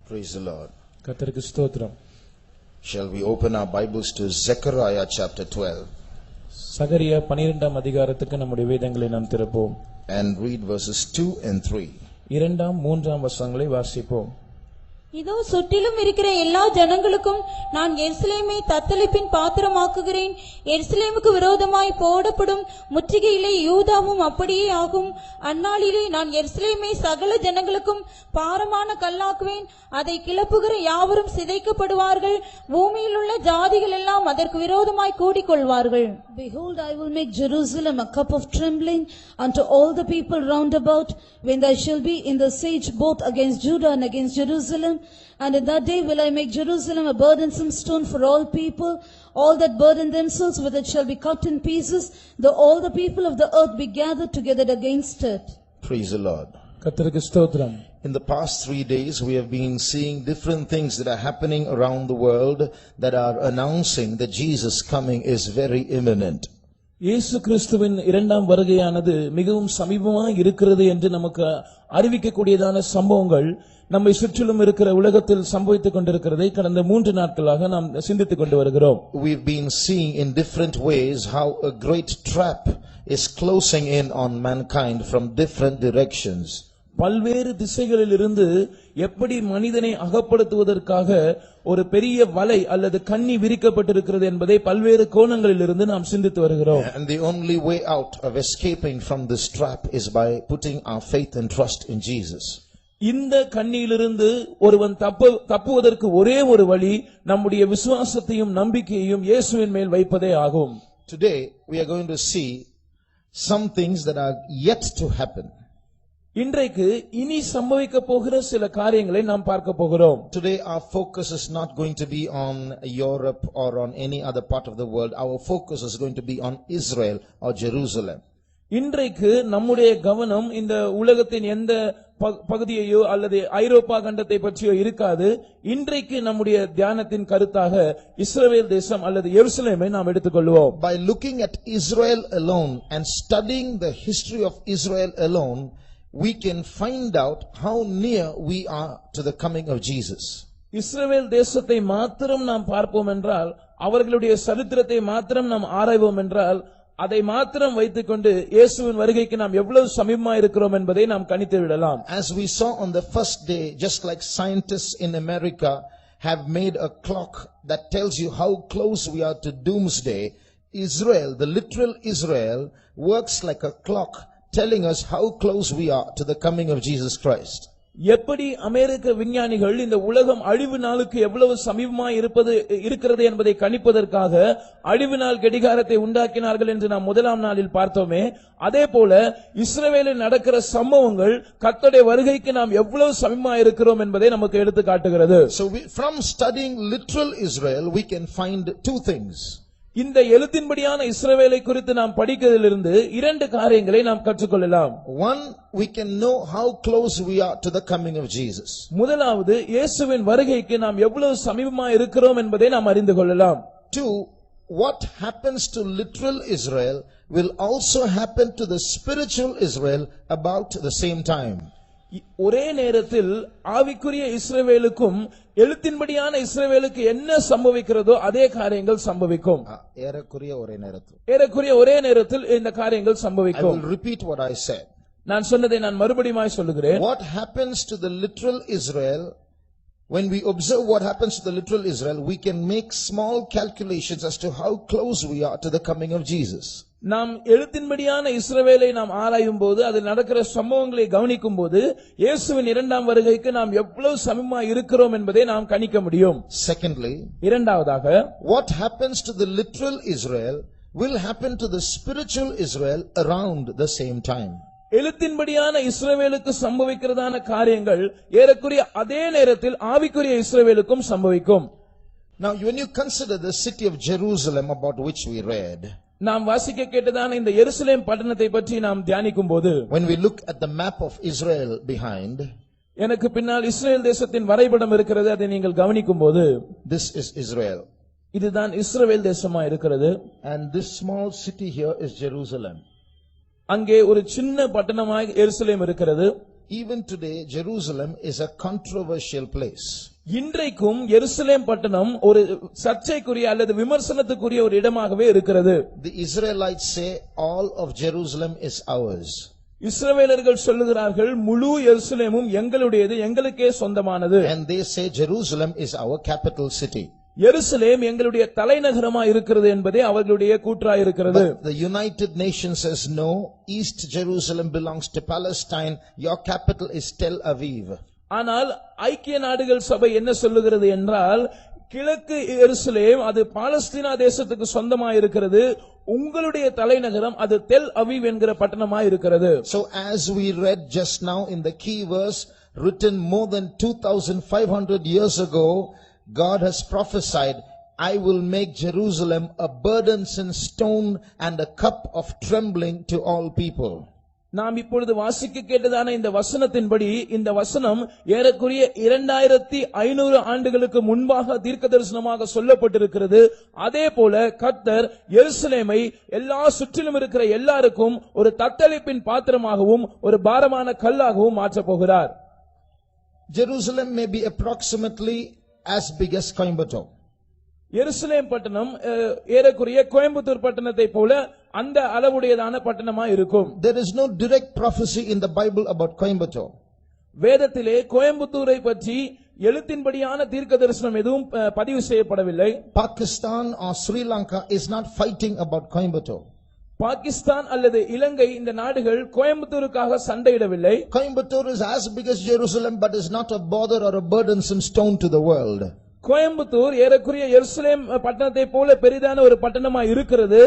Praise the Lord. கர்த்தருக்கு ஸ்தோத்திரம். Shall we open our Bibles to Zechariah chapter 12 சகரியா 12ஆம் அதிகாரத்துக்கு நம்முடைய வேதங்களை நாம் திறப்போம். and read verses 2 and 3. 2ஆம் 3ஆம் வசனங்களை வாசிப்போம். இதோ சுற்றிலும் இருக்கிற எல்லா ஜனங்களுக்கும் நான் எருசலேமை தத்தளிப்பின் பாத்திரமாக்குகிறேன். எருசலேமுக்கு விரோதமாய் போடப்படும் முற்றுகையிலே யூதாவும் அப்படியே ஆகும். அந்நாளிலே நான் எருசலேமை சகல ஜனங்களுக்கும் பாரமான கல்லாக்குவேன். அதை கிளப்புகிற யாவரும் சிதைக்கப்படுவார்கள். பூமியில் உள்ள ஜாதிகள் எல்லாம் அதற்கு விரோதமாய் கூடிக்கொள்வார்கள். Behold, I will make Jerusalem a cup of trembling unto all the people round about, when there shall be in the siege both against Judah and against Jerusalem. And in that day will I make Jerusalem a burdensome stone for all people. All that burden themselves with it shall be cut in pieces, though all the people of the earth be gathered together against it. Praise the Lord. கர்த்தருக்கு ஸ்தோத்திரம். In the past 3 days we have been seeing different things that are happening around the world that are announcing that Jesus coming is very imminent. இயேசு கிறிஸ்துவின் இரண்டாம் வருகையானது மிகவும் சமீபமாக இருக்கிறது என்று நமக்கு அறிவிக்கக்கூடியதான சம்பவங்கள் நம்மை சுற்றிலும் இருக்கிற உலகத்தில் சம்பவித்துக் கொண்டிருக்கிறதை கடந்த 3 நாட்களாக நாம் சிந்தித்துக் கொண்டு வருகிறோம். We've been seeing in different ways how a great trap is closing in on mankind from different directions. பல்வேறு திசைகளில் இருந்து எப்படி மனிதனை அகப்படுத்துவதற்காக ஒரு பெரிய வலை அல்லது கண்ணி விரிக்கப்பட்டிருக்கிறது என்பதை பல்வேறு கோணங்களில் இருந்து நாம் சிந்தித்து வருகிறோம். And the only way out of escaping from this trap is by putting our faith and trust in Jesus. இந்த கண்ணியிலிருந்து ஒருவன் தப்புவதற்கு ஒரே ஒரு வழி நம்முடைய விசுவாசத்தையும் நம்பிக்கையையும் இயேசுவின் மேல் வைப்பதே ஆகும். Today we are going to see some things that are yet to happen. இன்றைக்கு இனி சம்பவிக்க போகிற சில காரியங்களை நாம் பார்க்க போகிறோம். Today our focus is not going to be on Europe or on any other part of the world. Our focus is going to be on Israel or Jerusalem. இன்றைக்கு நம்முடைய கவனம் இந்த உலகத்தின் எந்த பகுதியையோ அல்லது ஐரோப்பா கண்டத்தை பற்றியோ இருக்காது. இன்றைக்கு நம்முடைய தியானத்தின் கருத்தாக இஸ்ரவேல் தேசம் அல்லது எருசலேமை நாம் எடுத்துக்கொள்வோம். By looking at Israel alone and studying the history of Israel alone, we can find out how near we are to the coming of Jesus. இஸ்ரவேல் தேசத்தை மாத்திரம் நாம் பார்ப்போம் என்றால், அவர்களுடைய சரித்திரத்தை மாத்திரம் நாம் ஆராய்வோம் என்றால், அதை மாத்திரம் வைத்துக்கொண்டு இயேசுவின் வருகைக்கு நாம் எவ்வளவு சமீபமாக இருக்கிறோம் என்பதை நாம் கணித்து விடலாம். As we saw on the first day, just like scientists in America have made a clock that tells you how close we are to doomsday, Israel, the literal Israel, works like a clock telling us how close we are to the coming of Jesus Christ. எப்படி அமெரிக்க விஞ்ஞானிகள் இந்த உலகம் அழிவு நாளுக்கு எவ்வளவு சமீபமாய் இருக்கிறது என்பதை கணிப்பதற்காக அழிவு நாள் கடிகாரத்தை உண்டாக்கினார்கள் என்று நாம் முதலாம் நாளில் பார்த்தோமே, அதே போல இஸ்ரவேலில் நடக்கிற சம்பவங்கள் கர்த்தருடைய வருகைக்கு நாம் எவ்வளவு சமீபமாய் இருக்கிறோம் என்பதை நமக்கு எடுத்து காட்டுகிறது. So from studying literal Israel we can find two things. இந்த எழுத்தின்படியான இஸ்ரவேலை குறித்து நாம் படிக்கிறதிலிருந்து 2 காரியங்களை நாம் கற்றுக்கொள்ளலாம். One, we can know how close we are to the coming of Jesus. முதலாவது இயேசுவின் வருகைக்கு நாம் எவ்வளவு சமீபமாக இருக்கிறோம் என்பதை நாம் அறிந்து கொள்ளலாம். Two, what happens to literal Israel will also happen to the spiritual Israel about the same time. ஒரே நேரத்தில் ஆவிக்குரிய இஸ்ரவேலுக்கும் எழுத்தின்படியான இஸ்ரவேலுக்கு என்ன சம்பவிக்கிறதோ அதே காரியங்கள் சம்பவிக்கும். ஏறக்குறைய ஒரே நேரத்தில் இந்த காரியங்கள் சம்பவிக்கும். I will repeat what I said. நான் சொன்னதை நான் மறுபடியும் சொல்லுகிறேன். What happens to the literal Israel, when we observe what happens to the literal Israel, we can make small calculations as to how close we are to the coming of Jesus. நாம் எழுத்தின்படியான இஸ்ரவேலை நாம் ஆராயும் போது அதில் நடக்கிற சம்பவங்களை கவனிக்கும் போது இயேசுவின் இரண்டாம் வருகைக்கு நாம் எவ்வளவு சமீபமாக இருக்கிறோம் என்பதை நாம் கணிக்க முடியும். Secondly, இரண்டாவதாக, what happens to the literal Israel will happen to the spiritual Israel around the same time. எழுத்தின்படியான இஸ்ரவேலுக்கு சம்பவிக்கிறதான காரியங்கள் ஏறக்குறைய அதே நேரத்தில் ஆவிக்குரிய இஸ்ரவேலுக்கும் சம்பவிக்கும். Now when you consider the city of Jerusalem about which we read, நாம் வாசிக்க கேட்டதான இந்த எருசலேம் பட்டணத்தை பற்றி நாம் தியானிக்கும் போது, when we look at the map of Israel behind, எனக்கு பின்னால் இஸ்ரேல் தேசத்தின் வரைபடம் இருக்கிறது, அதை நீங்கள் கவனிக்கும் போது, this is Israel, இதுதான் இஸ்ரவேல் தேசமா இருக்கிறது. and this small city here is Jerusalem. அங்கே ஒரு சின்ன பட்டணமாய் எருசலேம் இருக்கிறது. Even today, Jerusalem is a controversial place. இன்றைக்கும் எருசலேம் பட்டணம் ஒரு சர்ச்சைக்குரிய அல்லது விமர்சனத்துக்குரிய ஒரு இடமாகவே இருக்கிறது. The Israelites say all of Jerusalem is ours. இஸ்ரவேலர்கள் சொல்லுகிறார்கள் முழு எருசலேமும் எங்களுடையது, எங்களுக்கே சொந்தமானது. And they say Jerusalem is our capital city. எருசலேம் எங்களுடைய தலைநகரமாக இருக்கிறது என்பதே அவர்களுடைய கூற்றாய் இருக்கிறது. But the United Nations says no, East Jerusalem belongs to Palestine, your capital is Tel Aviv. ஆனால் ஐக்கிய நாடுகள் சபை என்ன சொல்லுகிறது என்றால், கிழக்கு எருசலேம் அது பாலஸ்தீனா தேசத்துக்கு சொந்தமாக இருக்கிறது, உங்களுடைய தலைநகரம் அது தெல் அவீவ் என்கிற பட்டணமாக இருக்கிறது. So as we read just now in the key verse written more than 2500 years ago, God has prophesied, I will make Jerusalem a burdensome stone and a cup of trembling to all people. நாம் இப்பொழுது வாசிக்க கேட்டதான இந்த வசனத்தின்படி, இந்த வசனம் ஏறக்குறைய 2500 ஆண்டுகளுக்கு முன்பாக தீர்க்கதரிசனமாக சொல்லப்பட்டிருக்கிறது. அதே போல கர்த்தர் எருசலேமை எல்லா சுற்றிலும் இருக்கிற எல்லாருக்கும் ஒரு தத்தளிப்பின் பாத்திரமாகவும் ஒரு பாரமான கல்லாகவும் மாற்றப் போகிறார். Jerusalem may be approximately as big as Coimbatore. எருசலேம் பட்டணம் ஏறக்குறைய கோயம்புத்தூர் பட்டணத்தை போல அந்த அளவுடையதான பட்டணமா இருக்கும். There is no direct prophecy in the Bible about Coimbatore. வேதத்திலே கோயம்புத்தூரை பற்றி எழுத்தின்படியான தீர்க்கதரிசனம் எதுவும் பதிவு செய்யப்படவில்லை. Pakistan or Sri Lanka is not fighting about Coimbatore. Pakistan அல்லது இலங்கை இந்த நாடுகள் கோயம்புத்தூருக்காக சண்டையிடவில்லை. Coimbatore is as big as Jerusalem but is not a bother or a burdensome stone to the world. Coimbatore ஏறக்குறைய எருசலேம் பட்டணத்தை போல பெரிதான ஒரு பட்டணமா இருக்கிறது.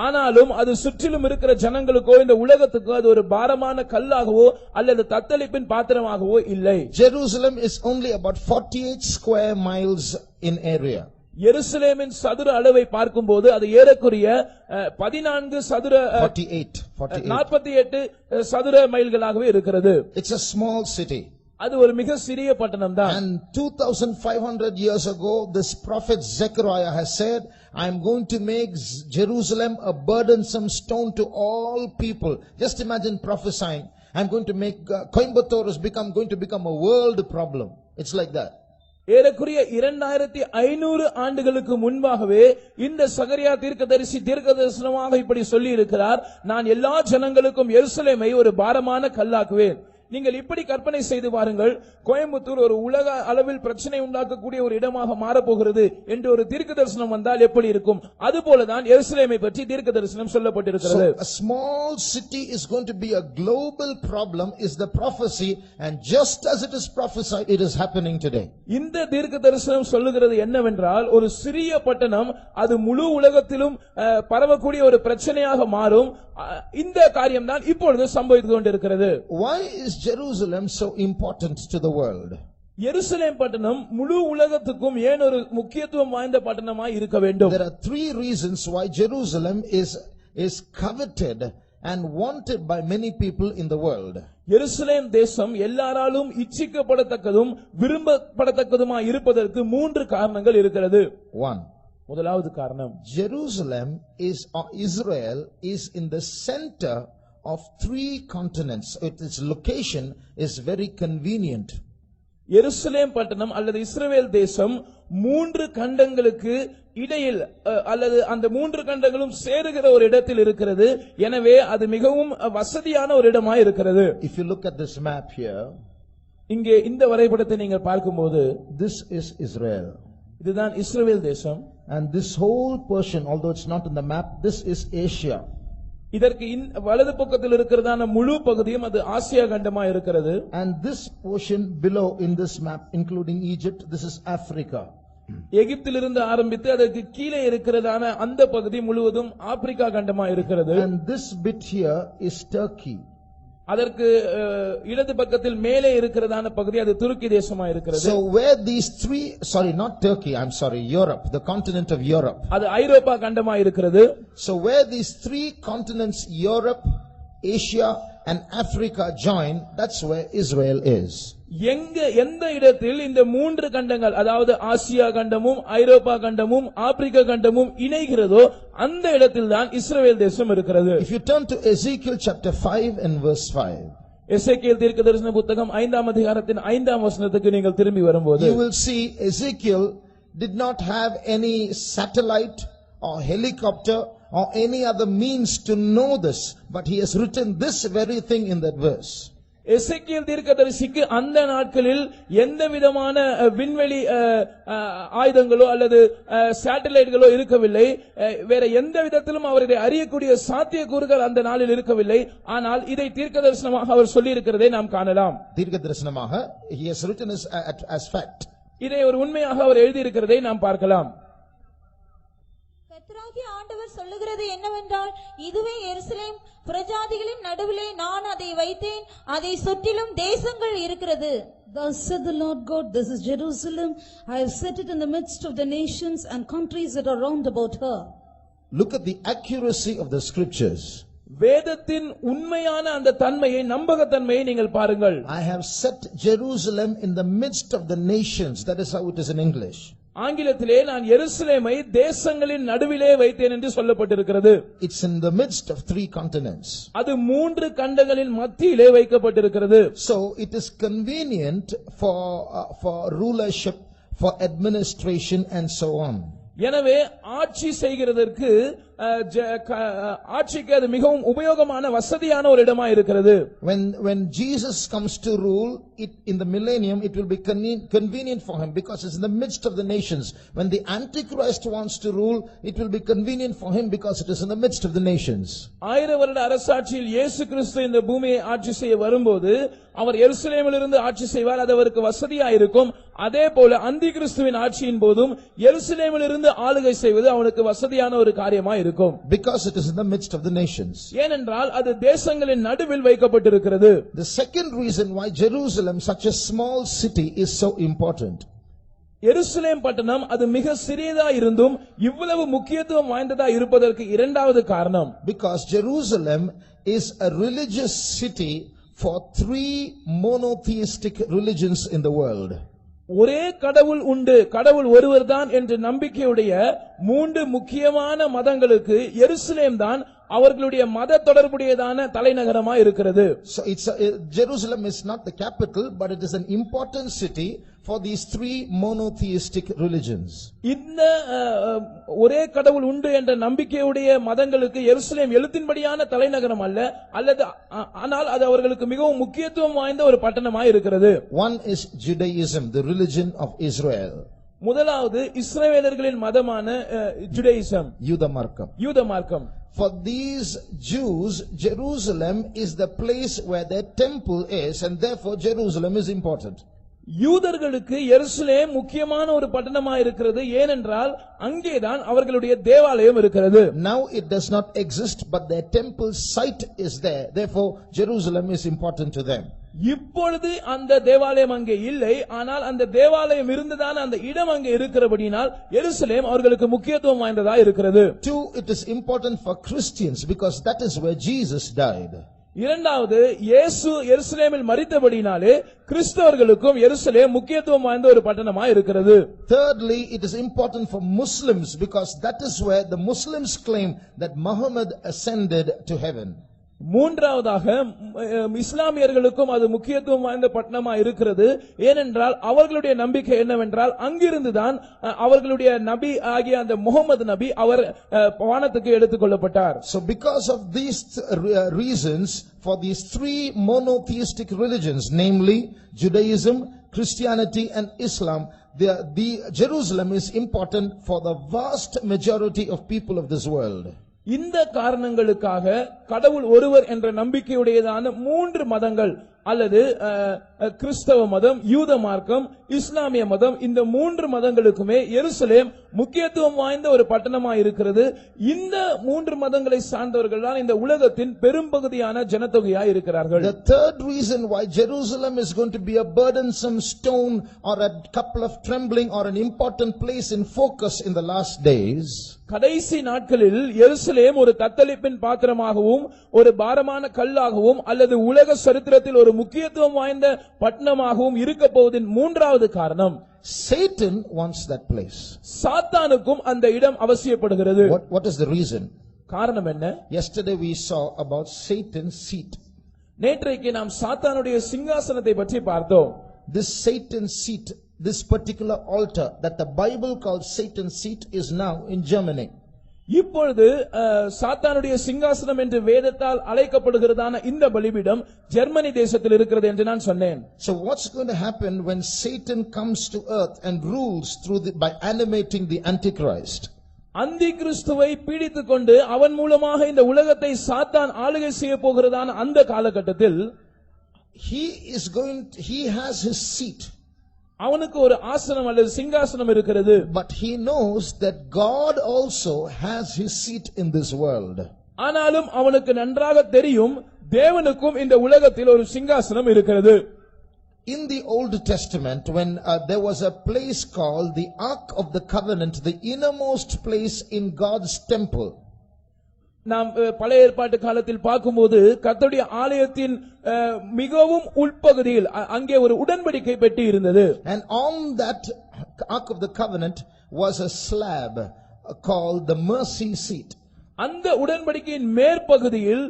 ஆனாலும் அது சுற்றிலும் இருக்கிற ஜனங்களுக்கோ இந்த உலகத்துக்கோ அது ஒரு பாரமான கல்லாகவோ அல்லது தத்தளிப்பின் பாத்திரமாகவோ இல்லை. Jerusalem is only about 48 square miles in area. எருசலேமின் சதுர அளவை பார்க்கும்போது அது ஏறக்குறைய 14 சதுர 48 சதுர மைல்களாகவே இருக்கிறது. It's a small city. அது ஒரு மிக சிறிய பட்டணம் தான். And 2500 years ago this prophet Zechariah has said, I am going to make Jerusalem a burdensome stone to all people. Just imagine prophesying, I am going to make Coimbatore is going to become a world problem. It's like that. ஏறக்குறைய 2500 ஆண்டுகளுக்கு முன்பாகவே இந்த சகரியா தீர்க்கதரிசனமாக இப்படி சொல்லி இருக்கிறார், நான் எல்லா ஜனங்களுக்கும் எருசலேமை ஒரு பாரமான கல்லாக்குவேன். நீங்கள் இப்படி கற்பனை செய்து பாருங்கள், கோயம்புத்தூர் ஒரு உலக அளவில் பிரச்சனை உண்டாக்கக்கூடிய ஒரு இடமாக மாறப்போகிறது என்று ஒரு தீர்க்கதரிசனம் வந்தால் எப்படி இருக்கும்? அதுபோலதான் எருசலேமை பற்றி தீர்க்கதரிசனம் சொல்லப்பட்டிருக்கிறது. So a small city is going to be a global problem is the prophecy, and just as it is prophesied, it is happening today. இந்த தீர்க்கதரிசனம் சொல்லுகிறது என்னவென்றால், ஒரு சிறிய பட்டணம் அது முழு உலகத்திலும் பரவக்கூடிய ஒரு பிரச்சனையாக மாறும். இந்த காரியம்தான் இப்பொழுது சம்பவித்துக் கொண்டிருக்கிறது. Why is Jerusalem so important to the world? எருசலேம் பட்டணம் முழு உலகத்துக்கும் ஏன் ஒரு முக்கியத்துவம் வாய்ந்த பட்டணமாய் இருக்க வேண்டும்? There are three reasons why Jerusalem is coveted and wanted by many people in the world. எருசலேம் தேசம் எல்லாராலும் இச்சிக்கப்படத்தக்கதும் விரும்பப்படத்தக்கதுமாய் இருப்பதற்கு 3 காரணங்கள் இருக்கிறது. 1. முதலாவது காரணம், Jerusalem Israel is in the center of 3 continents. Its location is very convenient. எருசலேம் பட்டணம் அல்லது இஸ்ரவேல் தேசம் 3 கண்டங்களுக்கு இடையில் அல்லது அந்த 3 கண்டங்களும் சேருகிற ஒரு இடத்தில் இருக்கிறது. எனவே அது மிகவும் வசதியான ஒரு இடமாய் இருக்கிறது. If you look at this map here, இங்கே இந்த வரைபடத்தை நீங்கள் பார்க்கும்போது, this is Israel. இதுதான் இஸ்ரவேல் தேசம். And this whole portion, although it's not in the map, this is Asia. இதற்கு வலது பக்கத்தில் இருக்கிறதான முழு பகுதியும் அது ஆசியா கண்டமா இருக்கிறது. And this portion below in this map, including Egypt, this is Africa. எகிப்திலிருந்து ஆரம்பித்து அதற்கு கீழே இருக்கிறதான அந்த பகுதி முழுவதும் ஆப்பிரிக்கா கண்டமா இருக்கிறது. And this bit here is Turkey. அதற்கு இடது பக்கத்தில் மேலே இருக்கிறதான பகுதி அது துருக்கி தேசமா இருக்கிறது. So where these three, not Turkey, I'm sorry, Europe, the continent of Europe. அது ஐரோப்பா கண்டமா இருக்கிறது. So where these 3 continents, Europe, Asia and Africa join, that's where Israel is. எந்த இடத்தில் இந்த 3 கண்டங்கள், அதாவது ஆசியா கண்டமும் ஐரோப்பா கண்டமும் ஆப்பிரிக்கா கண்டமும் இணைகிறதோ அந்த இடத்தில் தான் இஸ்ரவேல் தேசம் இருக்கிறது. If you turn to Ezekiel chapter 5 and verse 5. எசேக்கியேல் தீர்க்கதரிசன புத்தகம் 5ஆம் அதிகாரத்தின் 5ஆம் வசனத்துக்கு நீங்கள் திரும்பி வரும்போது you will see Ezekiel did not have any satellite or helicopter or any other means to know this, but he has written this very thing in that verse. எசேக்கியேல் தீர்க்கதரிசிக்கு அந்த நாட்களில் எந்த விதமான விண்வெளி ஆயுதங்களோ அல்லது சேட்டலைட்களோ இருக்கவில்லை. வேற எந்த விதத்திலும் அவரை அறியக்கூடிய சாத்தியக்கூறுகள் அந்த நாளில் இருக்கவில்லை. ஆனால் இதை தீர்க்கதரிசனமாக அவர் சொல்லி இருக்கிறதை நாம் காணலாம். தீர்க்கதரிசனமாக he has written as fact. இதை ஒரு உண்மையாக அவர் எழுதி இருக்கிறதை நாம் பார்க்கலாம். கர்த்தராகிய ஆண்டவர் சொல்லுகிறது என்னவென்றால், இதுவே எருசலேம், பிரஜாதிகளின் நடுவிலே நான் அதை வைத்தேன், அதை சுற்றிலும் தேசங்கள் இருக்கிறது. Thus said the Lord God, this is Jerusalem, I have set it in the midst of the nations and countries that are round about her. Look at the accuracy of the scriptures. வேதத்தின் உண்மையான அந்த தன்மையை, நம்பகத்தன்மையை நீங்கள் பாருங்கள். I have set Jerusalem in the midst of the nations. That is how it is in English. ஆங்கிலத்திலே நான் எருசலேமை தேசங்களின் நடுவிலே வைத்தேன் என்று சொல்லப்பட்டிருக்கிறது. It's in the midst of 3 continents. அது 3 கண்டங்களின் மத்தியிலே வைக்கப்பட்டிருக்கிறது. So it is convenient for rulership, for administration and so on. எனவே ஆட்சி செய்கிறதற்கு ஆட்சிக்கு அது மிகவும் உபயோகமான வசதியான ஒரு இடமா இருக்கிறது. When Jesus comes to rule it in the millennium, it will be convenient for him because it's in the midst of the nations. When the Antichrist wants to rule, it will be convenient for him because it is in the midst of the nations. 1000 வருட அரசாட்சியில் இயேசு கிறிஸ்து இந்த பூமியை ஆட்சி செய்ய வரும்போது அவர் எருசலேமிலிருந்து ஆட்சி செய்வார். அது அவருக்கு வசதியா இருக்கும். அதே போல அந்தி கிறிஸ்துவின் ஆட்சியின் போதும் எருசலேமிலிருந்து ஆளுகை செய்வது அவனுக்கு வசதியான ஒரு காரியமா இருக்கும். Because it is in the midst of the nations. ஏனென்றால் அது தேசங்களின் நடுவில் வைக்கப்பட்டிருக்கிறது. The second reason why Jerusalem, such a small city, is so important. எருசலேம் பட்டணம் அது மிக சிறியதா இருந்தும் இவ்வளவு முக்கியத்துவம் வாய்ந்ததா இருப்பதற்கு இரண்டாவது காரணம். Because Jerusalem is a religious city for 3 monotheistic religions in the world. ஒரே கடவுள் உண்டு, கடவுள் ஒருவர்தான் என்ற நம்பிக்கையுடைய 3 முக்கியமான மதங்களுக்கு எருசலேம் தான் அவர்களுடைய மத தொடர்புடையதான தலைநகரமா இருக்கிறது. So Jerusalem is not the capital, but it is an important city for these 3 monotheistic religions. இந்த ஒரே கடவுள் உண்டு என்ற நம்பிக்கையுடைய மதங்களுக்கு எருசலேம் எழுத்தின்படியான தலைநகரம் அல்ல, ஆனால் அது அவர்களுக்கு மிகவும் முக்கியத்துவம் வாய்ந்த ஒரு பட்டணமா இருக்கிறது. One is Judaism, the religion of Israel. முதலாவது இஸ்ரவேலர்களின் மதமான ஜுடாயிசம், யூத மார்க்கம். For these Jews, Jerusalem is the place where their temple is, and therefore Jerusalem is important. யூதர்களுக்கு எருசலேம் முக்கியமான ஒரு பட்டணமா இருக்கிறது. ஏனென்றால் அங்கேதான் அவர்களுடைய தேவாலயம் இருக்கிறது. Now it does not exist, but their temple site is there. Therefore Jerusalem is important to them. இப்பொழுது அந்த தேவாலயம் அங்கே இல்லை, ஆனால் அந்த தேவாலயம் இருந்ததான அந்த இடம் அங்கே இருக்கிறபடியால் எருசலேம் அவர்களுக்கு முக்கியத்துவம் வாய்ந்ததா இருக்கிறது. 2, it is important for Christians because that is where Jesus died. இரண்டாவது, இயேசு எருசலேமில் மரித்தபடினாலே கிறிஸ்தவர்களுக்கும் எருசலேம் முக்கியத்துவம் வாய்ந்த ஒரு பட்டணமா இருக்கிறது. Thirdly, it is important for Muslims because that is where the Muslims claim that Muhammad ascended to heaven. மூன்றாவதாக இஸ்லாமியர்களுக்கும் அது முக்கியத்துவம் வாய்ந்த பட்டணமா இருக்கிறது. ஏனென்றால் அவர்களுடைய நம்பிக்கை என்னவென்றால் அங்கிருந்துதான் அவர்களுடைய நபி ஆகிய அந்த முகமது நபி அவர் வானத்துக்கு எடுத்துக் கொள்ளப்பட்டார். So because of these reasons, for these 3 monotheistic religions, namely Judaism, Christianity and Islam, the Jerusalem is important for the vast majority of people of this world. இந்த காரணங்களுக்காக கடவுள் ஒருவர் என்ற நம்பிக்கையுடையதான 3 மதங்கள் அல்லது கிறிஸ்தவ மதம், யூத மார்க்கம், இஸ்லாமிய மதம், இந்த 3 மதங்களுக்குமே எருசலேம் முக்கியத்துவம் வாய்ந்த ஒரு பட்டணமா இருக்கிறது. இந்த 3 மதங்களை சார்ந்தவர்கள் தான் இந்த உலகத்தின் பெரும்பகுதியான ஜனத்தொகையா இருக்கிறார்கள். The third reason why Jerusalem is going to be a burdensome stone or a couple of trembling or an important place in focus in the last days, கடைசி நாட்களில் எருசலேம் ஒரு தத்தளிப்பின் பாத்திரமாகவும் ஒரு பாரமான கல்லாகவும் அல்லது உலக சரித்திரத்தில் ஒரு முக்கியத்துவம் வாய்ந்த பட்டணமாகவும் இருக்க போவதின் 3வது காரணம், Satan wants that place. சாத்தானுக்கும் அந்த இடம் அவசியப்படுகிறது. What is the reason? காரணம் என்ன? Yesterday we saw about Satan's seat. நேற்றைக்கு நாம் சாத்தானுடைய சிங்காசனத்தை பற்றி பார்த்தோம். This Satan's seat, this particular altar that the Bible calls Satan's seat, is now in Germany. இப்பொழுது சாத்தானுடைய சிங்காசனம் என்று வேதத்தால் அழைக்கப்படுகிறதான இந்த பலிபீடம் ஜெர்மனி தேசத்தில் இருக்கிறது என்று நான் சொன்னேன். So what's going to happen when Satan comes to earth and rules by animating the Antichrist? அந்தி கிறிஸ்துவை பீடித்துக் கொண்டு அவன் மூலமாக இந்த உலகத்தை சாத்தான் ஆளுகை செய்ய போகிறதான அந்த காலகட்டத்தில் he has his seat. அவனுக்கு ஒரு ஆசனம் அல்லது சிங்காசனம் இருக்கிறது. But he knows that God also has his seat in this world. ஆனாலும் அவனுக்கு நன்றாக தெரியும் தேவனுக்கும் இந்த உலகத்தில் ஒரு சிங்காசனம் இருக்கிறது. In the Old Testament, when there was a place called the Ark of the Covenant, the innermost place in God's temple. நாம் பழைய ஏற்பாட்டு காலத்தில் பார்க்கும்போது கர்த்தருடைய ஆலயத்தின் மிகவும் உள்பகுதியில் அங்கே ஒரு உடன்படிக்கை பெட்டி இருந்தது. And on that Ark of the Covenant was a slab called the mercy seat. அந்த உடன்படிக்கையின் மேற்பகுதியில்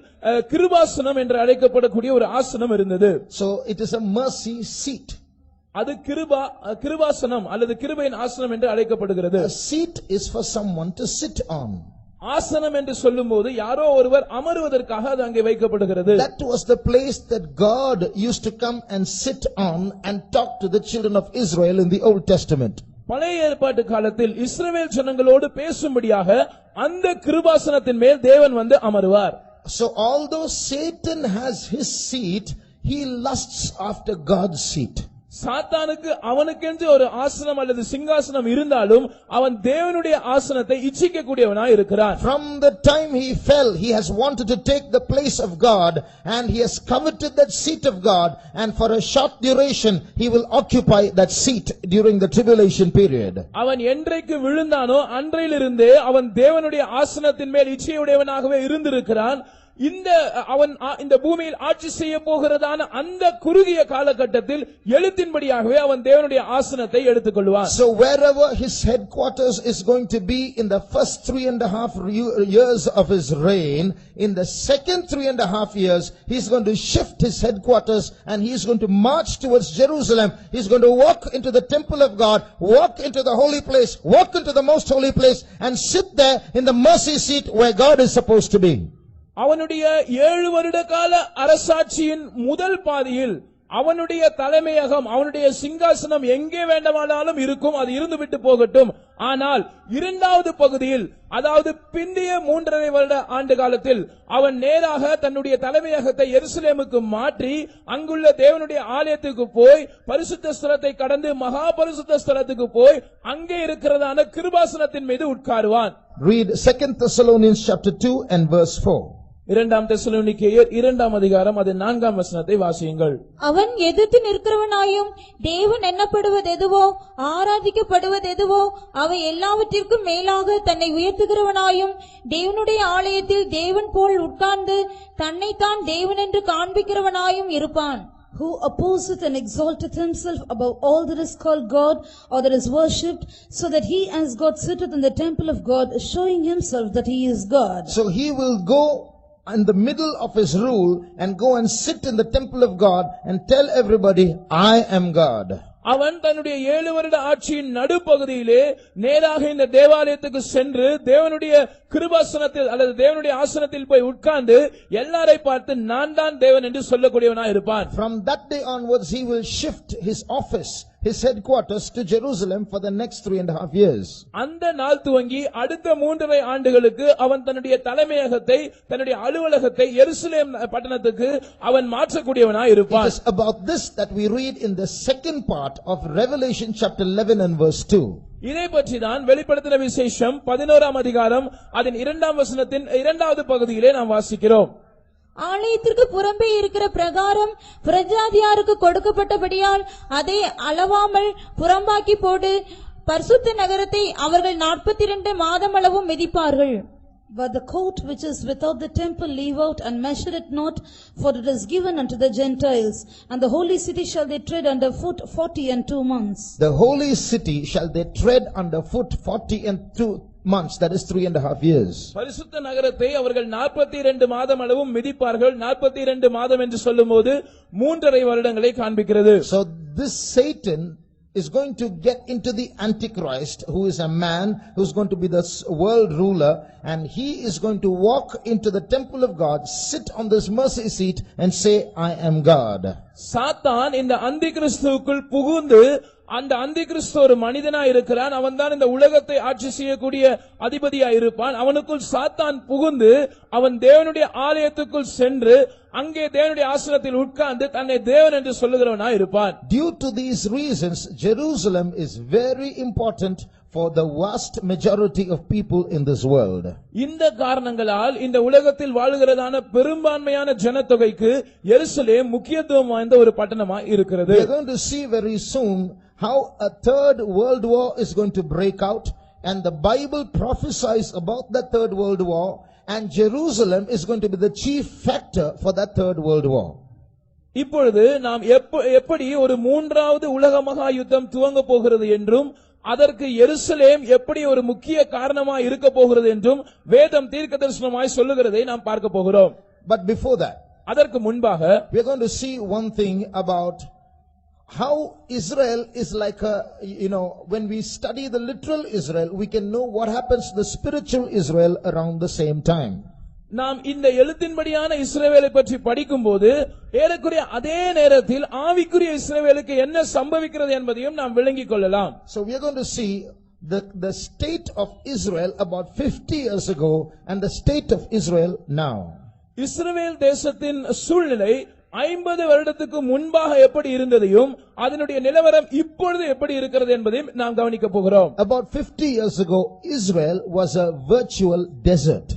கிருபாசனம் என்று அழைக்கப்படக்கூடிய ஒரு ஆசனம் இருந்தது. So it is a mercy seat. அது கிருபாசனம் அல்லது கிருபையின் ஆசனம் என்று அழைக்கப்படுகிறது. A seat is for someone to sit on. ஆசனம் என்று சொல்லும்போது யாரோ ஒருவர் அமருவதற்காக அது அங்கே வைக்கப்படுகிறது. That was the place that God used to come and sit on and talk to the children of Israel in the Old Testament. பழைய ஏற்பாட்டு காலத்தில் இஸ்ரவேல் ஜனங்களோடு பேசும்படியாக அந்த கிருபாசனத்தின் மேல் தேவன் வந்து அமருவார். So although Satan has his seat, he lusts after God's seat. சாத்தானுக்கு அவனுக்கென்று ஒரு ஆசனம் அல்லது சிங்காசனம் இருந்தாலும் அவன் தேவனுடைய ஆசனத்தை இச்சிக்க கூடியவனாய் இருக்கிறான். From the time he fell, he has wanted to take the place of God, and he has coveted that seat of God, and for a short duration he will occupy that seat during the tribulation period. அவன் என்றைக்கு விழுந்தானோ அன்றையிலிருந்தே அவன் தேவனுடைய ஆசனத்தின் மேல் இச்சையுடையவனாகவே இருந்திருக்கிறான். அவன் இந்த பூமியில் ஆட்சி செய்ய போகிறதான அந்த குறுகிய காலகட்டத்தில் எழுத்தின்படியாகவே அவன் தேவனுடைய ஆசனத்தை எடுத்துக்கொள்வான். So wherever his headquarters is going to be in the first 3.5 years of his reign, in the second 3.5 years he's going to shift his headquarters and he is going to march towards Jerusalem. He's going to walk into the temple of God, walk into the holy place, walk into the most holy place, and sit there in the mercy seat where God is supposed to be. அவனுடைய 7 வருட கால அரசாட்சியின் முதல் பாதியில் அவனுடைய தலைமையகம் அவனுடைய சிங்காசனம் எங்கே வேண்டுமானாலும் இருக்கும், அது இருந்துவிட்டு போகட்டும். ஆனால் இரண்டாவது பகுதியில், அதாவது பிந்திய 3.5 வருட ஆண்டு காலத்தில் அவன் நேராக தன்னுடைய தலைமையகத்தை எருசலேமுக்கு மாற்றி அங்குள்ள தேவனுடைய ஆலயத்துக்கு போய் பரிசுத்த ஸ்தலத்தை கடந்து மகா பரிசுத்த ஸ்தலத்துக்கு போய் அங்கே இருக்கிறதான கிருபாசனத்தின் மீது உட்காருவான். Read 2 Thessalonians chapter 2 and verse 4. இரண்டாம் தெசலோனிக்கேயர் 2ஆம் அதிகாரம் அது 4ஆம் வசனத்தை வாசியுங்கள். அவன் எதிர்த்து நிற்கிறவனாயும் தேவன் எண்ணப்படுவது எதுவோ ஆராதிக்கப்படுவது எதுவோ அவை எல்லாவற்றிற்கும் மேலாக தன்னை உயர்த்துகிறவனாயும் தேவனுடைய ஆலயத்தில் தேவன் போல் உட்கார்ந்து தன்னைத்தான் தேவன் என்று காண்பிக்கிறவனாயும் இருப்பான். Who opposeth and exalteth himself above all that is called God or that is worshipped, so that he as God sitteth in the temple of God, showing himself that he is God. So he will go in the middle of his rule and go and sit in the temple of God and tell everybody, I am God. அவன் தன்னுடைய 7 வருட ஆட்சியின் நடுப்பகுதியிலே நேராக இந்த தேவாலயத்துக்கு சென்று தேவனுடைய கிருபாசனத்தில் அல்லது தேவனுடைய ஆசனத்தில் போய் உட்கார்ந்து எல்லாரை பார்த்து நான் தான் தேவன் என்று சொல்லக்கூடியவனாய் இருப்பான். From that day onwards he will shift his office, his headquarters to Jerusalem for the next 3.5 years. அந்த நாள் துவங்கி அடுத்த 3.5 ஆண்டுகளுக்கு அவன் தன்னுடைய தலைமையகத்தை தன்னுடைய அலுவலகத்தை எருசலேம் பட்டணத்துக்கு அவன் மாற்றக்கூடியவனாய் இருப்பான். It is about this that we read in the second part of Revelation chapter 11 and verse 2. இதை பற்றி தான் வெளிப்படுத்தின விசேஷம் 11ஆம் அதிகாரம் அதன் 2ஆம் வசனத்தின் 2வது பகுதியிலே நாம் வாசிக்கிறோம். ஆலயத்திற்கு புறம்பே இருக்கிற பிரகாரம் பிரஜாதியாருக்கு கொடுக்கப்பட்டபடியால் அதை அளவாமல் புறம்பாக்கி போடு, பரிசுத்த நகரத்தை அவர்கள் 42 மாதமளவும் மிதிப்பார்கள். But the court which is without the temple leave out and measure it not, for it is given unto the Gentiles, and the holy city shall they tread under foot 40 and 2 months. The holy city shall they tread under foot 40 and 2 months, that is 3.5 years. பரிசுத்த நகரத்தை அவர்கள் 42 மாதம் அளவும் மிதிப்பார்கள். 42 மாதம் என்று சொல்லும்போது 3.5 வருடங்களை காண்பிக்கிறது. So this Satan is going to get into the Antichrist, who is a man who's going to be the world ruler, and he is going to walk into the temple of God, sit on this mercy seat and say, I am God. சாத்தான் இந்த அந்திகிறிஸ்துவுக்குள் புகுந்து, அந்த அந்திகிறிஸ்து ஒரு மனிதனா இருக்கிறான், அவன் தான் இந்த உலகத்தை ஆட்சி செய்யக்கூடிய அதிபதியா இருப்பான். அவனுக்குள் சாத்தான் புகுந்து அவன் தேவனுடைய ஆலயத்துக்குள் சென்று அங்கே தேவனுடைய ஆசனத்தில் உட்கார்ந்து தன்னை தேவன் என்று சொல்லுகிறவனா இருப்பான். Due to these reasons, Jerusalem is very important for the vast majority of people in this world. இந்த காரணங்களால் இந்த உலகத்தில் வாழுகிறதான பெரும்பான்மையான ஜனத்தொகைக்கு எருசலேம் முக்கியத்துவம் வாய்ந்த ஒரு பட்டணமா இருக்கிறது. We are going to see very soon how a third world war is going to break out, and the Bible prophesies about that third world war, and Jerusalem is going to be the chief factor for that third world war. இப்பொழுது நாம் எப்படி ஒரு மூன்றாவது உலக மகா யுத்தம் துவங்க போகிறது என்றும் அதற்கு எருசலேம் எப்படி ஒரு முக்கிய காரணமாய் இருக்க போகிறது என்றும் வேதம் தீர்க்கதரிசனமாய் சொல்லுகிறதை நாம் பார்க்க போகிறோம். But before that, அதற்கு முன்பாக we are going to see one thing about how Israel is like a, when we study the literal Israel, we can know what happens to the spiritual Israel around the same time. நாம் இந்த எழுத்தின்படியான இஸ்ரவேலை பற்றி படிக்கும்போது ஏறக்குறைய அதே நேரத்தில் ஆவிக்குரிய இஸ்ரவேலுக்கு என்ன சம்பவிக்கிறது என்பதையும் நாம் விளங்கிக் கொள்ளலாம். So we are going to see the state of Israel about 50 years ago and the state of Israel now. இஸ்ரவேல் தேசத்தின் சூழ்நிலை 50 வருடத்துக்கு முன்பாக எப்படி இருந்ததையும் அதனுடைய நிலவரம் இப்பொழுது எப்படி இருக்கிறது என்பதையும் நாம் கவனிக்க போகிறோம். About 50 years ago, Israel was a virtual desert.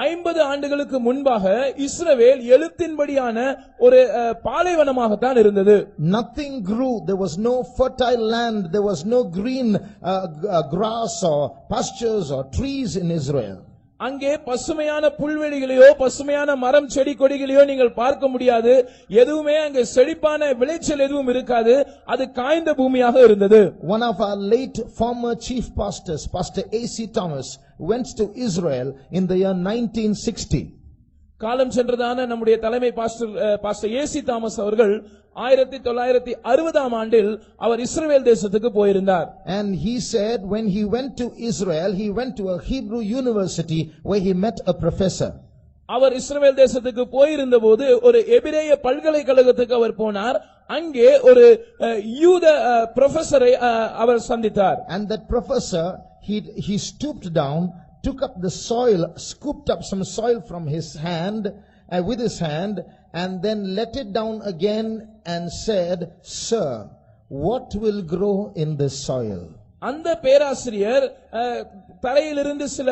50 ஆண்டுகளுக்கு முன்பாக இஸ்ரவேல் எழுத்தின்படியான ஒரு பாலைவனமாகத்தான் இருந்தது. Nothing grew. There was no fertile land. There was no green grass or pastures or trees in Israel. அங்கே பசுமையான புல்வெளிகளையோ பசுமையான மரம் செடி கொடிகளையோ நீங்கள் பார்க்க முடியாது. எதுவுமே அங்கே செழிப்பான விளைச்சல் எதுவும் இருக்காது. அது காய்ந்த பூமியாக இருந்தது. One of our late former chief pastors, Pastor A.C. Thomas, went to Israel in the year 1960. காலம் சென்றதான நம்முடைய தலைமை பாஸ்டர் ஏசி தாமஸ் அவர்கள் 1960ஆம் ஆண்டில் அவர் இஸ்ரவேல் தேசத்துக்கு போயிருந்தார். And he said when he went to Israel, he went to a Hebrew university where he met a professor. அவர் இஸ்ரவேல் தேசத்துக்கு போயிருந்தபோது ஒரு எபிரேய பல்கலைக்கழகத்துக்கு அவர் போனார். அங்கே ஒரு யூத புரொஃபசரை அவர் சந்தித்தார். And that professor, he stooped down, took up the soil, scooped up some soil from his hand, with his hand, and then let it down again and said, "Sir, what will grow in this soil?" அந்த பேராசிரியர் தரையிலிருந்து சில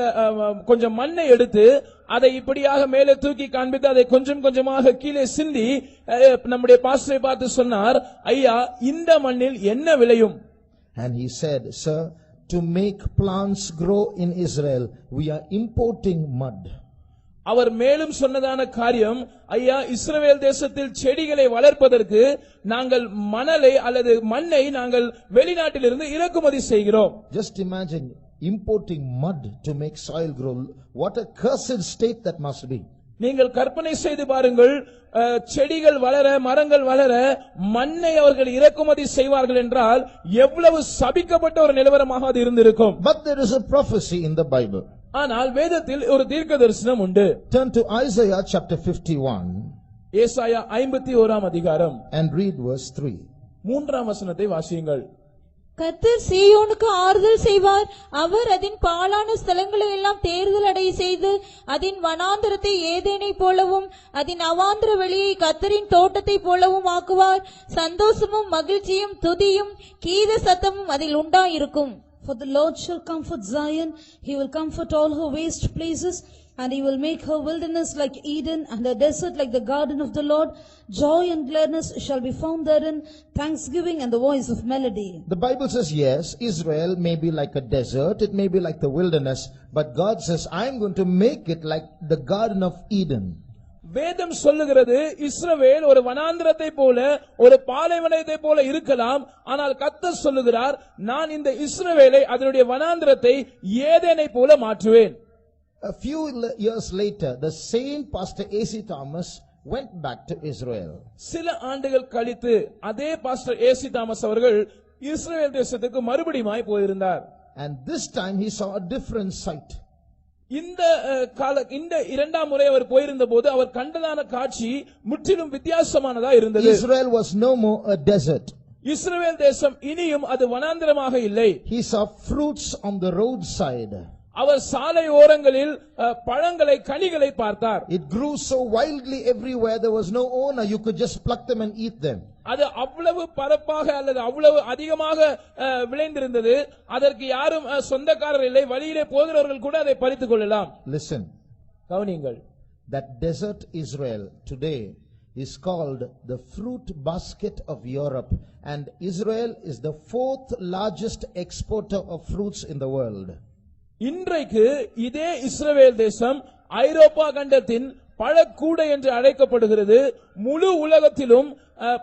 கொஞ்சம் மண்ணை எடுத்து அதை இப்படியாக மேலே தூக்கி காண்பித்து அதை கொஞ்சம் கொஞ்சமாக கீழே சிந்தி நம்முடைய பாஸ்டரை பார்த்து சொன்னார், ஐயா, இந்த மண்ணில் என்ன விளையும்? And he said, "Sir, to make plants grow in Israel, we are importing mud." அவர் மேலும் சொன்னதான காரியம், ஐயா, இஸ்ரவேல் தேசத்தில் செடிகளை வளர்ப்பதற்கு நாங்கள் மணலை அல்லது மண்ணை நாங்கள் வெளிநாட்டிலிருந்து இறக்குமதி செய்கிறோம். Just imagine importing mud to make soil grow. What a cursed state that must be. நீங்கள் கற்பனை செய்து பாருங்கள், செடிகள் வளர மரங்கள் வளர மண்ணை அவர்கள் இறக்குமதி செய்வார்கள் என்றால் எவ்வளவு சபிக்கப்பட்ட ஒரு நிலவரமாக அது இருந்திருக்கும். But there is a prophecy in the Bible. ஆனால் வேதத்தில் ஒரு தீர்க்கதரிசனம் உண்டு. Turn to Isaiah chapter 51. ஏசாயா 51ஆம் அதிகாரம் and read verse 3. 3ஆம் வசனத்தை வாசியுங்கள். கர்த்தர் சீயோனுக்கு ஆறுதல் செய்வார். அவர் அதன் பாழான ஸ்தலங்களை எல்லாம் தேர்தல் அடைய செய்து அதன் வனாந்தரத்தை ஏதேனை போலவும் அதன் அவாந்தர வெளியை கர்த்தரின் தோட்டத்தை போலவும் ஆக்குவார். சந்தோஷமும் மகிழ்ச்சியும் துதியும் கீத சத்தமும் அதில் உண்டாயிருக்கும். For the Lord shall comfort Zion, he will comfort all her waste places, and he will make her wilderness like Eden, and her desert like the garden of the Lord. Joy and gladness shall be found therein, thanksgiving and the voice of melody. The Bible says, yes, Israel may be like a desert, it may be like the wilderness, but God says, I am going to make it like the garden of Eden. வேதம் சொல்லுகிறது இஸ்ரவேல் ஒரு வனாந்திரத்தை போல ஒரு பாலைவனத்தை போல இருக்கலாம். ஆனால் கர்த்தர் சொல்லுகிறார், நான் இந்த இஸ்ரவேலை அதனுடைய வனாந்திரத்தை ஏதேனை போல மாற்றுவேன். A few years later, the same Pastor A.C. Thomas went back to Israel. சில ஆண்டுகள் கழித்து அதே பாஸ்டர் ஏசி தாமஸ் அவர்கள் இஸ்ரவேல் தேசத்துக்கு மறுபடியும் போயிருந்தார். And this time he saw a different sight. இந்த இரண்டாம் முறை அவர் போயிருந்த போது அவர் கண்டதான காட்சி முற்றிலும் வித்தியாசமானதா இருந்தது. Israel was no more a desert. இஸ்ரவேல் தேசம் இனியும் அது வனாந்திரமாக இல்லை. He saw fruits on the roadside. அவர் சாலை ஓரங்களில் பழங்களை கனிகளை பார்த்தார். It grew so wildly everywhere, there was no owner, you could just pluck them and eat them. அது அவ்வளவு பரப்பாக அல்லது அவ்வளவு அதிகமாக விளைந்திருந்தது. அதற்கு யாரும் சொந்தக்காரர் இல்லை. வழியிலே போகிறவர்கள் கூட அதை பறித்துக் கொள்ளலாம். Listen, கவனியுங்கள். that desert Israel today is called the fruit basket of Europe, and Israel is the 4th largest exporter of fruits in the world. இன்றைக்கு இதே இஸ்ரவேல் தேசம் ஐரோப்பா கண்டத்தின் பழக்கூடை என்று அழைக்கப்படுகிறது. முழு உலகத்திலும்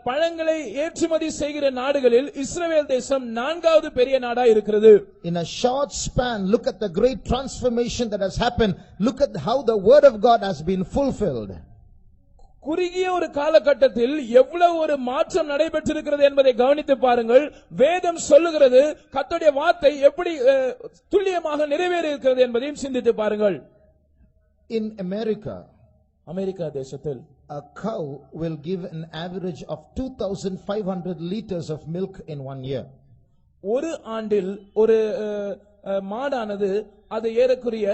பழங்களை ஏற்றுமதி செய்கிற நாடுகளில் இஸ்ரவேல் தேசம் 4வது பெரிய நாடா இருக்கிறது. In a short span, look at the great transformation that has happened. Look at how the word of God has been fulfilled. குறுகிய ஒரு காலகட்டத்தில் எவ்வளவு ஒரு மாற்றம் நடைபெற்றிருக்கிறது என்பதை கவனித்து பாருங்கள். வேதம் சொல்லுகிறது கர்த்தருடைய வார்த்தை எப்படி துல்லியமாக நிறைவேறி இருக்கிறது என்பதையும் சிந்தித்து பாருங்கள். In America, அமெரிக்கா தேசத்தில் a cow will give an average of 2,500 liters of milk in 1 year. ஒரு ஆண்டில் ஒரு மாடானது அது ஏறக்குறைய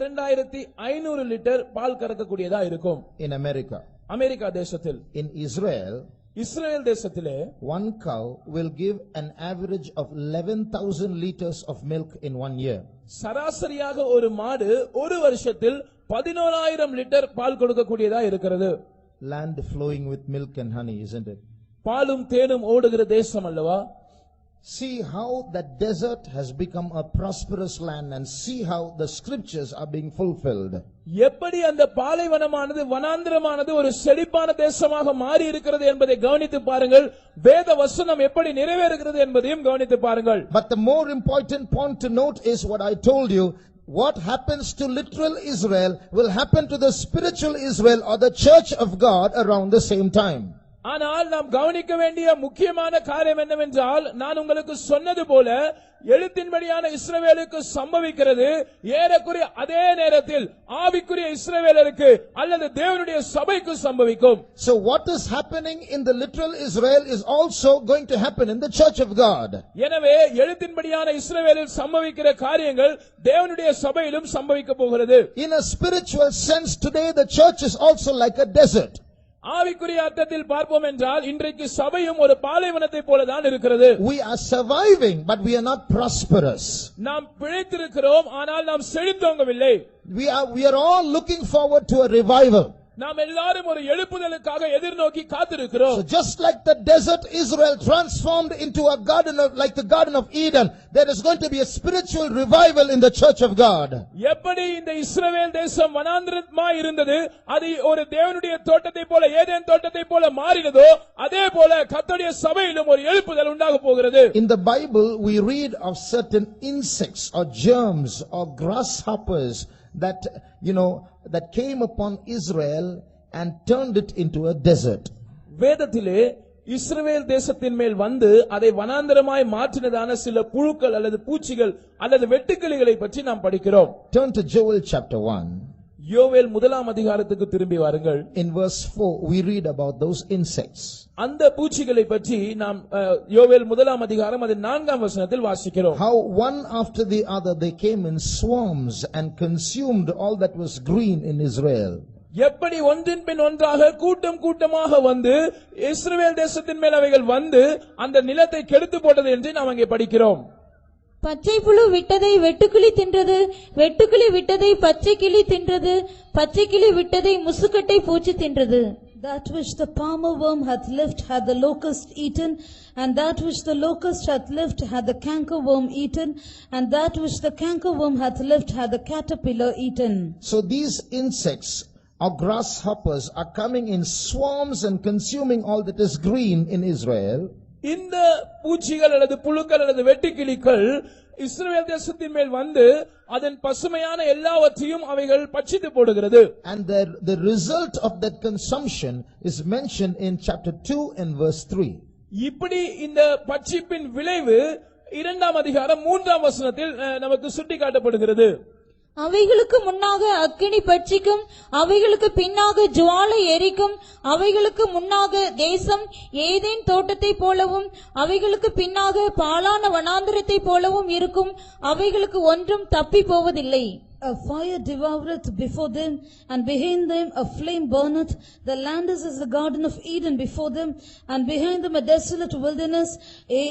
2500 லிட்டர் பால் கறக்கக்கூடியதா இருக்கும். In America. அமெரிக்கா தேசத்தில். In Israel, இஸ்ரவேல் தேசத்திலே one cow will give an average of 11,000 liters of milk in 1 year. சராசரியாக ஒரு மாடு ஒரு வருஷத்தில் 11,000 லிட்டர் பால் கொடுக்கக்கூடியதா இருக்கிறது. Land flowing with milk and honey, isn't it? பாலும் தேனும் ஓடுகிற தேசம் அல்லவா? See how that desert has become a prosperous land, and see how the scriptures are being fulfilled. எப்படி அந்த பாலைவனமானது வனாந்திரமானது ஒரு செழிப்பான தேசமாக மாறி இருக்கிறது என்பதை கவனித்து பாருங்கள். வேத வசனம் எப்படி நிறைவேறுகிறது என்பதையும் கவனித்து பாருங்கள். But the more important point to note is what I told you. What happens to literal Israel will happen to the spiritual Israel or the church of God around the same time. ஆனால் நாம் கவனிக்க வேண்டிய முக்கியமான காரியம் என்னவென்றால், நான் உங்களுக்கு சொன்னது போல எழுத்தின்படியான இஸ்ரவேலுக்கு சம்பவிக்கிறது ஏறக்குறைய அதே நேரத்தில் ஆவிக்குரிய இஸ்ரவேலருக்கு அல்லது தேவனுடைய சபைக்கு சம்பவிக்கும். So what is happening in the literal Israel is also going to happen in the church of God. எனவே எழுத்தின்படியான இஸ்ரவேலில் சம்பவிக்கிற காரியங்கள் தேவனுடைய சபையிலும் சம்பவிக்க போகிறது. In a spiritual sense, today the church is also like a desert. ஆவிக்குரிய அர்த்தத்தில் பார்ப்போம் என்றால் இன்றைக்கு சபையும் ஒரு பாலைவனத்தை போலதான் இருக்கிறது. We are surviving, but we are not prosperous. நாம் பிழைத்திருக்கிறோம், ஆனால் நாம் செழித்தோங்கவில்லை. We are all looking forward to a revival. நாம் எல்லாரும் ஒரு எழுப்புதலுக்காக எதிர்நோக்கி காத்திருக்கிறோம். So just like the desert Israel transformed into a garden like the Garden of Eden, there is going to be a spiritual revival in the church of God. எப்படி இந்த இஸ்ரவேல் தேசம் வனாந்திரமாய் இருந்தது, அது ஒரு தேவனுடைய தோட்டத்தை போல ஏதேன் தோட்டத்தை போல மாறினதோ, அதே போல கர்த்தருடைய சபையிலும் ஒரு எழுப்புதல் உண்டாக போகிறது. In the Bible we read of certain insects or germs or grasshoppers that that came upon Israel and turned it into a desert. வேதத்திலே இஸ்ரவேல் தேசத்தின் மேல் வந்து அதை வனாந்தரமாய் மாற்றினதான சில புழுக்கள் அல்லது பூச்சிகள் அல்லது வெட்டுக்கிளிகளை பற்றி நாம் படிக்கிறோம். Turn to Joel chapter 1. யோவேல் 1ஆம் அதிகாரத்துக்கு திரும்பி வாருங்கள். In verse 4 we read about those insects. அந்த பூச்சிகளை பற்றி நாம் யோவேல் 1ஆம் அதிகாரம் அது 4ஆம் வசனத்தில் வாசிக்கிறோம். How one after the other they came in swarms and consumed all that was green in Israel. எப்படி ஒன்றின் பின் ஒன்றாக கூட்டம் கூட்டமாக வந்து இஸ்ரவேல் தேசத்தின் மேல் அவைகள் வந்து அந்த நிலத்தை கெடுத்து போட்டது என்று நாம் அங்கே படிக்கிறோம். பச்சை புழு விட்டதை வெட்டுக்கிளி தின்றது, வெட்டுக்கிளி விட்டதை பச்சை கிளி தின்றது, பச்சை கிளி விட்டதை முசுக்கட்டை பூச்சி தின்றது. That which the palmer worm hath left hath the locust eaten, and that which the locust hath left hath the canker worm eaten, and that which the canker worm hath left hath the caterpillar eaten. So these insects or grasshoppers are coming in swarms and consuming all that is green in Israel, இந்த பூச்சிகள் அல்லது புழுக்கள் அல்லது வெட்டுக்கிளிகள் இஸ்ரவேல் தேசத்தின் மேல் வந்து அதன் பசுமையான எல்லாவற்றையும் அவைகள் பட்சித்து போடுகிறது. and the result of that consumption is mentioned in chapter 2 and verse 3. இப்படி இந்த பட்சிப்பின் விளைவு 2ஆம் அதிகாரம் 3ஆம் வசனத்தில் நமக்கு சுட்டிக்காட்டப்படுகிறது. அவைகளுக்கு முன்னாக அக்கினி பட்சிக்கும், அவைகளுக்கு பின்னாக ஜுவாலை எரிக்கும், அவைகளுக்கு முன்னாக தேசம் ஏதேன் தோட்டத்தை போலவும், அவைகளுக்கு பின்னாக பாழான வனாந்தரத்தை போலவும் இருக்கும், அவைகளுக்கு ஒன்றும் தப்பி போவதில்லை. A fire devoureth before them, and behind them a flame burneth. The land is as the garden of Eden before them, and behind them a desolate wilderness,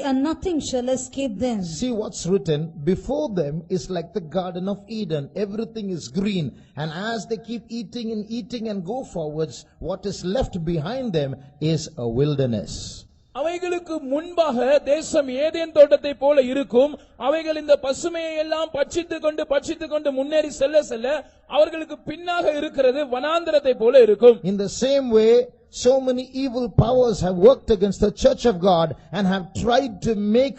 and nothing shall escape them. See what's written, before them is like the garden of Eden. Everything is green, and as they keep eating and go forwards, what is left behind them is a wilderness. அவைகளுக்கு முன்பாக தேசம் Eden தோட்டத்தை போல இருக்கும். அவைகள் இந்த பசுமையை எல்லாம் பட்சித்துக் கொண்டு முன்னேறி செல்ல செல்ல அவர்களுக்கு பின்னாக இருக்கிறது வனாந்தரத்தை போல இருக்கும். In the same way, so many evil powers have worked against the church of God and have tried to make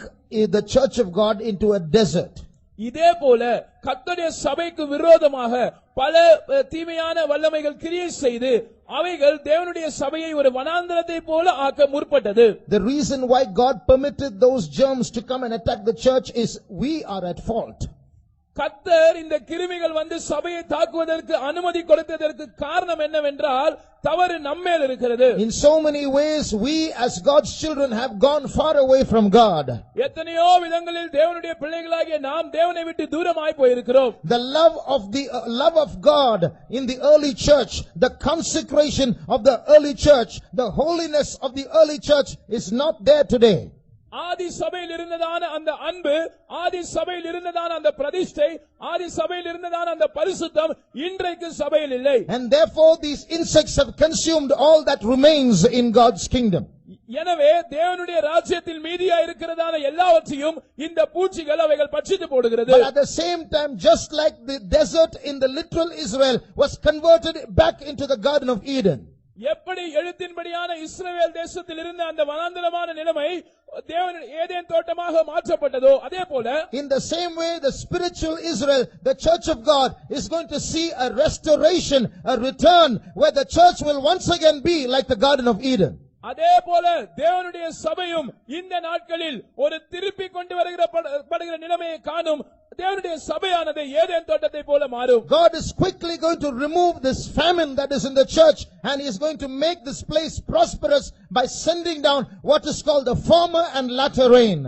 the church of God into a desert. இதே போல கர்த்தருடைய சபைக்கு விரோதமாக பல தீமையான வல்லமைகள் கிரியை செய்து அவைகள் தேவனுடைய சபையை ஒரு வனாந்தரத்தை போல ஆக்க முற்பட்டது. The reason why God permitted those germs to come and attack the church is we are at fault. கர்த்தர் இந்த கிருமிகள் வந்து சபையை தாக்குவதற்கு அனுமதி கொடுத்ததற்கு காரணம் என்னவென்றால் தவறு நம்மேல் இருக்கிறது. In so many ways we as God's children have gone far away from God. எத்தனையோ விதங்களில் தேவனுடைய பிள்ளைகளாகிய நாம் தேவனை விட்டு தூரமாய் போயிருக்கிறோம். The love of God in the early church, the consecration of the early church, the holiness of the early church is not there today. ஆதி சபையில் இருந்ததான அந்த அன்பு, ஆதி சபையில் இருந்ததான அந்த பிரதிஷ்டை, ஆதி சபையில் இருந்ததான அந்த பரிசுத்தம் இன்றைக்கு சபையில் இல்லை. And therefore these insects have consumed all that remains in God's kingdom. எனவே தேவனுடைய ராஜ்யத்தில் மீதியா இருக்கிறதான எல்லாவற்றையும் இந்த பூச்சிகள் அவைகள் பட்சித்து போடுகிறது. But at the same time, just like the desert in the literal Israel was converted back into the Garden of Eden. எப்படி எழுத்தின்படியான இஸ்ரவேல் தேசத்தில் இருந்த அந்த வனாந்தரமான நிலைமை தேவன் ஏதேன் தோட்டமாக மாற்றப்பட்டதோ அதே போல in the same way the spiritual Israel, the church of God, is going to see a restoration, a return, where the church will once again be like the Garden of Eden. அதே போல தேவனுடைய சபையும் இந்த நாட்களில் ஒரு திருப்பி கொண்டு வருகிற நிலைமையை காணும். தேவனுடைய சபையானது ஏதேன் தோட்டத்தை போல மாறும். God is quickly going to remove this famine that is in the church, and he is going to make this place prosperous by sending down what is called the former and latter rain.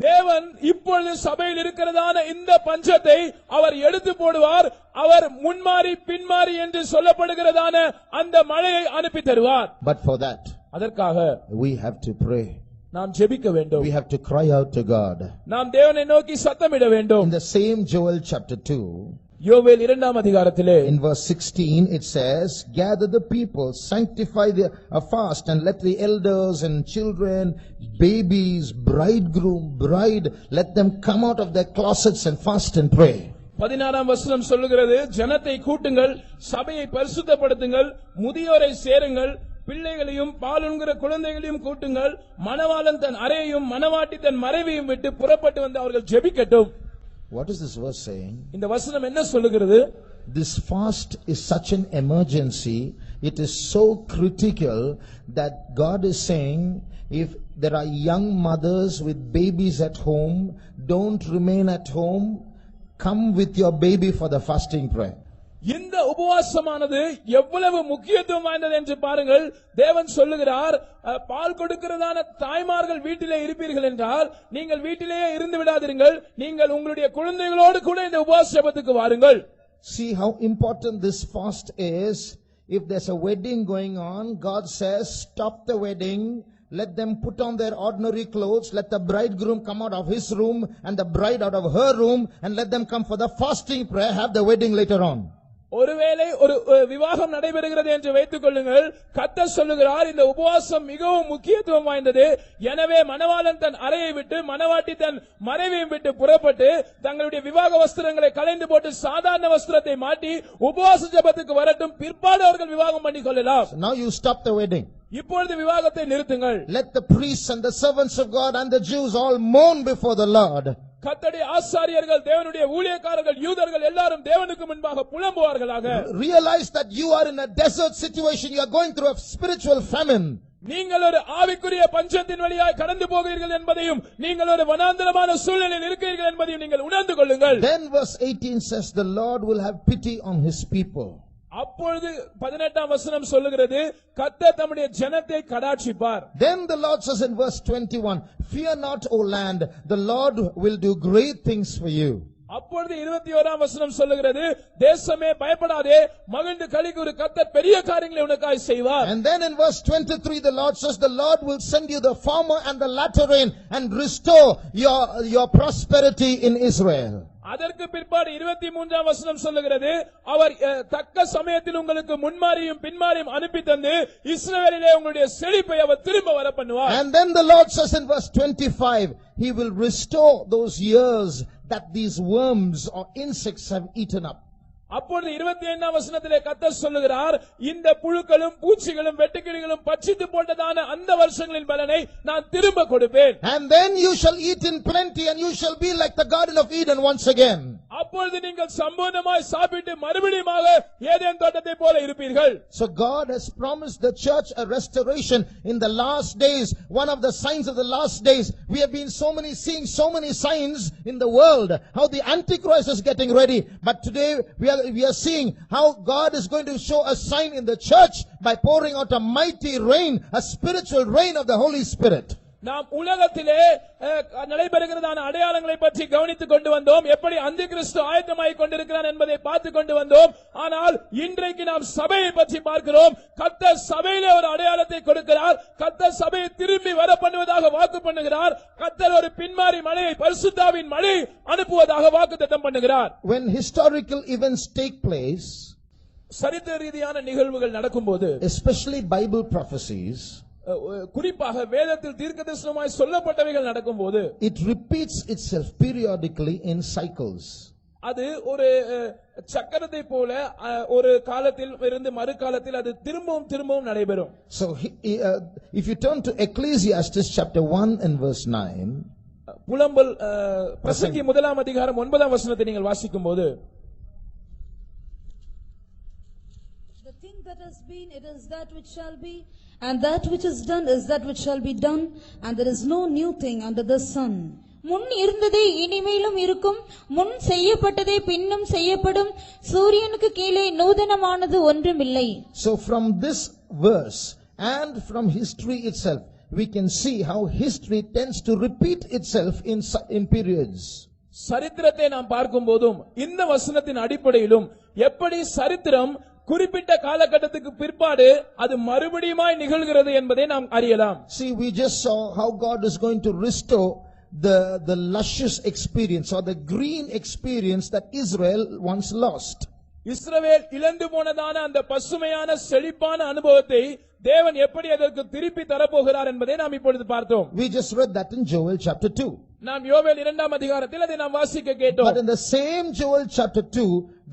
தேவன் இப்பொழுது சபையில் இருக்கிறதான இந்த பஞ்சத்தை அவர் எடுத்து போடுவார். அவர் முன்மாறி பின்மாறி என்று சொல்லப்படுகிறதான அந்த மழையை அனுப்பி தருவார். But for that, அதற்காக we have to pray. நாம் ஜெபிக்க வேண்டும். We have to cry out to God. நாம் தேவனை நோக்கி சத்தமிட வேண்டும். In the same Joel chapter 2, யோவேல் 2ஆம் அதிகாரத்திலே in verse 16 it says, gather the people, sanctify a fast, and let the elders and children, babies, bridegroom, bride, let them come out of their closets and fast and pray. 16ஆம் வசனம் சொல்லுகிறது, ஜனத்தை கூட்டுங்கள், சபையை பரிசுத்தப்படுத்துங்கள், முதியோரை சேருங்கள், பிள்ளைகளையும் பாலுண்கிற குழந்தைகளையும் கூட்டுங்கள், மணவாளன் தன் அறையையும் மணவாட்டி தன் மறைவையும் விட்டு புறப்பட்டு வந்து அவர்கள் ஜெபிக்கட்டும். What is this verse saying? இந்த வசனம் என்ன சொல்லுகிறது? This fast is such an emergency, it is so critical that God is saying, if there are young mothers with babies at home, don't remain at home, come with your baby for the fasting prayer. இந்த உபவாசமானது எவ்வளவு முக்கியத்துவம் வாய்ந்தது என்று பாருங்கள். தேவன் சொல்லுகிறார், பால் கொடுக்கிறதான தாய்மார்கள் வீட்டிலே இருப்பீர்கள் என்றால் நீங்கள் வீட்டிலேயே இருந்து விடாதீர்கள், நீங்கள் உங்களுடைய குழந்தைகளோடு கூட இந்த உபவாச ஜெபத்துக்கு வாருங்கள். See how important this fast is. If there's a wedding going on, God says, stop the wedding, let them put on their ordinary clothes, let the bridegroom come out of his room and the bride out of her room, and let them come for the fasting prayer, have the wedding later on. ஒருவேளை ஒரு விவாகம் நடைபெறுகிறது என்று வைத்துக் கொள்ளுங்கள். கர்த்தர் சொல்லுகிறார், இந்த உபவாசம் மிகவும் முக்கியத்துவம் வாய்ந்தது. எனவே மணவாளன் தன் அறையை விட்டு, மணவாட்டி தன் மறைவையும் விட்டு புறப்பட்டு தங்களுடைய விவாக வஸ்திரங்களை களைந்து போட்டு சாதாரண வஸ்திரத்தை மாட்டி உபவாச ஜெபத்துக்கு வரட்டும், பிற்பாடு அவர்கள் விவாகம் பண்ணி கொள்ளலாம். Now you stop the wedding. இப்பொழுது விவாகத்தை நிறுத்துங்கள். Let the priests and the servants of God and the Jews all mourn before the Lord. கர்த்தருடைய ஆசாரியர்கள், தேவனுடைய ஊழியக்காரர்கள், யூதர்கள் எல்லாரும் தேவனுக்கு முன்பாக புலம்புவார்களாக. Realize that you are in a desert situation. You are going through a spiritual famine. நீங்கள் ஒரு ஆவிக்குரிய பஞ்சத்தின் வழியாய் கடந்து போகிறீர்கள் என்பதையும், நீங்கள் ஒரு வனாந்தரமான சூழ்நிலையில் இருக்கிறீர்கள் என்பதையும் நீங்கள் உணர்ந்து கொள்ளுங்கள். Then verse 18 says the Lord will have pity on his people. அப்பொழுது 18ஆம் வசனம் சொல்லுகிறது, கர்த்தர் தம்முடைய ஜனத்தை கடாட்சிப்பார். Then the Lord says in verse 21, fear not, O land, the Lord will do great things for you. அப்பொழுது 21ஆம் வசனம் சொல்லுகிறது, தேசமே பயப்படாதே, மகிழ்ந்து களிகூரு, கர்த்தர் பெரிய காரியங்களை உனக்காய் செய்வார். And then in verse 23 the Lord says the Lord will send you the former and the latter rain and restore your prosperity in Israel. அதற்கு பிற்பாடு 23ஆம் வசனம் சொல்லுகிறது, அவர் தக்க சமயத்தில் உங்களுக்கு முன்மாரியும் பின்மாரியும் அனுப்பி தந்து இஸ்ரவேலிலே உங்களுடைய செழிப்பை அவர் திரும்ப வர பண்ணுவார். And then the Lord says in verse 25, he will restore those years that these worms or insects have eaten up. அப்பொழுது 25ஆம் வசனத்திலே கர்த்தர் சொல்லுகிறார், இந்த புழுக்களும் பூச்சிகளும் வெட்டுக்கிளிகளும் பட்சித்து போட்டதான அந்த வருஷங்களின் பலனை நான் திரும்ப கொடுப்பேன். And then you shall eat in plenty and you shall be like the Garden of Eden once again. அப்பொழுது நீங்கள் சம்பூர்ணமாய் சாப்பிட்டு மறுபடியுமாக ஏதேன் தோட்டத்தை போல இருப்பீர்கள். So God has promised the church a restoration in the last days. One of the signs of the last days, we have been seeing so many signs in the world, how the Antichrist is getting ready. But today we are seeing how God is going to show a sign in the church by pouring out a mighty rain, a spiritual rain of the Holy Spirit. நாம் உலகத்திலே நடைபெறுகிறதான அடையாளங்களை பற்றி கவனித்துக் கொண்டு வந்தோம். எப்படி அந்தி கிறிஸ்து ஆயத்தமாகிக் கொண்டிருக்கிறான் என்பதை பார்த்துக் கொண்டு வந்தோம். ஆனால் இன்றைக்கு நாம் சபையை பற்றி பார்க்கிறோம். கர்த்தர் சபையிலே ஒரு அடையாளத்தை கொடுக்கிறார். கர்த்தர் சபையை திரும்பி வர பண்ணுவதாக வாக்கு பண்ணுகிறார். கர்த்தர் ஒரு பின்மாரி மழையை, பரிசுத்தாவின் மழை அனுப்புவதாக வாக்குத்தத்தம் பண்ணுகிறார். When historical events take place, சரித்திர ரீதியான நிகழ்வுகள் நடக்கும்போது, especially Bible prophecies, குறிப்பாக வேதத்தில் தீர்க்கதரிசனமாய் சொல்லப்பட்டவைகள் நடக்கும்போது, it repeats itself periodically in cycles. அது ஒரு சக்கரத்தை போல ஒரு காலத்தில் இருந்து மறு காலத்தில் அது திரும்பவும் நடைபெறும். So if you turn to Ecclesiastes chapter 1 and verse 9, புலம்பல் பிரசங்கி 1ஆம் அதிகாரம் 9ஆம் வசனத்தை நீங்கள் வாசிக்கும்போது, the thing that has been, it is that which shall be, and that which is done is that which shall be done, and there is no new thing under the sun. முன் இருந்ததே இனிமேலும் இருக்கும், முன் செய்யப்பட்டதே பின்னும் செய்யப்படும், சூரியனுக்கு கீழே நூதனமானது ஒன்றுமில்லை. So from this verse and from history itself, we can see how history tends to repeat itself in periods. சரித்திரத்தை நாம் பார்க்கும் போதும் இந்த வசனத்தின் அடிப்படையிலும் எப்படி சரித்திரம் குறிப்பிட்ட காலகட்டத்துக்கு பிற்பாடு அது மறுபடியுமாய் நிகழ்கிறது என்பதை நாம் அறியலாம். See, we just saw how God is going to restore the luscious experience or the green experience that Israel once lost. இஸ்ரவேல் இழந்து போனதான அந்த பசுமையான செழிப்பான அனுபவத்தை தேவன் எப்படி அதற்கு திருப்பி தரப்போகிறார் என்பதை நாம் இப்பொழுது பார்த்தோம். We just read that in Joel chapter 2. நாம் யோவேல் 2ஆம் அதிகாரத்தில் அதை நாம் வாசிக்க கேட்டோம். But in the same Joel chapter 2,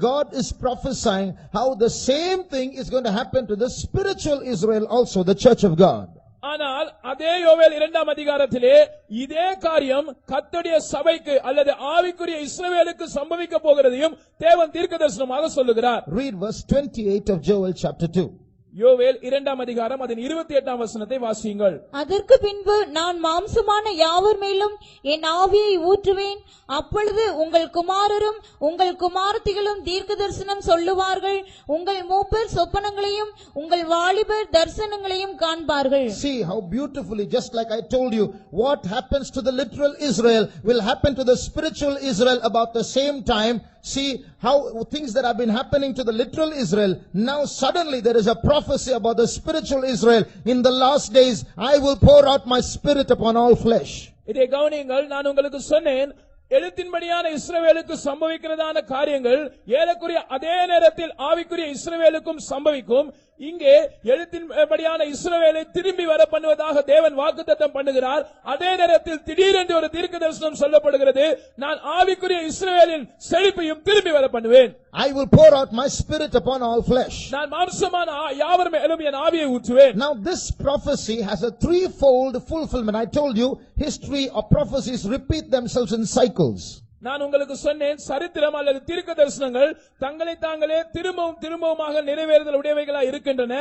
God is prophesying how the same thing is going to happen to the spiritual Israel also, the church of God. ஆனால் அதே யோவேல் 2ஆம் அதிகாரத்திலே இதே காரியம் கர்த்தருடைய சபைக்கு அல்லது ஆவிக்குரிய இஸ்ரவேலுக்கு சம்பவிக்க போகிறதையும் தேவன் தீர்க்கதரிசனமாக சொல்லுகிறார். Read verse 28 of Joel chapter 2. யோவேல் 2ஆம் அதிகாரம் அதன் 28ஆம் வசனத்தை வாசியுங்கள். அதற்கு பின்பு நான் மாம்சமான யாவர் மேலும் என் ஆவியை ஊற்றுவேன். அப்பொழுது உங்கள் குமாரரும் உங்கள் குமாரத்திகளும் தீர்க்கதரிசனம் சொல்லுவார்கள். உங்கள் மூப்பர் சொப்பனங்களையும் உங்கள் வாலிபர் தரிசனங்களையும் காண்பார்கள். See how beautifully, just like I told you, what happens to the literal Israel will happen to the spiritual Israel about the same time. See how things that have been happening to the literal Israel, now suddenly there is a prophecy about the spiritual Israel. In the last days, I will pour out my spirit upon all flesh. இதை கவனியுங்கள். நான் உங்களுக்கு சொன்னேன், எழுத்தின்படியான இஸ்ரவேலுக்கு சம்பவிக்கிறதான காரியங்கள் ஏறக்குறைய அதே நேரத்தில் ஆவிக்குரிய இஸ்ரவேலுக்கும் சம்பவிக்கும். இங்கே எழுத்தின்படியான இஸ்ரவேலை திரும்பி வர பண்ணுவதாக தேவன் வாக்குத்தத்தம் பண்ணுகிறார். அதே நேரத்தில் திடீரென்று ஒரு தீர்க்க தரிசனம் சொல்லப்படுகிறது, நான் ஆவிக்குரிய இஸ்ரவேலின் செழிப்பையும் திரும்பி வர பண்ணுவேன். I will pour out my spirit upon all flesh. நான் மாம்சமான யாவர் மேலும் என் ஆவியை ஊற்றுவேன். Now this prophecy has a threefold fulfillment. I told you, history or prophecies repeat themselves in cycles. நான் உங்களுக்கு சொன்னேன், சரித்திரம் அல்லது தீர்க்க தரிசனங்கள் தங்களை தாங்களே திரும்பவுமாக நிறைவேறுதல் உடையவைகளாய் இருக்கின்றன.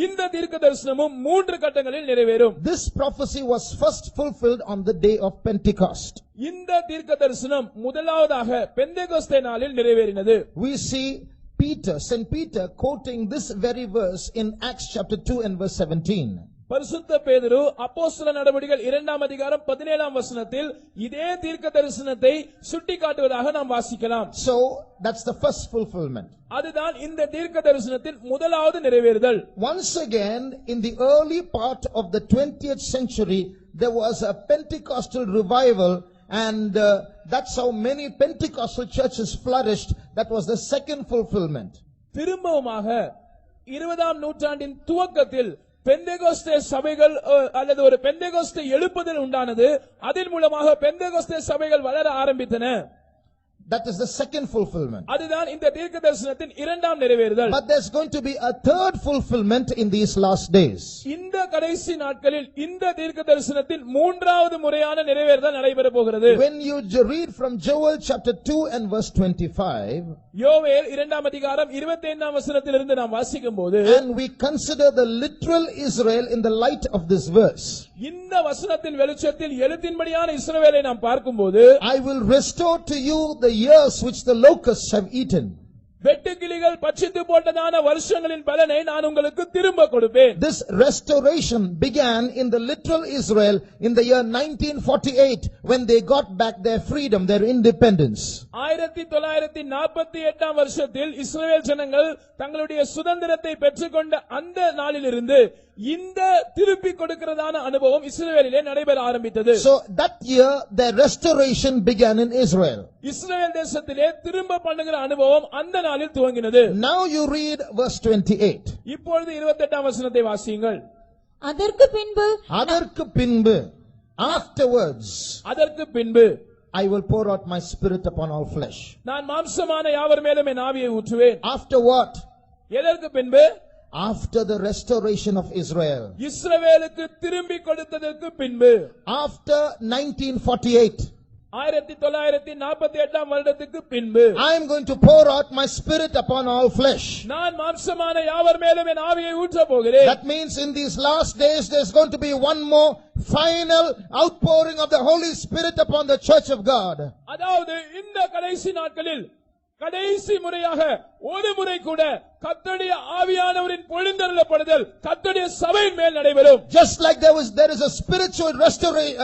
இந்த தீர்க்க தரிசனமும் 3 கட்டங்களில் நிறைவேறும். This prophecy was first fulfilled on the day of Pentecost. இந்த தீர்க்க தரிசனம் முதலாவதாக பெந்தேகோஸ்தே நாளில் நிறைவேறினது. We see St. Peter quoting this very verse in Acts chapter 2 and verse 17. பரிசுத்த பேதுரு அப்போஸ்தல நடவடிக்கைகள் 2ஆம் அதிகாரம் 17ஆம் வசனத்தில் இதே தீர்க்க தரிசனத்தை சுட்டிக்காட்டுவதாக நாம் வாசிக்கலாம். So that's the first fulfillment. அதுதான் இந்த தீர்க்க தரிசனத்தின் முதலாவது நிறைவேறுதல். Once again, in the early part of the 20th century, there was a Pentecostal revival, and that's how many Pentecostal churches flourished. That was the second fulfillment. திரும்பவுமாக 20ஆம் நூற்றாண்டின் துவக்கத்தில் பெந்தேகோஸ்தே சபைகள் அல்லது ஒரு பெந்தேகோஸ்தே எழுப்புதல் உண்டானது. அதன் மூலமாக பெந்தேகோஸ்தே சபைகள் வளர ஆரம்பித்தன. That is the second fulfillment. அதுதான் இந்த தீர்க்க தரிசனத்தின் இரண்டாம் நிறைவேறுதல். But there's going to be a third fulfillment in these last days. இந்த கடைசி நாட்களில் இந்த தீர்க்க தரிசனத்தின் மூன்றாவது முறையான நிறைவேறுதல் நடைபெற போகிறது. When you read from Joel chapter 2 and verse 25, யோவேல் 2ஆம் அதிகாரம் 25ஆம் வசனத்திலிருந்து நாம் வாசிக்கும்போது, and we consider the literal Israel in the light of this verse, இந்த வசனத்தின் வெளிச்சத்தில் எழுத்தின்படியான இஸ்ரவேலை நாம் பார்க்கும்போது, I will restore to you the years which the locusts have eaten. வெட்டுக்கிளிகள் பட்சித்து போட்டதான வருஷங்களின் பலனை நான் உங்களுக்கு திரும்ப கொடுப்பேன். This restoration began in the literal Israel in the year 1948 when they got back their freedom, their independence. 1948ஆம் வருஷத்தில் இஸ்ரவேல் ஜனங்கள் தங்களுடைய சுதந்திரத்தை பெற்றுக்கொண்ட அந்த நாளிலிருந்து இந்த திருப்பி கொடுக்கிறதான அனுபவம் இஸ்ரவேலிலே நடைபெற ஆரம்பித்தது. So that year their restoration began in Israel. இஸ்ரவேல் தேசத்திலே திரும்ப பண்ணுகிற அனுபவம் அந்த நாளில் துவங்கினது. Now you read verse 28. இப்பொழுது 28ஆம் வசனத்தை வாசியுங்கள். அதற்கு பின்பு afterwards அதற்கு பின்பு I will pour out my spirit upon all flesh. நான் மாம்சமான யாவர் மேலும் என் ஆவியை ஊற்றுவேன். After what? எதற்கு பின்பு? After the restoration of Israel. இஸ்ரவேலுக்கு திரும்பி கொடுத்ததற்கு பின்பு. After 1948. 1948ஆம் வருடத்துக்கு பின்பு I am going to pour out my spirit upon all flesh. நான் மாம்சமான யாவர் மேலும் என் ஆவியை ஊற்ற போகிறேன். That means in these last days there's going to be one more final outpouring of the Holy Spirit upon the church of God. அதாவது இந்த கடைசி நாட்களில் கடைசி முறையாக ஒரு முறை கூட கர்த்தருடைய ஆவியானவரின் பொழிந்தருளப்படுதல் கர்த்தருடைய சபையின் மேல் நடைபெறும். Just like there is a spiritual restoration,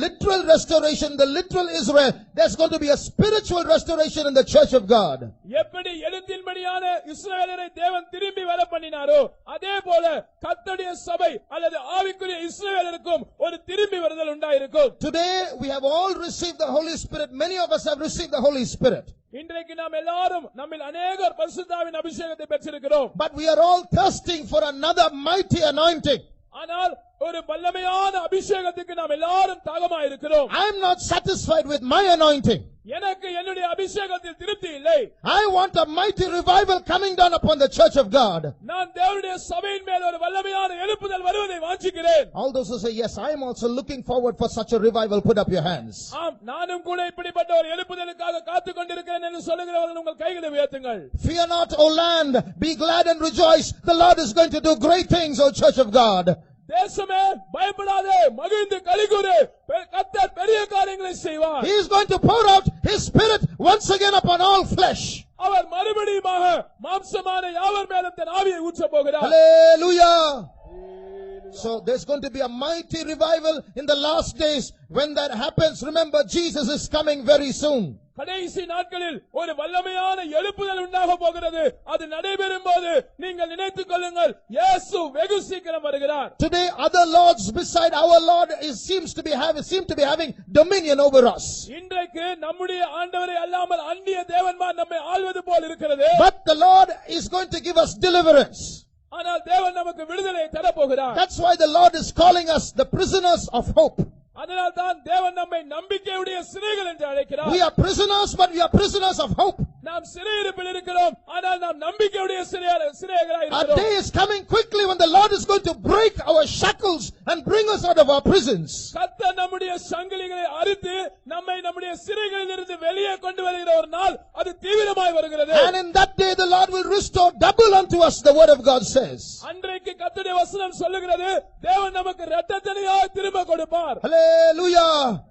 literal restoration, the literal Israel, there's going to be a spiritual restoration in the church of God. எப்படி எழுத்தின்படியான இஸ்ரவேலரை தேவன் திரும்பி வர பண்ணினாரோ அதே போல கர்த்தருடைய சபை அல்லது ஆவிக்குரிய இஸ்ரவேலருக்கும் ஒரு திரும்பி வருதல் உண்டாயிருக்கும். Today we have all received the Holy Spirit. Many of us have received the Holy Spirit. இன்றைக்கு நாம் எல்லாரும் நம்மில் அநேகர் பரிசுத்தாவின் அபிஷேகத்தை பெற்றிருக்கிறோம். But we are all thirsting for another mighty anointing. ஆனால் ஒரு வல்லமையான அபிஷேகத்துக்கு நாம் எல்லாரும் தாகமாக இருக்கிறோம். I am not satisfied with my anointing. எனக்கு என்னுடைய அபிஷேகத்தில் திருப்தி இல்லை. I want a mighty revival coming down upon the church of God. நான் தேவனுடைய சபையின் மேல் ஒரு வல்லமையான எழுப்புதல் வருவதை வாஞ்சிக்கிறேன். All those who say yes, I am also looking forward for such a revival, put up your hands. ஆம், நானும் கூட இப்படிப்பட்ட ஒரு எழுப்புதலுக்காக காத்துக் கொண்டிருக்கிறேன் என்று சொல்லுகிறவர்கள் உங்கள் கைகளை உயர்த்துங்கள். Fear not, O land, be glad and rejoice. The Lord is going to do great things, O church of God. தேசமே பயப்படாதே, மகிழ்ந்து களிகூரு, கர்த்தர் பெரிய காரியங்களை செய்வார். He is going to pour out His Spirit once again upon all flesh. அவர் மறுபடியுமாக மாம்சமான யாவர் மேலும் தன் ஆவியை ஊற்றப் போகிறார். Hallelujah. So there's going to be a mighty revival in the last days. When that happens, remember Jesus is coming very soon. கடைசி நாட்களில் ஒரு வல்லமையான எழுப்புதல் உண்டாக போகிறது. அது நடைபெறும் போது நீங்கள் நினைத்துக் கொள்ளுங்கள், இயேசு வெகு சீக்கிரம் வருகிறார். Today other lords beside our Lord seem to be having dominion over us. இன்றைக்கு நம்முடைய ஆண்டவரை அல்லாமல் அந்நிய தேவன்மார் நம்மை ஆள்வது போல் இருக்கிறது. But the Lord is going to give us deliverance. ஆனால் தேவன் நமக்கு விடுதலை தர போகிறார். That's why the Lord is calling us the prisoners of hope. அதனால் தான் தேவன் நம்மை நம்பிக்கையுடைய சிறைகள் என்று அழைக்கிறார். We are prisoners, but we are prisoners of hope. நாம் சிறையிருப்பில் இருக்கிறோம், ஆனால் நாம் நம்பிக்கையுடைய சிறைகளாய் Our இருக்கிறோம். day is coming quickly when the Lord is going to break our shackles and bring us out of our prisons. கர்த்தர் நம்முடைய சங்கிலிகளை அறுத்து நம்மை நம்முடைய சிறைகளில் இருந்து வெளியே கொண்டு வருகிற ஒரு நாள் அது தீவிரமாய் வருகிறது. And in that day the Lord will restore double unto us, the word of God says. அன்றைக்கு கர்த்தருடைய வசனம் சொல்லுகிறது, தேவன் நமக்கு இரட்டத்தனையாய் திரும்ப கொடுப்பார். Hallelujah.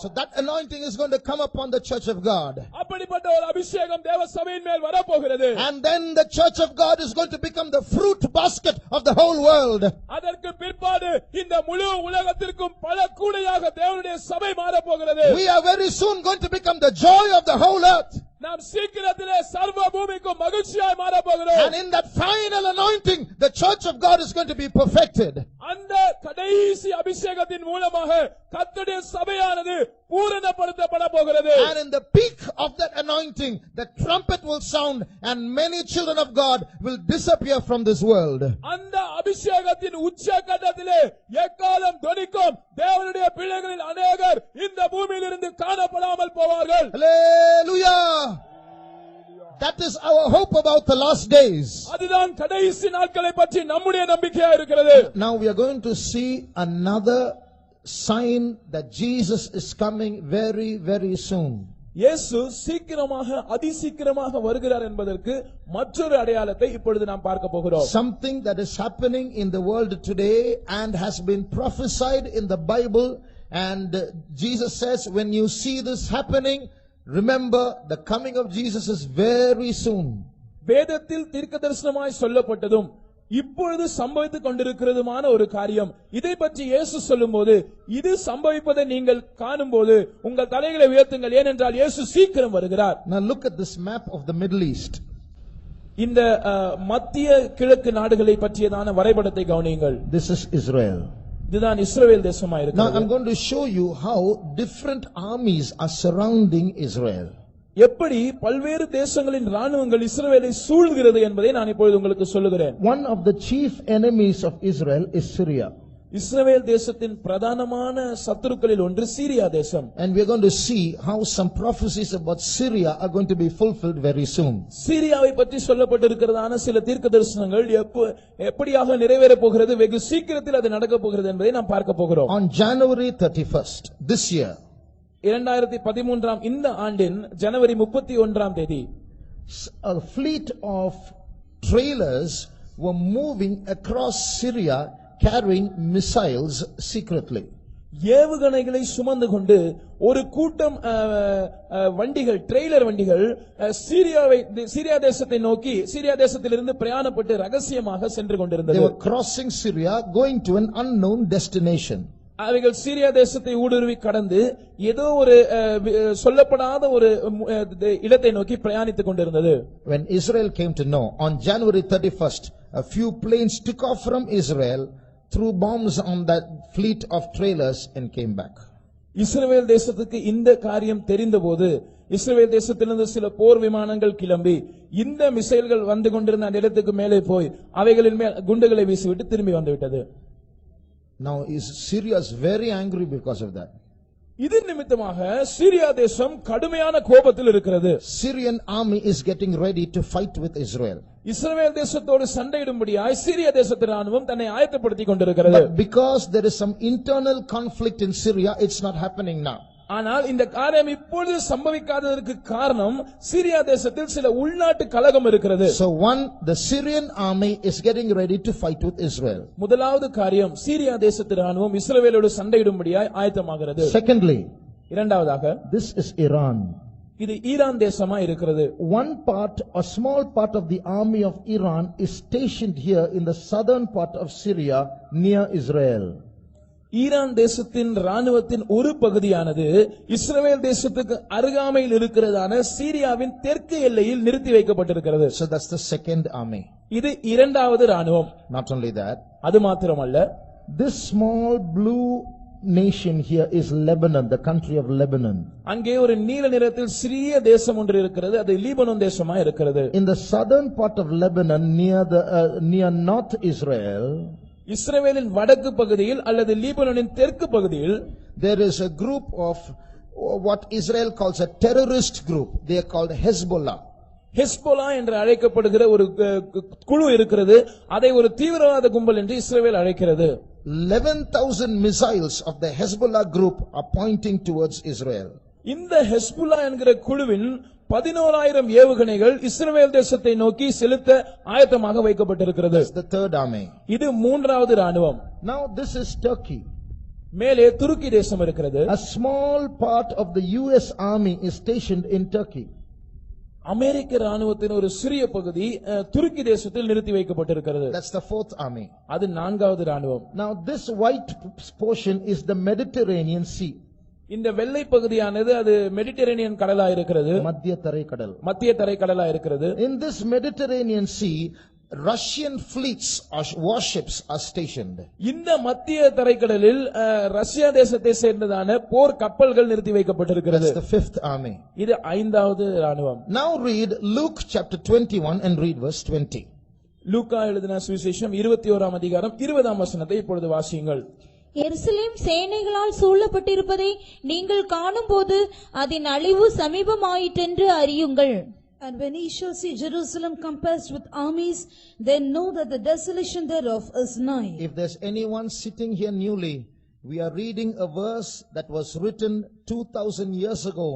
So that anointing is going to come upon the church of God. அப்படிப்பட்ட ஒரு அபிஷேகம் தேவ சபையின் மேல் வரப்போகிறது. And then the church of God is going to become the fruit basket of the whole world. அதற்கு பிற்பாடு இந்த முழு உலகத்திற்கும் பல கூடையாக தேவனுடைய சபை மாறப் போகிறது. We are very soon going to become the joy of the whole earth. நாம் சீக்கிரத்திலே சர்வ பூமிக்கும் மகிழ்ச்சியாய் மாறப் போகிறோம். And in that final anointing, the church of God is going to be perfected. அந்த கடைசி அபிஷேகத்தின் மூலமாக கர்த்தருடைய சபையானது பூரணப்படுத்தப்பட போகிறது. And in the peak of that anointing, the trumpet will sound and many children of God will disappear from this world. அந்த அபிஷேகத்தின் உச்சகட்டத்திலே எக்காலம் தொனிக்கும், தேவனுடைய பிள்ளைகளில் அநேகர் இந்த பூமியிலிருந்து காணப்படாமல் போவார்கள். Hallelujah! That is our hope about the last days. அதுதான் கடைசி நாட்களை பற்றி நம்முடைய நம்பிக்கையா இருக்கிறது. Now we are going to see another sign that Jesus is coming very, very soon. இயேசு சீக்கிரமாக அதிசீக்கிரமாக வருகிறார் என்பதற்கு மற்றொரு அடையாளத்தை இப்பொழுது நாம் பார்க்க போகிறோம். Something that is happening in the world today and has been prophesied in the Bible, and Jesus says, when you see this happening, remember the coming of Jesus is very soon. வேதத்தில் தீர்க்கதரிசனமாய் சொல்லப்பட்டதும் இப்பொழுது சம்பவித்துக் கொண்டிருக்கிறதுமான ஒரு காரியம். இதை பற்றி இயேசு சொல்லும்போது, இது சம்பவிப்பதை நீங்கள் காணும்போது உங்கள் தலைகளை உயர்த்துங்கள், ஏனென்றால் இயேசு சீக்கிரம் வருகிறார். Now look at this map of the Middle East. இந்த மத்திய கிழக்கு நாடுகளை பற்றியதான வரைபடத்தை கவனியுங்கள். This is Israel. இதுதான் இஸ்ரவேல் தேசமா Now இருக்கிறது. I'm going to show you how different armies are surrounding Israel. எப்படி பல்வேறு தேசங்களின் ராணுவங்கள் இஸ்ரவேலை சூழ்கிறது என்பதை நான் இப்பொழுது உங்களுக்கு சொல்லுகிறேன். One of the chief enemies of Israel is Syria. இஸ்ரவேல் தேசத்தின் பிரதானமான சத்துருக்களில் ஒன்று சீரியா தேசம். And we are going to see how some prophecies about Syria are going to be fulfilled very soon. சீரியாவை பற்றி சொல்லப்பட்டிருக்கிறதான சில தீர்க்கதரிசனங்கள் எப்படியாக நிறைவேறப் போகிறது, வெகு சீக்கிரத்தில் அது நடக்கப் போகிறது என்பதை நாம் பார்க்க போகிறோம். On January 31st this year, 2013 இந்த ஆண்டின் ஜனவரி 31 தேதி a fleet of trailers were moving across Syria carrying missiles secretly. ஏவுகணைகளை சுமந்து கொண்டு ஒரு கூட்டம் வண்டிகள், ட்ரெய்லர் வண்டிகள் சீரியா தேசத்தை நோக்கி, சீரியா தேசத்திலிருந்து பிரயாணப்பட்டு ரகசியமாக சென்று They கொண்டிருந்தது. were crossing Syria going to an unknown destination. அவைகள் சீரியா தேசத்தை ஊடுருவி கடந்து ஏதோ ஒரு சொல்லப்படாத ஒரு இடத்தை நோக்கி பிரயாணித்துக் கொண்டிருந்தது. When Israel came to know, on January 31st, a few planes took off from Israel, threw bombs on that fleet of trailers and came back. இஸ்ரவேல் தேசத்துக்கு இந்த காரியம் தெரிந்தபோது இஸ்ரவேல் தேசத்திலிருந்து சில போர் விமானங்கள் கிளம்பி இந்த மிசைல்கள் வந்து கொண்டிருந்த அந்த இடத்துக்கு மேலே போய் அவைகளின் மேல் குண்டுகளை வீசிவிட்டு திரும்பி வந்துவிட்டது. Now Syria is very angry because of that. இது நிமித்தமாக சீரியா தேசம் கடுமையான கோபத்தில் இருக்கிறது. Syrian army is getting ready to fight with Israel. இஸ்ரவேல் தேசத்தோடு சண்டையிடும்படியாய் சீரியா தேசத்து ராணுவம் தன்னை ஆயத்தப்படுத்திக் கொண்டிருக்கிறது. But because there is some internal conflict in Syria, it's not happening now. ஆனால் இந்த காரியம் இப்பொழுது சம்பவிக்காததற்கு காரணம் சீரியா தேசத்தில் சில உள்நாட்டு கலகம் இருக்கிறது. So one, the Syrian army is getting ready to fight with Israel. முதலாவது காரியம், சீரியா தேசத்து ராணுவம் இஸ்ரவேலோடு சண்டையிடும்படியாய் ஆயத்தமாகிறது. Secondly, இரண்டாவதாக, this is Iran. இது ஈரான் தேசமா இருக்கிறது. One part, a small part of the army of Iran is stationed here in the southern part of Syria near Israel. Iran தேசத்தின் ராணுவத்தின் ஒரு பகுதியானது இஸ்ரவேல் தேசத்துக்கு அருகாமையில் இருக்கிறதான சீரியாவின் தெற்கு எல்லையில் நிறுத்தி வைக்கப்பட்டிருக்கிறது. So that's the second army. இது இரண்டாவது ராணுவம். Not only that, அது மாத்திரமல்ல, this small blue nation here is Lebanon, the country of Lebanon. அங்கே ஒரு நீல நிறத்தில் சிறிய தேசம் ஒன்று இருக்கிறது, அது லீபனோன் தேசமா இருக்கிறது. In the southern part of Lebanon near North Israel, இஸ்ரவேலின் வடக்கு பகுதியில் அல்லது லீபனோனின் தெற்கு பகுதியில் there is a group of what Israel calls a terrorist group. They are called Hezbollah. Hezbollah என்று அழைக்கப்படுகிற ஒரு குழு இருக்கிறது. அதை ஒரு தீவிரவாத கும்பல் என்று இஸ்ரவேல் அழைக்கிறது. 11,000 missiles of the Hezbollah group are pointing towards Israel. இந்த ஹெஸ்புல்லா என்கிற குழுவின் 11,000 ஏவுகணைகள் இஸ்ரவேல் தேசத்தை நோக்கி செலுத்த ஆயத்தமாக வைக்கப்பட்டிருக்கிறது. That's the third army. இது மூன்றாவது ராணுவம். Now this is Turkey. மேலே துருக்கி தேசம் இருக்கிறது. A small part of the US army is stationed in Turkey. அமெரிக்க ராணுவத்தின் ஒரு சிறிய பகுதி துருக்கி தேசத்தில் நிறுத்தி வைக்கப்பட்டிருக்கிறது. That's the fourth army. அது நான்காவது ராணுவம். Now this white portion is the Mediterranean Sea. இந்த வெள்ளை பகுதியானது அது மெடிட்டரேனியன் கடலா இருக்கிறது. மத்திய தரைக்கடல். மத்திய தரைக்கடலா இருக்கிறது. In this Mediterranean Sea, Russian fleets or warships are stationed. இந்த மத்திய தரைக்கடலில் ரஷ்யா தேசத்தை சேர்ந்ததான போர் கப்பல்கள் நிறுத்தி வைக்கப்பட்டிருக்கிறது. That's the fifth army. இது ஐந்தாவது ராணுவம். Now read Luke chapter 21 and read verse 20. லூக்கா எழுதின சுவிசேஷம் 21ஆம் அதிகாரம் 20ஆம் வசனத்தை இப்பொழுது வாசியுங்கள். எருசலேம் சேனைகளால் சூழப்பட்டிருப்பதை நீங்கள் காணும்போது அதன் அழிவு சமீபமாயிற்றென்று அறியுங்கள். And when ye shall see Jerusalem compassed with armies, then know that the desolation thereof is nigh. If there's anyone sitting here newly, we are reading a verse that was written 2,000 years ago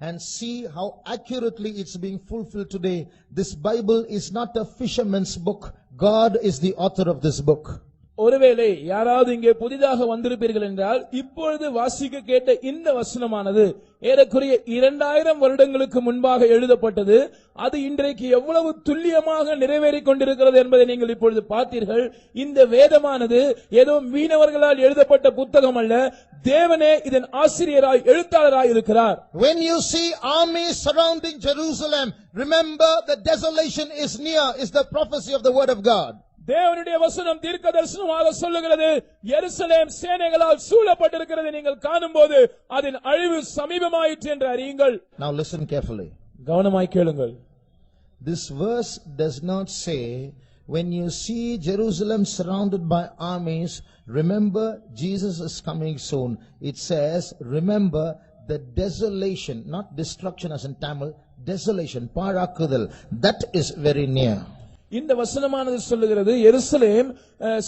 and see how accurately it's being fulfilled today. This Bible is not a fisherman's book. God is the author of this book. ஒருவேளை யாராவது இங்கே புதிதாக வந்திருப்பீர்கள் என்றால் இப்பொழுது வாசிக்க கேட்ட இந்த வசனமானது ஏறக்குறைய 2000 வருடங்களுக்கு முன்பாக எழுதப்பட்டது. அது இன்றைக்கு எவ்வளவு துல்லியமாக நிறைவேறிக் கொண்டிருக்கிறது என்பதை நீங்கள் இப்பொழுது பார்த்தீர்கள். இந்த வேதமானது ஏதோ மீனவர்களால் எழுதப்பட்ட புத்தகம் அல்ல, தேவனே இதன் ஆசிரியராய் எழுத்தாளராய் இருக்கிறார். When you see armies surrounding Jerusalem, remember the desolation is near, is the prophecy of the word of God. தேவனுடைய வசனம் தீர்க்கதரிசனமாக சொல்லுகிறது, எருசலேம் சேனைகளால் சூழப்பட்டிருக்கிறது நீங்கள் காணும்போது அதன் அழிவு சமீபமாயிற்று என்று அறியுங்கள். Now listen carefully. கவனமாய் கேளுங்கள். This verse does not say, when you see Jerusalem surrounded by armies, remember Jesus is coming soon. It says, remember the desolation, not destruction as in Tamil, desolation, parakudal, that is very near. இந்த வசனமானது சொல்லுகிறது, எருசலேம்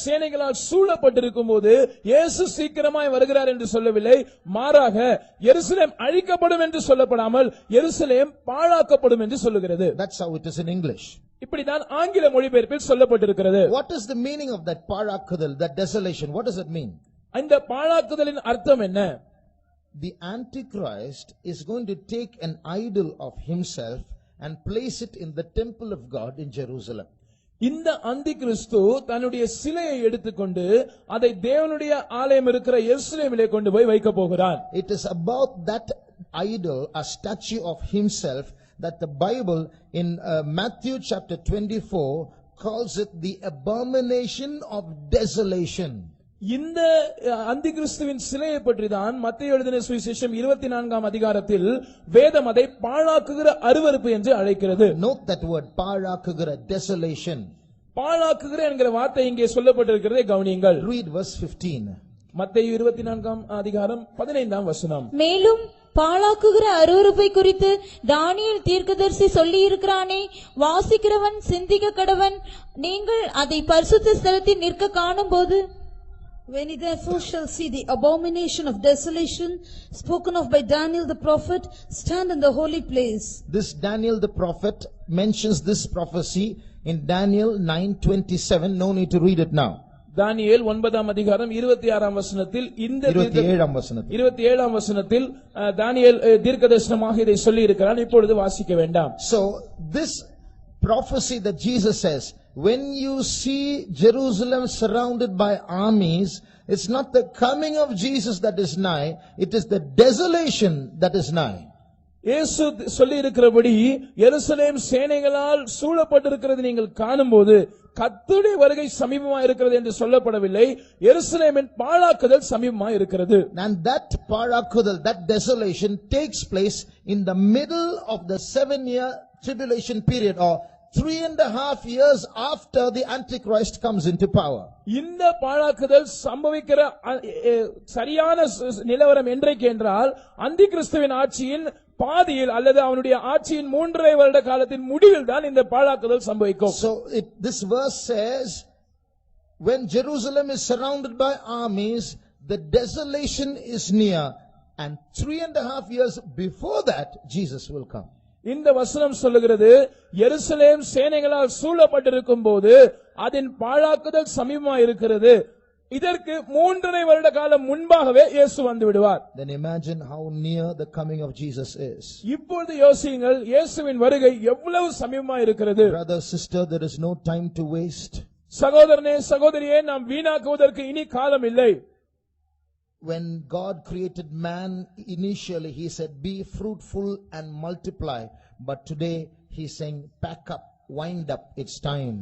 சேனைகளால் சூழப்பட்டிருக்கும் போது இயேசு சீக்கிரமாய் வருகிறார் என்று சொல்லவில்லை, மாறாக எருசலேம் அழிக்கப்படும் என்று சொல்லப்படாமல் எருசலேம் பாழாக்கப்படும் என்று சொல்லுகிறது. That's how it is in English. இப்படிதான் ஆங்கில மொழிபெயர்ப்பில் சொல்லப்பட்டிருக்கிறது. What is the meaning of that parakudal, that desolation? What does it mean? இந்த பாழாக்குதலின் அர்த்தம் என்ன? The Antichrist is going to take an idol of himself and place it in the temple of God in Jerusalem. இந்த அந்தி கிறிஸ்து தன்னுடைய சிலையை எடுத்துக்கொண்டு அதை தேவனுடைய ஆலயம் இருக்கிற எருசலேமிலே கொண்டு போய் வைக்க போகிறார். It is about that idol, a statue of himself, that the Bible in Matthew chapter 24 calls it the abomination of desolation. இந்த அந்தி கிறிஸ்துவின் சிலையை பற்றி தான் மத்தேயு எழுதின சுவிசேஷம் 24ஆம் அதிகாரத்தில் வேதம் அதை பாழாக்குகிற அருவருப்பு என்று அழைக்கிறது. Note that word, பாழாக்குகிற, desolation. பாழாக்குகிற என்கிற வார்த்தை இங்கே சொல்லப்பட்டிருக்கிறதை கவனியுங்கள். Read verse 15. மத்தேயு 24ஆம் அதிகாரம் 15ஆம் வசனம். மேலும் பாழாக்குகிற அருவருப்பை குறித்து தானியேல் தீர்க்கதரிசி சொல்லி இருக்கிறானே, வாசிக்கிறவன் சிந்திக்க கடவன். நீங்கள் அதை பரிசுத்த ஸ்தலத்தில் நிற்க காணும்போது, When ye therefore shall see the abomination of desolation spoken of by Daniel the prophet stand in the holy place. This Daniel the prophet mentions this prophecy in Daniel 9:27. No need to read it now. தானியேல் 9ஆம் அதிகாரம் 26ஆம் வசனத்தில் இந்த 27ஆம் வசனத்தில் 27ஆம் வசனத்தில் தானியேல் தீர்க்கதரிசனமாக இதை சொல்லி இருக்கிறான். இப்பொழுது வாசிக்க வேண்டாம். So this prophecy that Jesus says, when you see Jerusalem surrounded by armies, it's not the coming of Jesus that is nigh, it is the desolation that is nigh. இயேசு சொல்லி இருக்கிறபடி எருசலேம் சேனைகளால் சூழப்பட்டிருக்கிறது நீங்கள் காணும்போது கர்த்தருடைய வருகை சமீபமாக இருக்கிறது என்று சொல்லப்படவில்லை, எருசலேமின் பாழாக்குதல் சமீபமாக இருக்கிறது. And that பாழாக்குதல், that desolation takes place in the middle of the 7-year tribulation period, or 3.5 years after the Antichrist comes into power. இந்த பாழாக்குதல் சம்பவிக்கிற சரியான நிலவரம் என்றைக்கு என்றால் அந்தி கிறிஸ்துவின் ஆட்சியின் பாதியில் அல்லது அவனுடைய ஆட்சியின் 3.5 வருட காலத்தின் முடிவில் தான் இந்த பாழாக்குதல் சம்பவிக்கும். So this verse says, when Jerusalem is surrounded by armies, the desolation is near, and 3.5 years before that Jesus will come. இந்த வசனம் சொல்லுகிறது, எருசலேம் சேனைகளால் சூழப்பட்டிருக்கும் போது அதன் பாழாக்குதல் சமீபமாக இருக்கிறது, இதற்கு 3.5 வருட காலம் முன்பாகவே இயேசு வந்து விடுவார். Then imagine how near the coming of Jesus is. இப்பொழுது யோசியுங்கள், இயேசுவின் வருகை எவ்வளவு சமீபமாக இருக்கிறது. Brother, sister, there is no time to waste. சகோதரனே சகோதரியே, நாம் வீணாக்குவதற்கு இனி காலம் இல்லை. When God created man initially, he said, be fruitful and multiply. But today he's saying, pack up, wind up, it's time.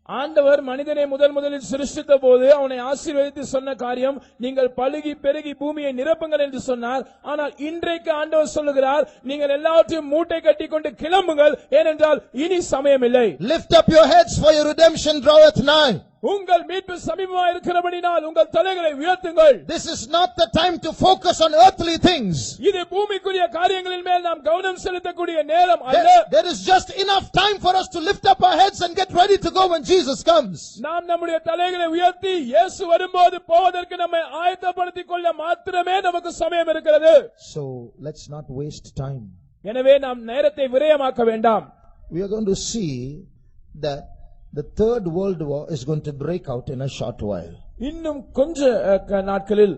ஆண்டவர் மனிதனை முதலில் சிருஷ்டித்த போது அவனை ஆசீர்வதித்து சொன்ன காரியம், நீங்கள் பலுகி பெருகி பூமியை நிரப்புங்கள் என்று சொன்னார். ஆனால் இன்றைக்கு ஆண்டவர் சொல்லுகிறார், நீங்கள் எல்லாவற்றையும் மூட்டை கட்டிக்கொண்டு கிளம்புங்கள், ஏனென்றால் இனி சமயம் இல்லை. Lift up your heads, for your redemption draweth nigh. உங்கள் மீட்பு சமீபமாக இருக்கிறபடினால் உங்கள் தலைகளை உயர்த்துங்கள். This is not the time to focus on earthly things. இது பூமிக்குரிய காரியங்களின் மேல் நாம் கவனம் செலுத்தக்கூடிய நேரம் அல்ல. There is just enough time for us to lift up our heads and get ready to go when Jesus comes. நாம் நம்முடைய தலைகளை உயர்த்தி இயேசு வரும்போது போவதற்கு நம்மை ஆயத்தப்படுத்திக் கொள்ள மாத்திரமே நமக்கு சமயம் இருக்கிறது. So let's not waste time. எனவே நாம் நேரத்தை விரயமாக்க வேண்டாம். We are going to see that the third world war is going to break out in a short while. இன்னும் கொஞ்ச நாட்களில்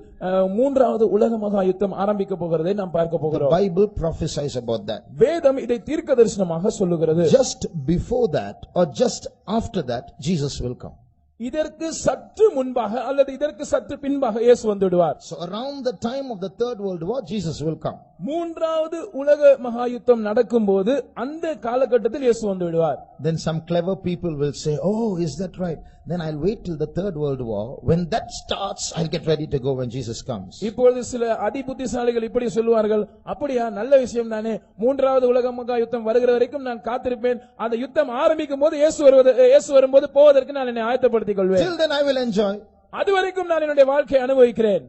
மூன்றாவது உலக மகா யுத்தம் ஆரம்பிக்க போகிறதை நாம் பார்க்க போகிறோம். The Bible prophesies about that. வேதம் இதை தீர்க்கதரிசனமாக சொல்லுகிறது. Just before that or just after that Jesus will come. இதற்கு சற்று முன்பாக அல்லது இதற்கு சற்று பின்பாக இயேசு வந்துடுவார். So around the time of the third world war Jesus will come. மூன்றாவது உலக மகா யுத்தம் நடக்கும்போது அந்த காலகட்டத்தில் இயேசு வந்துடுவார். Then some clever people will say, oh, is that right? Then I'll wait till the third world war. When that starts, I'll get ready to go when Jesus comes. இப்பொழுது சில அதிபுத்திசாலிகள் இப்படி சொல்வார்கள், அப்படியா, நல்ல விஷயம் தானே, மூன்றாவது உலக மகா யுத்தம் வருகிற வரைக்கும் நான் காத்திருப்பேன், அந்த யுத்தம் ஆரம்பிக்கும் போது இயேசு வரும்போது போவதற்கு நான் என்னை ஆயத்தப்படுத்திக் கொள்வேன். Till then I will enjoy. அதுவரைக்கும் நான் என்னுடைய வாழ்க்கையை அனுபவிக்கிறேன்.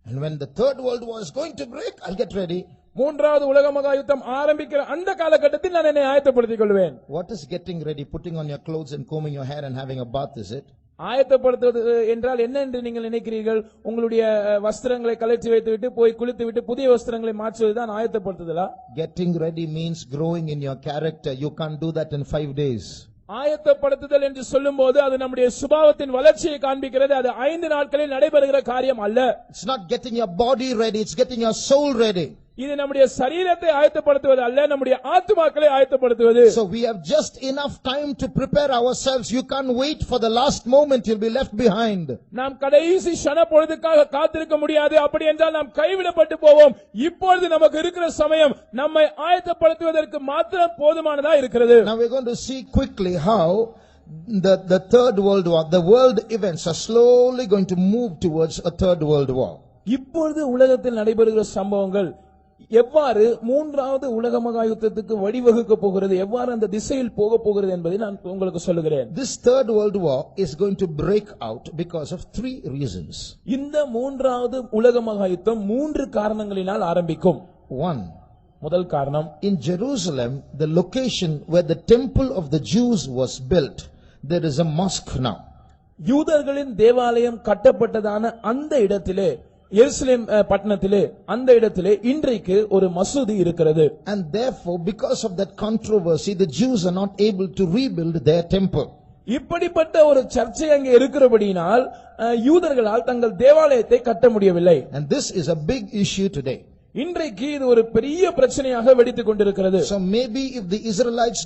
And when the third world war is going to break, I'll get ready. மூன்றாவது உலக மகா யுத்தம் ஆரம்பிக்கிற அந்த காலகட்டத்தில் நான் என்னை ஆயத்தப்படுத்திக் கொள்வேன். What is getting ready? Putting on your clothes and combing your hair and having a bath, is it? ஆயத்தப்படுத்துவது என்றால் என்ன என்று நீங்கள் நினைக்கிறீர்கள்? உங்களுடைய வஸ்திரங்களை கழற்றி வைத்துவிட்டு போய் குளித்துவிட்டு புதிய வஸ்திரங்களை மாற்றுவதுதான் ஆயத்தப்படுத்துதலா? Getting ready means growing in your character. You can't do that in 5 days. ஆயத்தப்படுத்துதல் என்று சொல்லும்போது அது நம்முடைய சுபாவத்தின் வளர்ச்சியை காண்பிக்கிறது. அது 5 நாட்களில் நடைபெறுகிற காரியம் அல்ல. It's not getting your body ready, it's getting your soul ready. இது நம்முடைய சரீரத்தை ஆயத்தப்படுத்துவது அல்ல, நம்முடைய ஆத்துமாக்களை ஆயத்தப்படுத்துவது. So we have just enough time to prepare ourselves. You can't wait for the last moment, you'll be left behind. நாம் கடைசி க்ஷண பொழுதுக்காக காத்திருக்க முடியாது. அப்படி என்றால் நாம் கைவிடப்பட்டு போவோம். இப்பொழுது நமக்கு இருக்கிற சமயம் நம்மை ஆயத்தப்படுத்துவதற்கு மாத்திரம் போதுமானதா இருக்கிறது. Now we're going to see quickly how the third world war, the world events are slowly going to move towards a third world war. இப்பொழுது உலகத்தில் நடைபெறுகிற சம்பவங்கள் எவ்வாறு மூன்றாவது உலக மகா யுத்தத்துக்கு வழிவகுக்க போகிறது, எவ்வாறு அந்த திசையில் போக போகிறது என்பதை நான் உங்களுக்கு சொல்லுகிறேன். This third world war is going to break out because of 3 reasons. இந்த மூன்றாவது உலக மகா யுத்தம் 3 காரணங்களினால் ஆரம்பிக்கும். 1. முதல் காரணம், in Jerusalem, the location where the temple of the Jews was built, there is a mosque now. யூதர்களின் தேவாலயம் கட்டப்பட்டதான அந்த இடத்திலே, எருசலேம் பட்டணத்திலே அந்த இடத்திலே இன்றைக்கு ஒரு மசூதி இருக்கிறது. And therefore, because of that controversy, the Jews are not able to rebuild their temple. இப்படிப்பட்ட ஒரு சர்ச்சை அங்கே இருக்கிறபடியினால் யூதர்களால் தங்கள் தேவாலயத்தை கட்ட முடியவில்லை. And this is a big issue today. இன்றைக்கு இது ஒரு பெரிய பிரச்சனையாக வெடித்துக் கொண்டிருக்கிறது. So maybe if the Israelites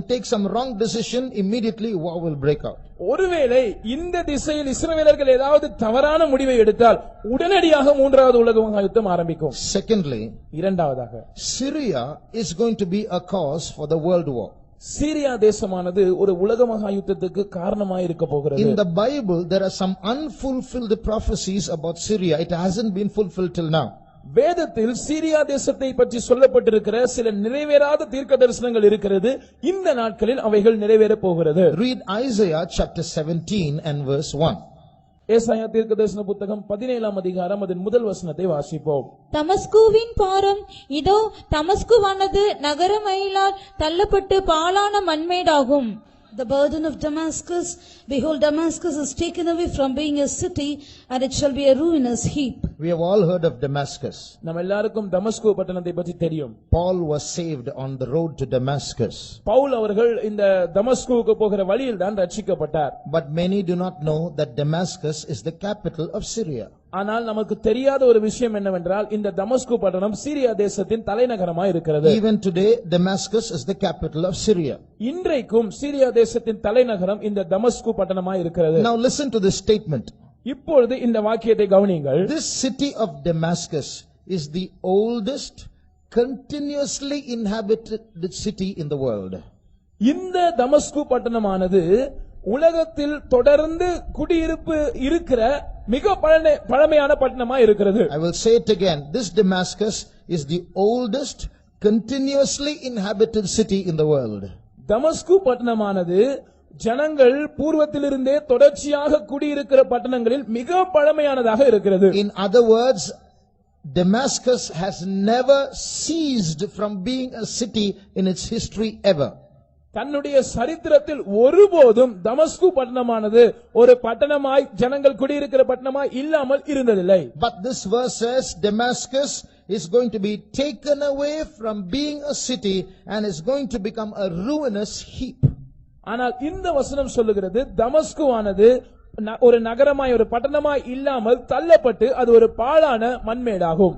take some wrong decision, immediately war will break out. ஒருவேளை இந்த திசையில் இஸ்ரவேலர்கள் ஏதாவது தவறான முடிவை எடுத்தால் உடனடியாக மூன்றாவது உலக யுத்தம் ஆரம்பிக்கும். Secondly, இரண்டாவதாக Syria is going to be a cause for the world war. Syria தேசமானது ஒரு உலக மகா யுத்தத்துக்கு காரணமாக இருக்க போகிறது. In the Bible there are some unfulfilled prophecies about Syria. It hasn't been fulfilled till now. வேதத்தில் சீரியா தேசத்தை பற்றி சொல்லப்பட்டிருக்கிற சில நிறைவேறாத தீர்க்க தரிசனங்கள் இருக்கிறது. இந்த நாட்களில் அவைகள் நிறைவேற போகிறது. Read Isaiah chapter 17 and verse 1. ஏசாயா தீர்க்கதரிசன புத்தகம் 17ஆம் அதிகாரம் அதன் முதல் வசனத்தை வாசிப்போம். தமஸ்குவின் பாரம் இதோ, தமஸ்குவானது நகரமயிலால் தள்ளப்பட்டு பாழான மண்மேடாகும். The burden of Damascus, behold, Damascus is taken away from being a city, and it shall be a ruinous heap. We have all heard of Damascus. நம்ம எல்லாருக்கும் தமஸ்கு பட்டணத்தை பற்றி தெரியும். Paul was saved on the road to Damascus. Pavul அவர்கள் இந்த தமஸ்குவுக்கு போகிற வழியில் தான் ரட்சிக்கப்பட்டார். But many do not know that Damascus is the capital of Syria. ஆனால் நமக்கு தெரியாத ஒரு விஷயம் என்னவென்றால் இந்த தமஸ்கு பட்டணம் சீரியா தேசத்தின் தலைநகரமாய் இருக்கிறது. Even today Damascus is the capital of Syria. இன்றைக்கும் சீரியா தேசத்தின் தலைநகரம் இந்த தமஸ்கு பட்டணமாய் இருக்கிறது. Now listen to this statement. இப்பொழுது இந்த வாக்கியத்தை கவனியுங்கள். This city of Damascus is the oldest continuously inhabited city in the world. இந்த தமஸ்கு பட்டணமானது உலகத்தில் தொடர்ந்து குடியிருப்பு இருக்கிற மிக பழமையான பட்டணமா இருக்கிறது. I will say it again. This Damascus is the oldest continuously inhabited city in the world. தமஸ்கு பட்டணமானது ஜனங்கள் பூர்வத்திலிருந்தே தொடர்ச்சியாக குடியிருக்கிற பட்டணங்களில் மிக பழமையானதாக இருக்கிறது. In other words, Damascus has never ceased from being a city in its history ever. தன்னுடைய சரித்திரத்தில் ஒருபோதும் தமஸ்கு பட்டணமானது ஒரு பட்டணமாய் ஜனங்கள் குடியிருக்கிற பட்டணமாய் இல்லாமல் இருந்ததில்லை. But this verse says Damascus is going to be taken away from being a city and is going to become a ruinous heap. ஆனால் இந்த வசனம் சொல்லுகிறது தமஸ்குவானது ஒரு நகரமாய் ஒரு பட்டணமாய் இல்லாமல் தள்ளப்பட்டு அது ஒரு பாழான மண்மேடாகும்.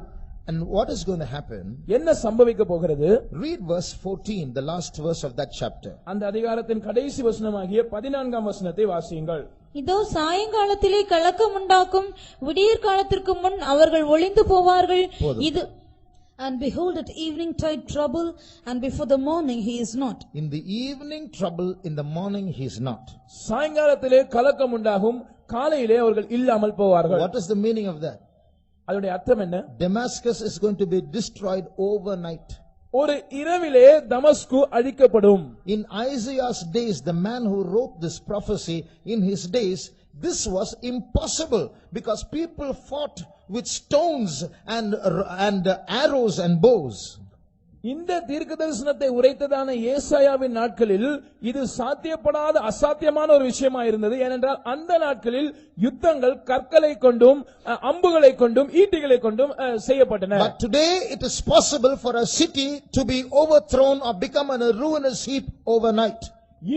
And what is going to happen? என்ன சம்பவிக்க போகிறது? Read verse 14, the last verse of that chapter. அந்த அதிகாரத்தின் கடைசி வசனமாகிய 14ஆம் வசனத்தை வாசியுங்கள். இதோ, சாயங்காலத்திலே கலக்கம் உண்டாக்கும், விடியற் காலத்திற்கு முன் அவர்கள் ஒளிந்து போவார்கள். இது And behold, at evening tide trouble, and before the morning he is not. In the evening trouble, in the morning he is not. சாயங்காலத்திலே கலக்கம் உண்டாகும், காலையிலே அவர்கள் இல்லாமல் போவார்கள். What is the meaning of that? அதோட அர்த்தம் என்ன? Damascus is going to be destroyed overnight. ஒரு இரவிலே தமஸ்கு அழிக்கப்படும். In Isaiah's days, the man who wrote this prophecy, in his days, this was impossible because people fought with stones and arrows and bows. இந்த தீர்க்கதரிசனத்தை உரைத்ததான ஏசாயாவின் நாட்களில் இது சாத்தியப்படாத அசாத்தியமான ஒரு விஷயமா இருந்தது. ஏனென்றால் அந்த நாட்களில் யுத்தங்கள் கற்களை கொண்டும் அம்புகளை கொண்டும் ஈட்டிகளை கொண்டும் செய்யப்பட்டன. But today it is possible for a city to be overthrown or become a ruinous heap overnight.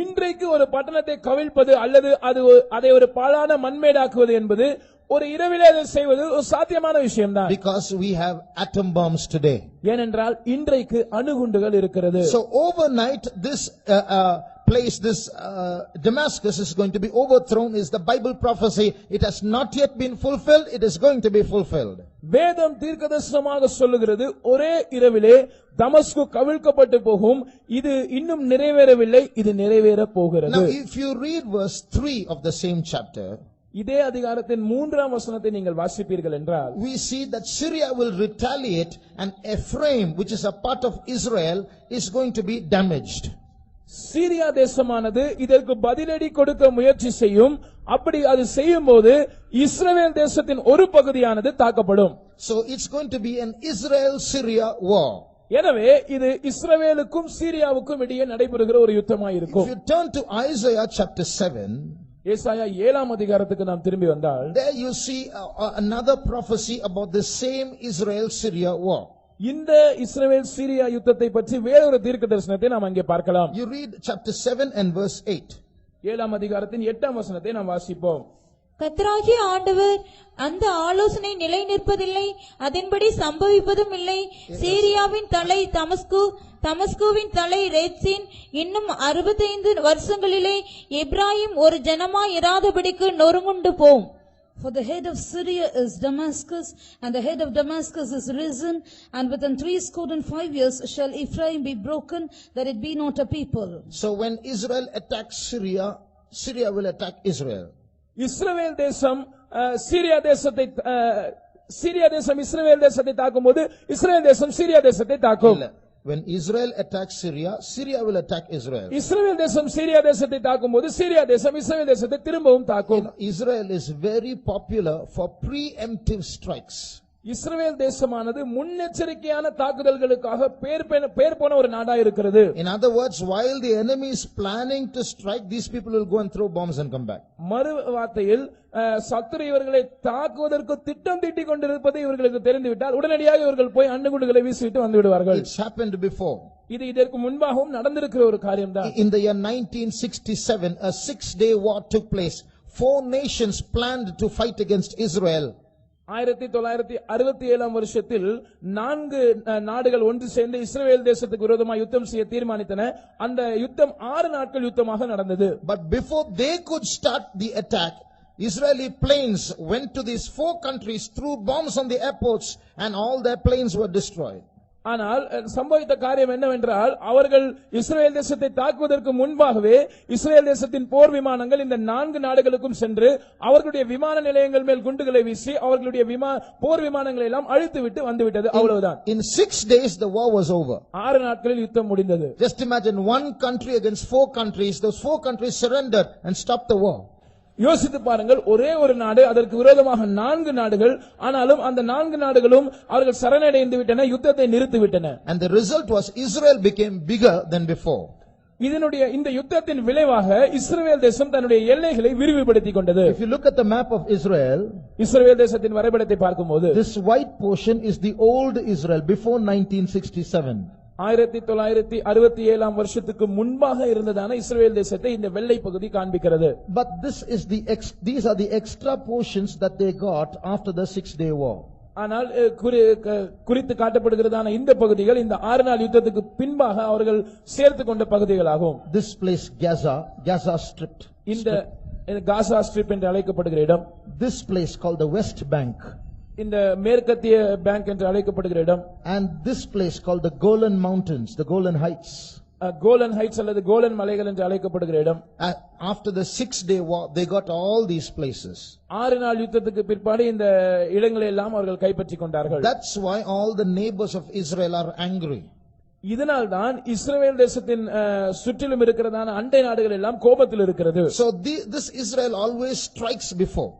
இன்றைக்கு ஒரு பட்டணத்தை கவிழ்ப்பது அல்லது அதை ஒரு பாழான மண்மேடாக்குவது என்பது ஒரு இரவிலே அதை செய்வது ஒரு சாத்தியமான விஷயம்தான். Because we have atom bombs today. ஏனென்றால் இன்றைக்கு அணுகுண்டுகள் இருக்கிறது. So overnight this Damascus is going to be overthrown is the Bible prophecy. It has not yet been fulfilled. It is going to be fulfilled. வேதம் தீர்க்கதரிசனமாக சொல்லுகிறது ஒரே இரவிலே தமஸ்கு கவிழ்க்கப்பட்டு போகும். இது இன்னும் நிறைவேறவில்லை, இது நிறைவேற போகிறது. Now if you read verse 3 of the same chapter, இதே அதிகாரத்தின் 3ஆம் வசனத்தை நீங்கள் வாசிப்பீர்கள் என்றால், we see that Syria will retaliate and Ephraim, which is a part of Israel, is going to be damaged. Syria தேசமானது இதற்கு பதிலடி கொடுக்க முயற்சி செய்யும். அப்படி அது செய்யும்போது இஸ்ரவேல் தேசத்தின் ஒரு பகுதியானது தாக்கப்படும். So it's going to be an Israel-Syria war. எனவே இது இஸ்ரவேலுக்கும் சீரியாவுக்கும் இடையே நடைபெறுகிற ஒரு யுத்தமாய் இருக்கும். If you turn to Isaiah chapter 7, ஏசாயா 7ஆம் அதிகாரத்துக்கு நாம் திரும்பி வந்தால், there you see another prophecy about the same Israel-Syria war. இந்த இஸ்ரவேல் சீரியா யுத்தத்தை பற்றி வேறொரு தீர்க்க தரிசனத்தை நாம் அங்கே பார்க்கலாம். You read chapter 7 and verse 8. 7ஆம் அதிகாரத்தின் 8ஆம் வசனத்தை நாம் வாசிப்போம். கர்த்தராகிய ஆண்டவர் அந்த ஆலோசனை நிலை நிற்பதில்லை, அதன்படி சம்பவிப்பதும் இல்லை. சீரியாவின் தலை தமஸ்கு, தமஸ்குவின் தலை ரேத்சீன். இன்னும் 65 வருஷங்களிலே எப்ராயிம் ஒரு ஜனமாய் இராதபடிக்கு நொறுங்குண்டு போம். For the head of Syria is Damascus, and the head of Damascus is risen, and within 65 years shall Ephraim be broken, that it be not a people. So when Israel attacks Syria, Syria will attack Israel. இஸ்ரவேல் தேசம் சீரியா தேசத்தை இஸ்ரவேல் தேசத்தை தாக்கும்போது இஸ்ரவேல் தேசம் சீரியா தேசத்தை தாக்கும். When Israel attacks Syria, Syria will attack Israel. இஸ்ரவேல் தேசம் சீரியா தேசத்தை தாக்கும்போது சீரியா தேசம் இஸ்ரவேல் தேசத்தை திரும்பவும் தாக்கும். Israel is very popular for preemptive strikes. இஸ்ரவேல் தேசமானது முன்னெச்சரிக்கையான தாக்குதல்களுக்காக பேர் போன ஒரு நாடா இருக்கிறது. In other words, while the enemy is planning to strike, these people will go and throw bombs and come back. மறு வார்த்தையில் சத்துரு இவர்களை தாக்குவதற்கு திட்டம் தீட்டிக் கொண்டிருப்பது இவர்களுக்கு தெரிந்துவிட்டால் உடனடியாக இவர்கள் போய் அண்டுகுண்டுகளை வீசிவிட்டு வந்து விடுவார்கள். It's happened before. இது இதற்கு முன்பாகவும் நடந்திருக்கிற ஒரு காரியம்தான். In the year 1967, a 6-day war took place. 4 nations planned to fight against Israel. 1967ஆம் வருஷத்தில் 4 நாடுகள் ஒன்று சேர்ந்து இஸ்ரவேல் தேசத்துக்கு விரோதமாக யுத்தம் செய்ய தீர்மானித்தன. அந்த யுத்தம் 6 நாட்கள் யுத்தமாக நடந்தது. But before they could start the attack, Israeli planes went to these 4 countries, threw bombs on the airports, and all their planes were destroyed. ஆனால் சம்பவித்த காரியம் என்னவென்றால் அவர்கள் இஸ்ரவேல் தேசத்தை தாக்குவதற்கு முன்பாகவே இஸ்ரவேல் தேசத்தின் போர் விமானங்கள் இந்த 4 நாடுகளுக்கும் சென்று அவர்களுடைய விமான நிலையங்கள் மேல் குண்டுகளை வீசி அவர்களுடைய போர் விமானங்களை எல்லாம் அழித்துவிட்டு வந்துவிட்டது. அவ்வளவுதான். In 6 days the war was over. 6 நாட்களில் யுத்தம் முடிந்தது. Just imagine one country against 4 countries. Those 4 countries surrendered and stopped the war. யோசித்து பாருங்கள், ஒரே ஒரு நாடு, அதற்கு விரோதமாக 4 நாடுகள், ஆனாலும் அந்த 4 நாடுகளும் அவர்கள் சரணடைந்து விட்டன, யுத்தத்தை நிறுத்திவிட்டன. And the result was Israel became bigger than before. இந்த யுத்தத்தின் விளைவாக இஸ்ரவேல் தேசம் தன்னுடைய எல்லைகளை விரிவுபடுத்திக் கொண்டது. If you look at the map of Israel, இஸ்ரவேல் தேசத்தின் வரைபடத்தை பார்க்கும்போது this white portion is the old Israel before 1967. 1967ஆம் வருஷத்துக்கு முன்பாக இருந்ததான இஸ்ரவேல் தேசத்தை இந்த வெள்ளை பகுதி காண்பிக்கிறது. But these are the extra portions that they got after the 6-day war. ஆனால் குறித்து காட்டப்படுகிறதான இந்த பகுதிகள் இந்த 6 நாள் யுத்தத்துக்கு பின்பாக அவர்கள் சேர்த்துக் கொண்ட பகுதிகளாகும். This place Gaza Strip. இந்த காசா ஸ்ட்ரிப் என்று அழைக்கப்படுகிற இடம். This place called the West Bank. இந்த மேற்கத்திய பேங்க் என்று அழைக்கப்படுகிற இடம். And this place called the Golan Mountains, the Golan Heights. Colon heights அல்லது கோலன் மலைகள் என்று அழைக்கப்படுகிற இடம். After the 6-day war, they got all these places. 6 நாள் யுத்தத்துக்கு பிற்பாடு இந்த இடங்களை எல்லாம் அவர்கள் கைப்பற்றிக் கொண்டார்கள். That's why all the neighbors of Israel are angry. இதனால் தான் இஸ்ரவேல் தேசத்தின் சுற்றிலும் இருக்கிறதான அண்டை நாடுகள் எல்லாம் கோபத்தில் இருக்கிறது. So this Israel always strikes before.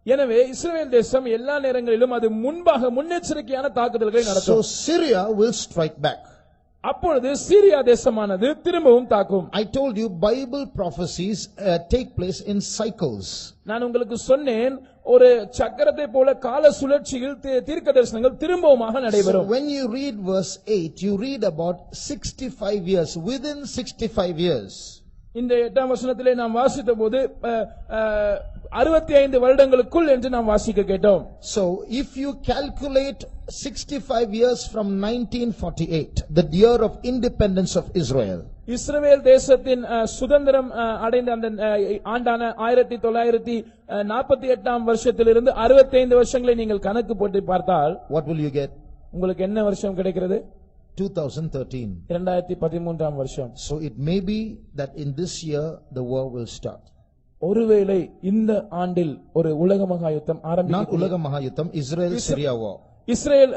எனவே இஸ்ரவேல் தேசம் எல்லா நேரங்களிலும் அது முன்பாக முன்னெச்சரிக்கையான தாக்குதல்களை நடத்தும். So Syria will strike back. அப்பொழுது சீரியா தேசமானது திரும்பவும் தாக்கும். I told you Bible prophecies take place in cycles. நான் உங்களுக்கு சொன்னேன், ஒரு சக்கரத்தை போல கால சுழற்சியில் தீர்க்கதரிசனங்கள் திரும்பவுமாக நடைபெறும். So when you read verse 8, you read about 65 years. Within 65 years. இந்த 8ஆம் வசனத்திலே நாம் வாசித்த போது 65 வருடங்களுக்குள் என்று நாம் வாசிக்க கேட்டோம். So if you calculate 65 years from 1948, the year of independence of Israel. இஸ்ரவேல் தேசத்தின் சுதந்திரம் அடைந்த அந்த ஆண்டான 1948ஆம் வருஷத்திலிருந்து 65 வருஷங்களை நீங்கள் கணக்கு போட்டு பார்த்தால் what will you get? உங்களுக்கு என்ன வருஷம் கிடைக்கிறது? 2013. 2013ஆம் வருஷம். So it may be that in this year the war will start. ஒருவேளை இந்த ஆண்டில் ஒரு உலக மகா யுத்தம் ஆரம்பிக்கும். Not உலக மகா யுத்தம், Israel Syria war. Israel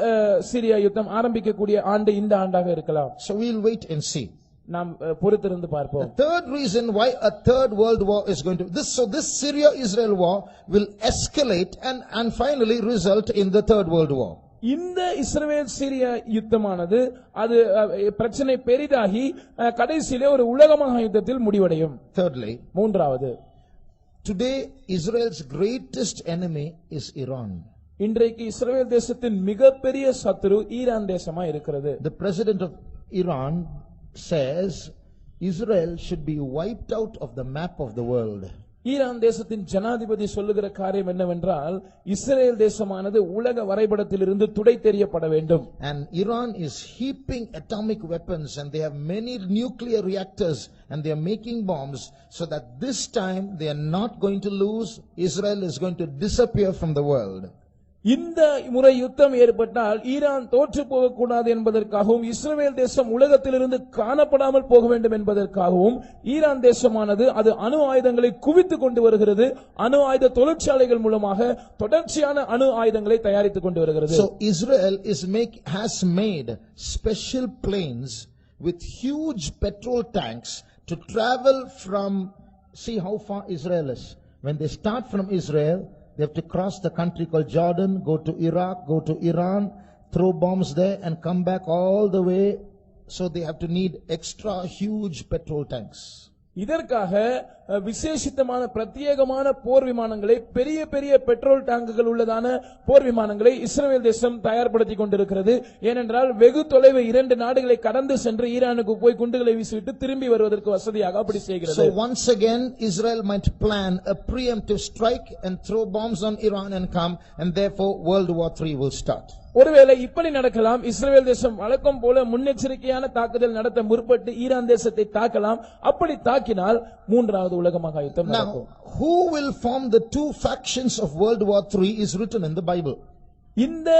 Syria யுத்தம் ஆரம்பிக்கக்கூடிய ஆண்டு இந்த ஆண்டாக இருக்கலாம். So we'll wait and see. நாம் பொறுத்திருந்து பார்ப்போம். The third reason why a third world war is going to this Syria Israel war will escalate and finally result in the third world war. இந்த இஸ்ரவேல் சீரியா யுத்தமானது அது பிரச்சனை பெரிதாகி கடைசியிலே ஒரு உலக மகா யுத்தத்தில் முடிவடையும். Thirdly, மூன்றாவது, today Israel's greatest enemy is Iran. இன்றைக்கு இஸ்ரவேல் தேசத்தின் மிகப்பெரிய சத்துரு ஈரான் தேசமா இருக்கிறது. The president of Iran says Israel should be wiped out of the map of the world. Iran தேசத்தின் ஜனாதிபதி சொல்லுகிற காரியம் என்னவென்றால் இஸ்ரேல் தேசமானது உலக வரைபடத்திலிருந்து துடைத்தெறியப்பட வேண்டும். And Iran is heaping atomic weapons and they have many nuclear reactors and they are making bombs so that this time they are not going to lose. Israel is going to disappear from the world. இந்த முறை யுத்தம் ஏற்பட்டால் Iran தோற்று போகக்கூடாது என்பதற்காகவும் Israel தேசம் உலகத்திலிருந்து காணப்படாமல் போக வேண்டும் என்பதற்காகவும் ஈரான் தேசமானது அது அணு ஆயுதங்களை குவித்துக் கொண்டு வருகிறது. அணு ஆயுத தொழிற்சாலைகள் மூலமாக தொடர்ச்சியான அணு ஆயுதங்களை தயாரித்துக் கொண்டு வருகிறது. So Israel has made special planes with huge petrol tanks to travel from, see how far Israel is. When they start from Israel, they have to cross the country called Jordan, go to Iraq, go to Iran, throw bombs there and come back all the way. So they have to need extra huge petrol tanks. இதற்காக விசேஷித்தமான பிரத்யேகமான போர் விமானங்களை பெரிய பெரிய petrol டாங்குகள் உள்ளதான போர் விமானங்களை Israel தேசம் தயார்படுத்திக் கொண்டிருக்கிறது. ஏனென்றால் வெகு தொலைவு 2 நாடுகளை கடந்து சென்று ஈரானுக்கு போய் குண்டுகளை வீசிவிட்டு திரும்பி வருவதற்கு வசதியாக அப்படி செய்கிறது. So once again Israel might plan a preemptive strike and throw bombs on Iran and come, and therefore World War III will start. ஒருவேளை இப்படி நடக்கலாம். இஸ்ரேல் தேசம் வழக்கம் போல முன்னெச்சரிக்கையான தாக்குதல் நடத்த முற்பட்டு ஈரான் தேசத்தை தாக்கலாம். அப்படி தாக்கினால் மூன்றாவது உலக மகா யுத்தம் நடக்கும். Now, who will form the two factions of World War III is written in the Bible. இந்த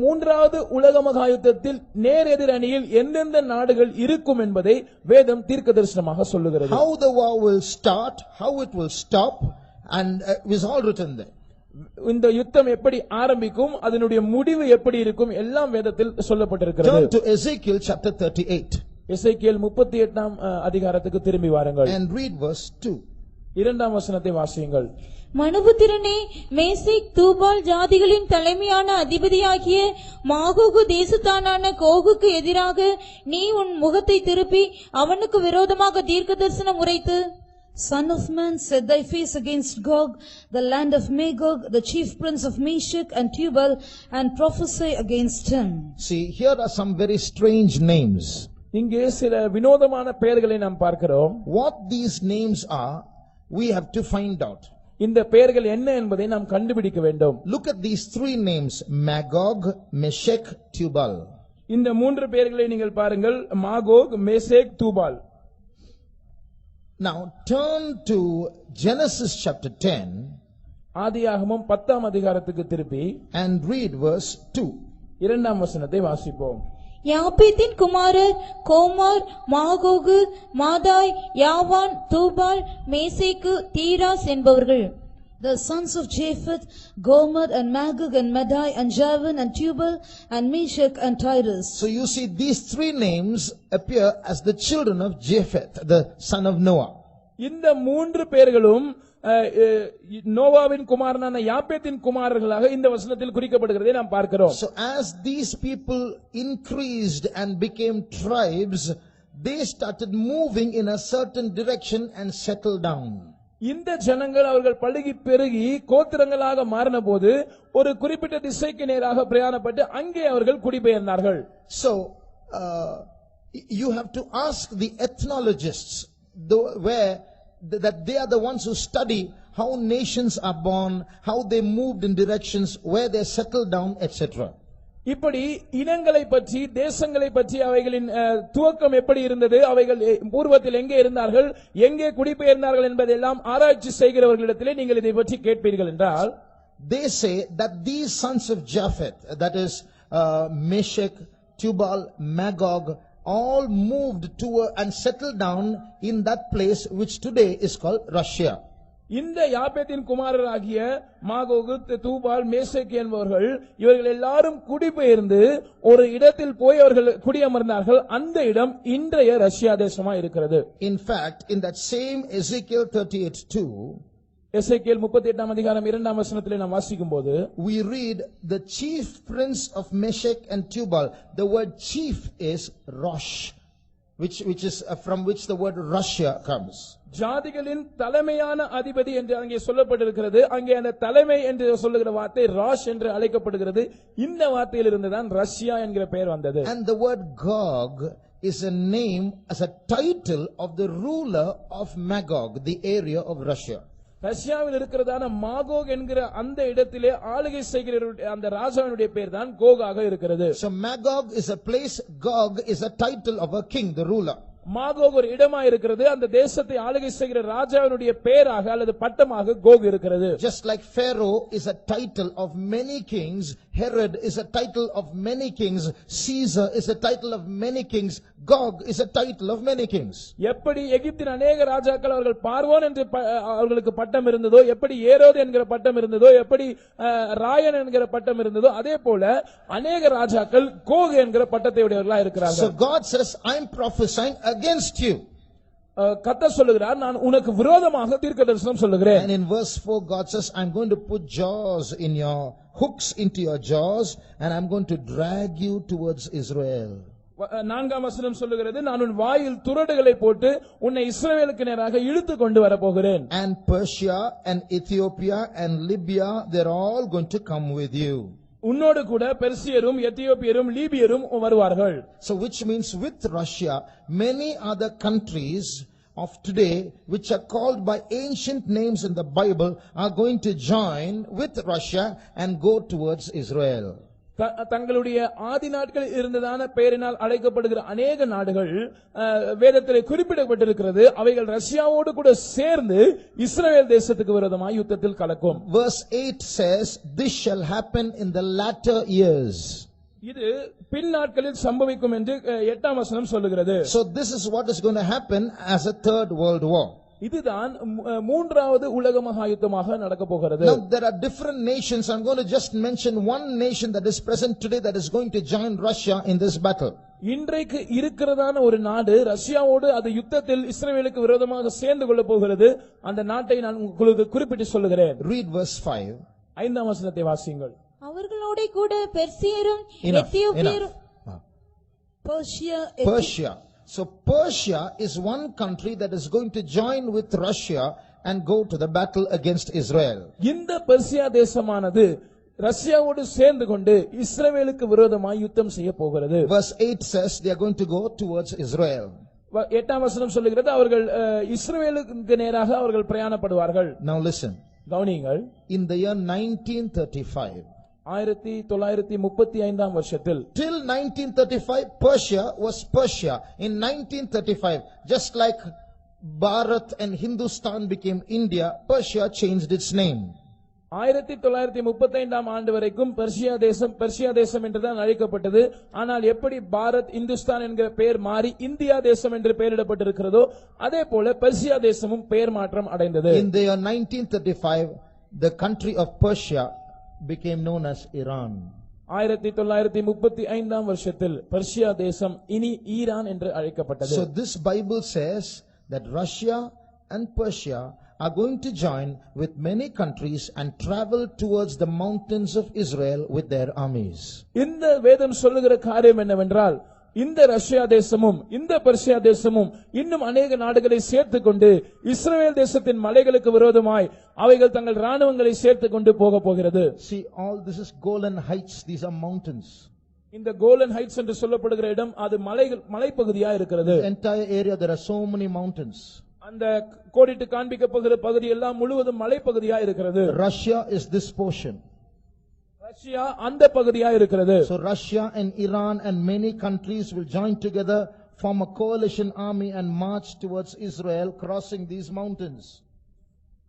மூன்றாவது உலக மகா யுத்தத்தில் நேர் எதிர் அணியில் எந்தெந்த நாடுகள் இருக்கும் என்பதை வேதம் தீர்க்கதரிசனமாக சொல்லுகிறது. How the war will start, how it will stop, and is all written there. இந்த யுத்தம் எப்படி ஆரம்பிக்கும், அதனுடைய முடிவு எப்படி இருக்கும், எல்லாம் வேதத்தில் சொல்லப்பட்டிருக்கிறது. Turn to Ezekiel chapter 38. எசேக்கியேல் 38ஆம் அதிகாரத்துக்கு திரும்பி வாருங்கள். And read verse 2. 2ஆம் வசனத்தை வாசியுங்கள். மனுபுத்திரனே, மேசேக் தூபால் ஜாதிகளின் தலைமையான அதிபதியாகிய மாகோகு தேசத்தானான கோகுக்கு எதிராக நீ உன் முகத்தை திருப்பி அவனுக்கு விரோதமாக தீர்க்கதரிசனம் உரைத்து, Son of man, set thy face against Gog, the land of Magog, the chief prince of Meshech and Tubal, and prophesy against him. See, here are some very strange names. இங்கே சில வினோதமான பெயர்களை நாம் பார்க்கிறோம். What these names are, we have to find out. இந்த பெயர்கள் என்ன என்பதை நாம் கண்டுபிடிக்க வேண்டும். Look at these 3 names: Magog, Meshech, Tubal. இந்த 3 பெயர்களை நீங்கள் பாருங்கள். Magog, Meshach, Tubal. Now turn to Genesis chapter 10 ஆதியாகமம் 10ஆம் அதிகாரத்துக்கு திருப்பி and read verse 2. 2ஆம் வசனத்தை வாசிப்போம். யாப்பேத்தின் குமாரர் கோமார், மாகோகு, மாதாய், யாவான், தூபால், மேசேக்கு, தீராஸ் என்பவர்கள். The sons of Japheth, Gomer and Magog and Madai and Javan and Tubal and Meshech and Tyrus. So you see these 3 names appear as the children of Japheth, the son of Noah. இந்த 3 பெயர்களும் நோவாவின் குமாரனான யாப்பேத்தின் குமாரர்களாக இந்த வசனத்தில் குறிக்கப்படுகிறதை நாம் பார்க்கிறோம். So as these people increased and became tribes, they started moving in a certain direction and settled down. இந்த ஜனங்கள் அவர்கள் பழுகி பெருகி கோத்திரங்களாக மாறின போது ஒரு குறிப்பிட்ட திசைக்கு நேராக பிரயாணப்பட்டு அங்கே அவர்கள் குடிபெயர்ந்தார்கள். So you have to ask the ethnologists that they are the ones who study how nations are born, how they moved in directions, where they settled down, etc. இப்படி இனங்களை பற்றி, தேசங்களை பற்றி, அவைகளின் துவக்கம் எப்படி இருந்தது, அவைகள் பூர்வத்தில் எங்கே இருந்தார்கள், எங்கே குடிபெயர்ந்தார்கள் என்பதெல்லாம் ஆராய்ச்சி செய்கிறவர்களிடத்திலே நீங்கள் இதை பற்றி கேட்பீர்கள் என்றால், they say that these sons of Japheth, that is Meshech, Tubal, Magog, all moved toward and settled down in that place which today is called Russia. இந்த யாப்பேத்தின் குமாரராகிய மாகோகு, தூபால், மேசேக் என்பவர்கள் இவர்கள் எல்லாரும் குடிபெயர்ந்து ஒரு இடத்தில் போய் அவர்கள் குடியமர்ந்தார்கள். அந்த இடம் இன்றைய ரஷ்யா தேசமா இருக்கிறது. In fact, in that same Ezekiel 38:2, எசேக்கியேல் 38ஆம் அதிகாரம் 2ஆம் வசனத்திலே நாம் வாசிக்கும்போது, we read the chief prince of Meshech and Tubal. The word chief is Rosh, which is from which the word Russia comes. ஜாதிகளின் தலைமையான அதிபதி என்று அங்கே சொல்லப்பட்டிருக்கிறது. அங்கே அந்த தலைமை என்று சொல்லுகிற வார்த்தை ராஷ் என்று அழைக்கப்படுகிறது. இந்த வார்த்தையிலிருந்து தான் ரஷ்யா என்கிற பெயர் வந்தது. And the word Gog is a name as a title of the ruler of Magog, the area of Russia. ரஷ்யாவில் இருக்கிறதான மாகோக் என்கிற அந்த இடத்திலே ஆளுகை செய்கிற அந்த ராஜாவினுடைய பேர் தான் கோகாக இருக்கிறது. So Magog is a place, Gog is a title of a king, the ruler. Magog ஒரு இடமா இருக்கிறது, அந்த தேசத்தை ஆளுகை செய்கிற ராஜாவினுடைய பேராக அல்லது பட்டமாக கோக் இருக்கிறது. Just like Pharaoh is a title of many kings, Herod is a title of many kings, Caesar is a title of many kings, Gog is a title of many kings. எப்படி எகிப்தின் அநேக ராஜாக்கள் அவர்கள் பார்வோன் என்று அவர்களுக்கு பட்டம் இருந்ததோ, எப்படி ஏரோது என்கிற பட்டம் இருந்ததோ, எப்படி ராயன் என்கிற பட்டம் இருந்ததோ, அதே போல அநேக ராஜாக்கள் கோக் என்கிற பட்டத்தை உடையவர்களாக இருக்கிறார்கள். So God says, I'm prophesying against you. கர்த்தர் சொல்லுகிறார், நான் உனக்கு விரோதமாக தீர்க்கதரிசனம் சொல்லுகிறேன். And in verse 4 God says, I'm going to put jaws in your hooks into your jaws and I'm going to drag you towards Israel. 4ஆம் வசனம் சொல்லுகிறது, நான் உன் வாயில் துரடுகளை போட்டு உன்னை இஸ்ரவேலுக்கு நேராக இழுத்து கொண்டு வர போகிறேன். And Persia and Ethiopia and Libya, they're all going to come with you. உன்னோடு கூட பெர்சியரும் எத்தியோப்பியரும் லீபியரும் வருவார்கள். So which means with Russia, many other countries of today which are called by ancient names in the Bible are going to join with Russia and go towards Israel. தங்களுடைய ஆதி நாட்களில் இருந்ததான பெயரினால் அழைக்கப்படுகிற அநேக நாடுகள் வேதத்திலே குறிப்பிடப்பட்டிருக்கிறது. அவைகள் ரஷ்யாவோடு கூட சேர்ந்து இஸ்ரவேல் தேசத்துக்கு விரோதமாக யுத்தத்தில் கலக்கும். Verse 8 says, this shall happen in the latter years. இது பின் நாட்களில் சம்பவிக்கும் என்று 8ஆம் வசனம் சொல்லுகிறது. So this is what is going to happen as a third world war. இதுதான் மூன்றாவது உலக மகா யுத்தமாக நடக்க போகிறது. Now there are different nations. I'm going to just mention one nation that is present today that is going to join Russia in this battle. இன்றைக்கு இருக்கிறதான ஒரு நாடு ரஷ்யாவோடு அது யுத்தத்தில் இஸ்ரவேலுக்கு விரோதமாக சேர்ந்து கொள்ள போகிறது. அந்த நாட்டை நான் உங்களுக்கு குறிப்பிட்டு சொல்லுகிறேன். Read verse 5. 5ஆம் வசனத்தை வாசியுங்கள். அவர்களோட கூட பெர்சியரும் எத்தியோப்பியரும் Persia. So Persia is one country that is going to join with Russia and go to the battle against Israel. இந்த பெர்சியா தேசமானது ரஷ்யாவோடு சேர்ந்து கொண்டு இஸ்ரவேலுக்கு விரோதமாய் யுத்தம் செய்ய போகிறது. Verse 8 says they are going to go towards Israel. 8ஆம் வசனம் சொல்லுகிறது, அவர்கள் இஸ்ரவேலுக்கு நேராக அவர்கள் பிரயாணப்படுவார்கள். Now listen. கவனியுங்கள். In the year 1935, 1935ஆம் வருஷத்தில், till 1935 Persia was Persia. In 1935, just like Bharat and Hindustan became India, Persia changed its name. 1935ஆம் ஆண்டு வரைக்கும் பெர்சியா தேசம் என்றுதான் அழைக்கப்பட்டது. ஆனால் எப்படி பாரத் இந்துஸ்தான் என்கிற பெயர் மாறி இந்தியா தேசம் என்று பெயரிடப்பட்டிருக்கிறதோ அதே போல பெர்சியா தேசமும் பெயர் மாற்றம் அடைந்தது. In the year 1935, the country of Persia became known as Iran. 1935ஆம் வருஷத்தில் பெர்சியா தேசம் இனி ஈரான் என்று அழைக்கப்பட்டது. So this Bible says that Russia and Persia are going to join with many countries and travel towards the mountains of Israel with their armies. இந்த வேதம் சொல்லுகிற காரியம் என்னவென்றால், இந்த ரஷ்யா தேசமும் இந்த பெர்சியா தேசமும் இன்னும் அநேக நாடுகளை சேர்த்துக் கொண்டு இஸ்ரவேல் தேசத்தின் மலைகளுக்கு விரோதமாய் அவைகள் தங்கள் ராணுவங்களை சேர்த்துக் கொண்டு போக போகிறது. See, all this is Golan Heights. These are mountains. இந்த கோலன் ஹைட்ஸ் என்று சொல்லப்படுகிற இடம் அது மலைப்பகுதியா இருக்கிறது. The entire area there are so many mountains. அந்த கோடிட்டு காண்பிக்கப்படுகிற பகுதி எல்லாம் முழுவதும் மலைப்பகுதியா இருக்கிறது. Russia is this portion. Russia அந்த பகுதியா இருக்கிறது. So Russia and Iran and many countries will join together, form a coalition army and march towards Israel, crossing these mountains.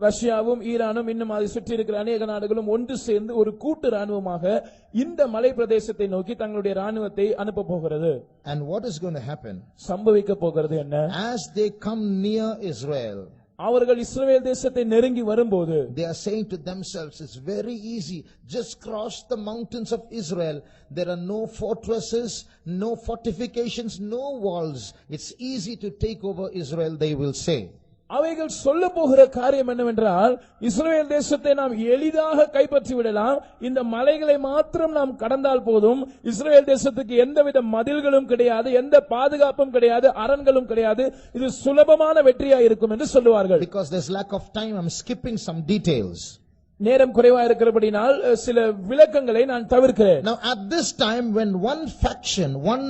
ரஷ்யாவும் ஈரானும் இன்னும் அதை சுற்றி இருக்கிற அநேக நாடுகளும் ஒன்று சேர்ந்து ஒரு கூட்டு ராணுவமாக இந்த மலை பிரதேசத்தை நோக்கி தங்களுடைய ராணுவத்தை அனுப்ப போகிறது. And what is going to happen? சம்பவிக்க போகிறது என்ன? As they come near Israel, அவர்கள் இஸ்ரவேல் தேசத்தை நெருங்கி வரும்போது they are saying to themselves, it's very easy, just cross the mountains of Israel. There are no fortresses, no fortifications, no walls. It's easy to take over Israel, they will say. அவைகள் சொல்ல போகிற காரியம் என்னவென்றால், இஸ்ரவேல் தேசத்தை நாம் எளிதாக கைப்பற்றி விடலாம், இந்த மலைகளை மாத்திரம் நாம் கடந்தால் போதும், இஸ்ரவேல் தேசத்துக்கு எந்தவித மதில்களும் கிடையாது, எந்த பாதுகாப்பும் கிடையாது, அரண்களும் கிடையாது, இது சுலபமான வெற்றியா இருக்கும் என்று சொல்லுவார்கள். Because there's lack of time, I'm skipping some details. நேரம் குறைவா இருக்கிறபடினால் சில விளக்கங்களை நான் தவிர்க்கிறேன். Now at this time when one faction, one